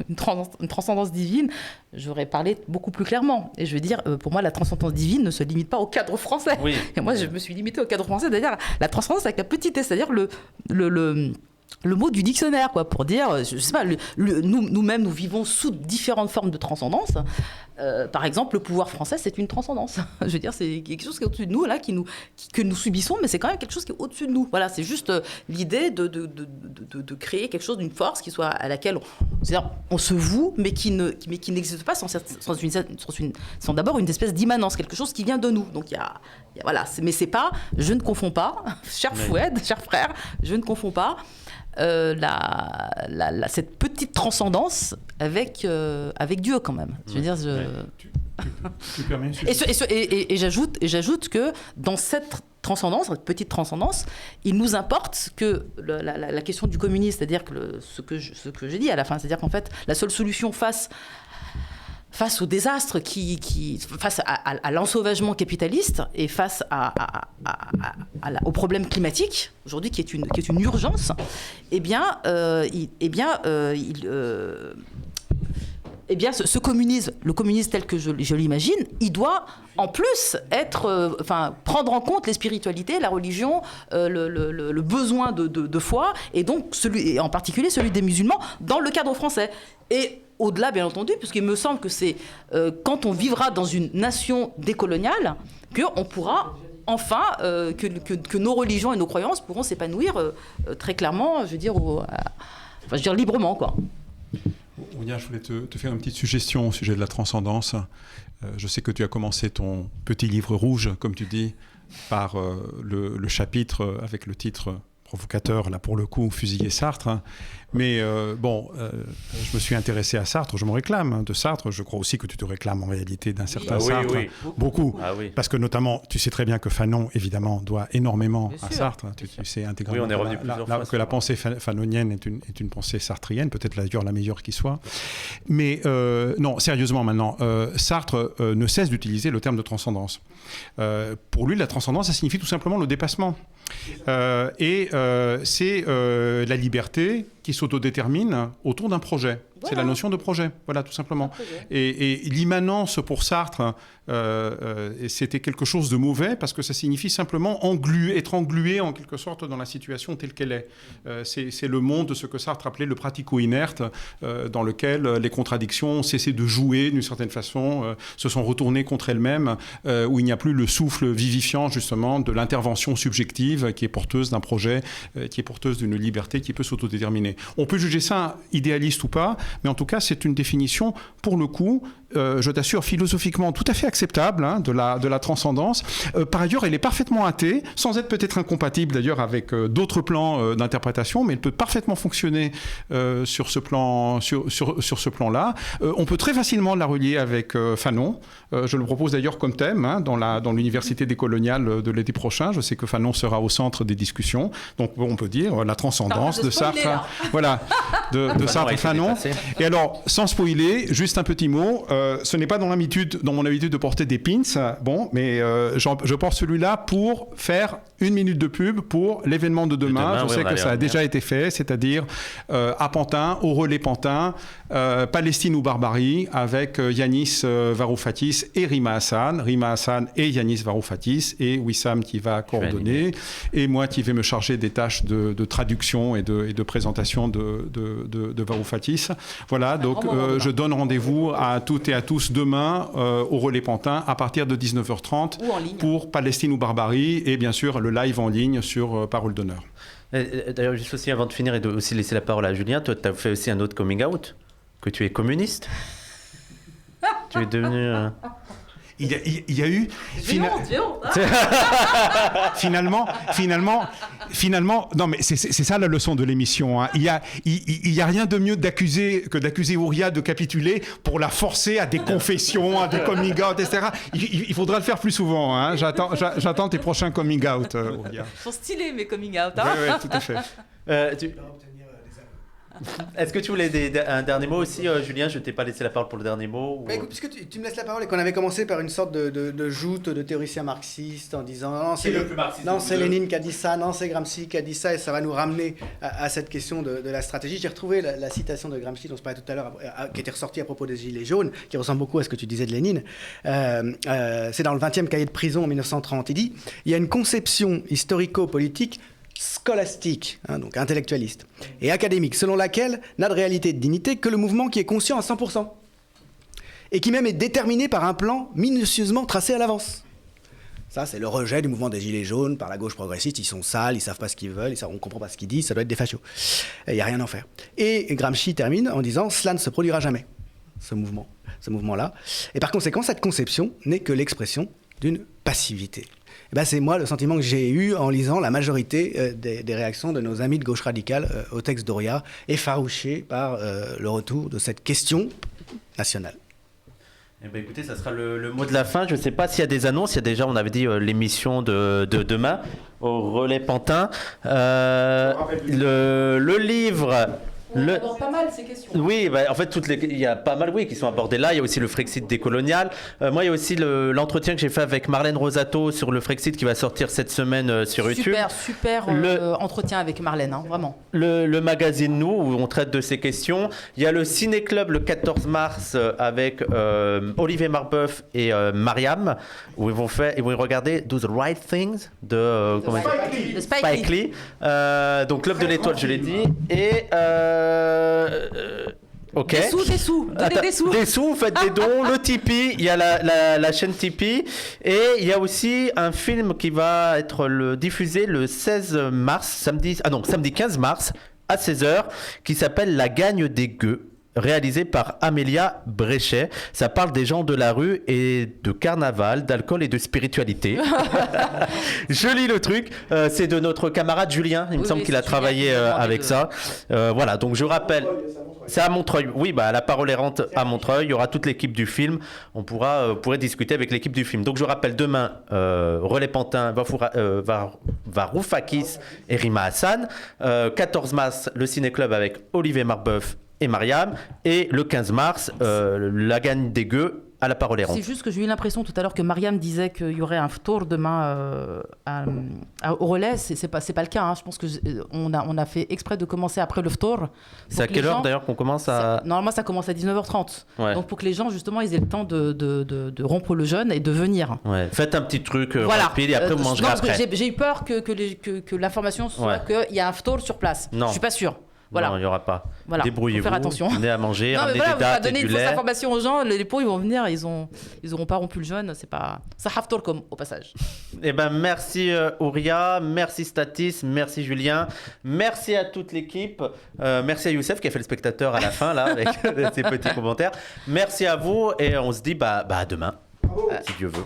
Speaker 4: une transcendance divine, j'aurais parlé beaucoup plus clairement. Et je veux dire, pour moi, la transcendance divine ne se limite pas au cadre français. Oui. Et moi, je me suis limitée au cadre français, c'est-à-dire la transcendance avec la petite t, c'est-à-dire le mot du dictionnaire, quoi, pour dire, je sais pas, nous-mêmes, nous vivons sous différentes formes de transcendance. Par exemple, le pouvoir français, c'est une transcendance. Je veux dire, c'est quelque chose qui est au-dessus de nous, là, que nous subissons, mais c'est quand même quelque chose qui est au-dessus de nous. Voilà, c'est juste l'idée de créer quelque chose, d'une force qui soit à laquelle on se voue, mais qui n'existe pas sans d'abord une espèce d'immanence, quelque chose qui vient de nous. Donc voilà, mais c'est pas, je ne confonds pas, cher Foued, cher frère, je ne confonds pas cette petite transcendance avec Dieu quand même. Je veux dire,
Speaker 3: tu permets,
Speaker 4: et j'ajoute que dans cette transcendance, cette petite transcendance, il nous importe que la question du communisme, c'est-à-dire que ce que j'ai dit à la fin, c'est-à-dire qu'en fait la seule solution face au désastre, face à l'ensauvagement capitaliste et face au problème climatique, aujourd'hui qui est une urgence, ce communisme, le communisme tel que je l'imagine, il doit en plus prendre en compte les spiritualités, la religion, le besoin de foi, et donc en particulier celui des musulmans dans le cadre français. Et au-delà, bien entendu, puisqu'il me semble que c'est quand on vivra dans une nation décoloniale qu'on pourra enfin, que nos religions et nos croyances pourront s'épanouir très clairement, je veux dire librement, quoi.
Speaker 3: Ouria, je voulais te faire une petite suggestion au sujet de la transcendance. Je sais que tu as commencé ton petit livre rouge, comme tu dis, par le chapitre avec le titre provocateur, là pour le coup, Fusiller Sartre. Mais je me suis intéressé à Sartre, je me réclame de Sartre. Je crois aussi que tu te réclames en réalité d'un certain Sartre.
Speaker 1: Oui.
Speaker 3: Beaucoup.
Speaker 1: Ah oui.
Speaker 3: Parce que notamment, tu sais très bien que Fanon, évidemment, doit énormément
Speaker 4: Bien
Speaker 3: à
Speaker 4: sûr.
Speaker 3: Sartre. Tu sais intégralement
Speaker 1: Oui, on est revenu plusieurs fois
Speaker 3: que la pensée fanonienne est une pensée sartrienne, peut-être d'ailleurs la meilleure qui soit. Mais non, sérieusement maintenant, Sartre ne cesse d'utiliser le terme de transcendance. Pour lui, la transcendance, ça signifie tout simplement le dépassement. C'est la liberté qui s'autodétermine autour d'un projet. Voilà. C'est la notion de projet, voilà, tout simplement. Et l'immanence pour Sartre, c'était quelque chose de mauvais parce que ça signifie simplement être englué en quelque sorte dans la situation telle qu'elle est. C'est le monde de ce que Sartre appelait le pratico-inerte, dans lequel les contradictions ont cessé de jouer d'une certaine façon, se sont retournées contre elles-mêmes, où il n'y a plus le souffle vivifiant justement de l'intervention subjective qui est porteuse d'un projet, qui est porteuse d'une liberté qui peut s'autodéterminer. On peut juger ça idéaliste ou pas, mais en tout cas, c'est une définition, pour le coup, je t'assure, philosophiquement tout à fait acceptable, hein, de la transcendance. Par ailleurs, elle est parfaitement athée, sans être peut-être incompatible d'ailleurs avec d'autres plans d'interprétation, mais elle peut parfaitement fonctionner sur ce plan-là. On peut très facilement la relier avec Fanon. Je le propose d'ailleurs comme thème hein, dans l'université décoloniale de l'été prochain. Je sais que Fanon sera au centre des discussions. Donc on peut dire la transcendance de Sartre, voilà, de Sartre et Fanon. Et alors, sans spoiler, juste un petit mot. Ce n'est pas dans mon habitude de porter des pins, mais je porte celui-là pour faire 1 minute de pub pour l'événement de demain. Je sais que ça a déjà été fait, c'est-à-dire à Pantin, au relais Pantin, Palestine ou Barbarie, avec Yanis Varoufakis et Rima Hassan et Yanis Varoufakis, et Wissam qui va coordonner, et moi qui vais me charger des tâches de traduction et de présentation de Varoufakis. Voilà, donc je donne rendez-vous à toutes et à tous demain au relais Pantin à partir de 19h30 pour Palestine ou Barbarie, et bien sûr le live en ligne sur Parole d'honneur.
Speaker 1: D'ailleurs, juste aussi avant de finir et de aussi laisser la parole à Julien, toi tu as fait aussi un autre coming out, que tu es communiste. Tu es devenu...
Speaker 3: Il y a eu... Finalement, non mais c'est ça la leçon de l'émission. Hein. Il y a rien de mieux que d'accuser Ouria de capituler pour la forcer à des confessions, à des coming out, etc. Il faudra le faire plus souvent. Hein. J'attends tes prochains coming out, Ouria.
Speaker 4: Ils sont stylés mes coming out. Hein.
Speaker 3: Oui, tout à fait.
Speaker 1: Est-ce que tu voulais un dernier mot aussi, Julien? Je t'ai pas laissé la parole pour le dernier mot. Ou...
Speaker 2: Écoute, puisque tu me laisses la parole et qu'on avait commencé par une sorte de joute de théoriciens marxistes en disant non, c'est Lénine qui a dit ça, non, c'est Gramsci qui a dit ça, et ça va nous ramener à cette question de la stratégie. J'ai retrouvé la citation de Gramsci dont on se parlait tout à l'heure, qui était ressortie à propos des Gilets jaunes, qui ressemble beaucoup à ce que tu disais de Lénine. C'est dans le 20e cahier de prison en 1930. Il dit « Il y a une conception historico-politique scolastique, hein, donc intellectualiste, et académique, selon laquelle n'a de réalité et de dignité que le mouvement qui est conscient à 100%, et qui même est déterminé par un plan minutieusement tracé à l'avance. » Ça, c'est le rejet du mouvement des Gilets jaunes par la gauche progressiste. Ils sont sales, ils savent pas ce qu'ils veulent, on comprend pas ce qu'ils disent, ça doit être des fachos. Il n'y a rien à en faire. Et Gramsci termine en disant « Cela ne se produira jamais, ce mouvement-là. Et par conséquent, cette conception n'est que l'expression d'une passivité. » C'est moi le sentiment que j'ai eu en lisant la majorité des réactions de nos amis de gauche radicale au texte d'Ouria, effarouchés par le retour de cette question nationale.
Speaker 1: Eh ben écoutez, ça sera le mot de la fin. Je ne sais pas s'il y a des annonces. Il y a déjà, on avait dit, l'émission de demain au relais Pantin. Le livre...
Speaker 4: On aborde pas mal ces questions.
Speaker 1: Oui, en fait, il y a pas mal qui sont abordés là. Il y a aussi le Frexit décolonial. Moi, il y a aussi l'entretien que j'ai fait avec Marlène Rosato sur le Frexit qui va sortir cette semaine sur YouTube.
Speaker 4: Super entretien avec Marlène, hein, vraiment.
Speaker 1: Le magazine Nous, où on traite de ces questions. Il y a le Ciné-Club le 14 mars avec Olivier Marbeuf et Mariam, où ils vont regarder Do the Right Things de Spike Lee. Donc Club de l'Étoile, je l'ai dit. Ok.
Speaker 4: Des sous, donnez
Speaker 1: Attends,
Speaker 4: des sous.
Speaker 1: Des sous, faites des dons, le Tipeee, il y a la chaîne Tipeee. Et il y a aussi un film qui va être diffusé le 16 mars, samedi 15 mars à 16h, qui s'appelle La Gagne des Gueux, réalisé par Amélia Bréchet. Ça parle des gens de la rue et de carnaval, d'alcool et de spiritualité. Je lis le truc. C'est de notre camarade Julien. Il me semble qu'il a
Speaker 4: c'est
Speaker 1: travaillé
Speaker 4: Julien qui a demandé
Speaker 1: avec
Speaker 4: de-
Speaker 1: ça. Voilà, donc je rappelle. C'est à Montreuil. Oui, bah, la parole errante à Montreuil. Il y aura toute l'équipe du film. On pourrait discuter avec l'équipe du film. Donc je rappelle, demain, Relais Pantin, Varoufakis et Rima Hassan. 14 mars, le Ciné-Club avec Olivier Marbeuf et Mariam. Et le 15 mars, la Gagne des Gueux à la parole errante.
Speaker 4: C'est juste que j'ai eu l'impression tout à l'heure que Mariam disait qu'il y aurait un tour demain au relais. C'est pas le cas. Hein. Je pense qu'on a fait exprès de commencer après le tour.
Speaker 1: C'est à quelle heure d'ailleurs qu'on commence à...
Speaker 4: Normalement, ça commence à 19h30.
Speaker 1: Ouais.
Speaker 4: Donc pour que les gens, justement, ils aient le temps de rompre le jeûne et de venir.
Speaker 1: Ouais. Faites un petit truc
Speaker 4: Voilà.
Speaker 1: rapide et après vous mangerez
Speaker 4: non, parce que
Speaker 1: après.
Speaker 4: j'ai eu peur que l'information soit qu'il y a un tour sur place.
Speaker 1: Non.
Speaker 4: Je suis pas sûre. Voilà.
Speaker 1: Non, il n'y aura pas.
Speaker 4: Voilà.
Speaker 1: Débrouillez-vous.
Speaker 4: Faut faire attention.
Speaker 1: Venez à manger,
Speaker 4: Non, mais
Speaker 1: ramenez
Speaker 4: voilà,
Speaker 1: des
Speaker 4: on va
Speaker 1: dates et
Speaker 4: donner
Speaker 1: du
Speaker 4: une fausse
Speaker 1: lait.
Speaker 4: information aux gens. Les pauvres, ils vont venir, ils auront pas rompu le jeûne. C'est pas. Ça haftor comme au passage.
Speaker 1: Eh ben, merci Ouria, merci Statis, merci Julien, merci à toute l'équipe, merci à Youssef qui a fait le spectateur à la fin là avec ses petits commentaires. Merci à vous et on se dit à demain, si Dieu veut.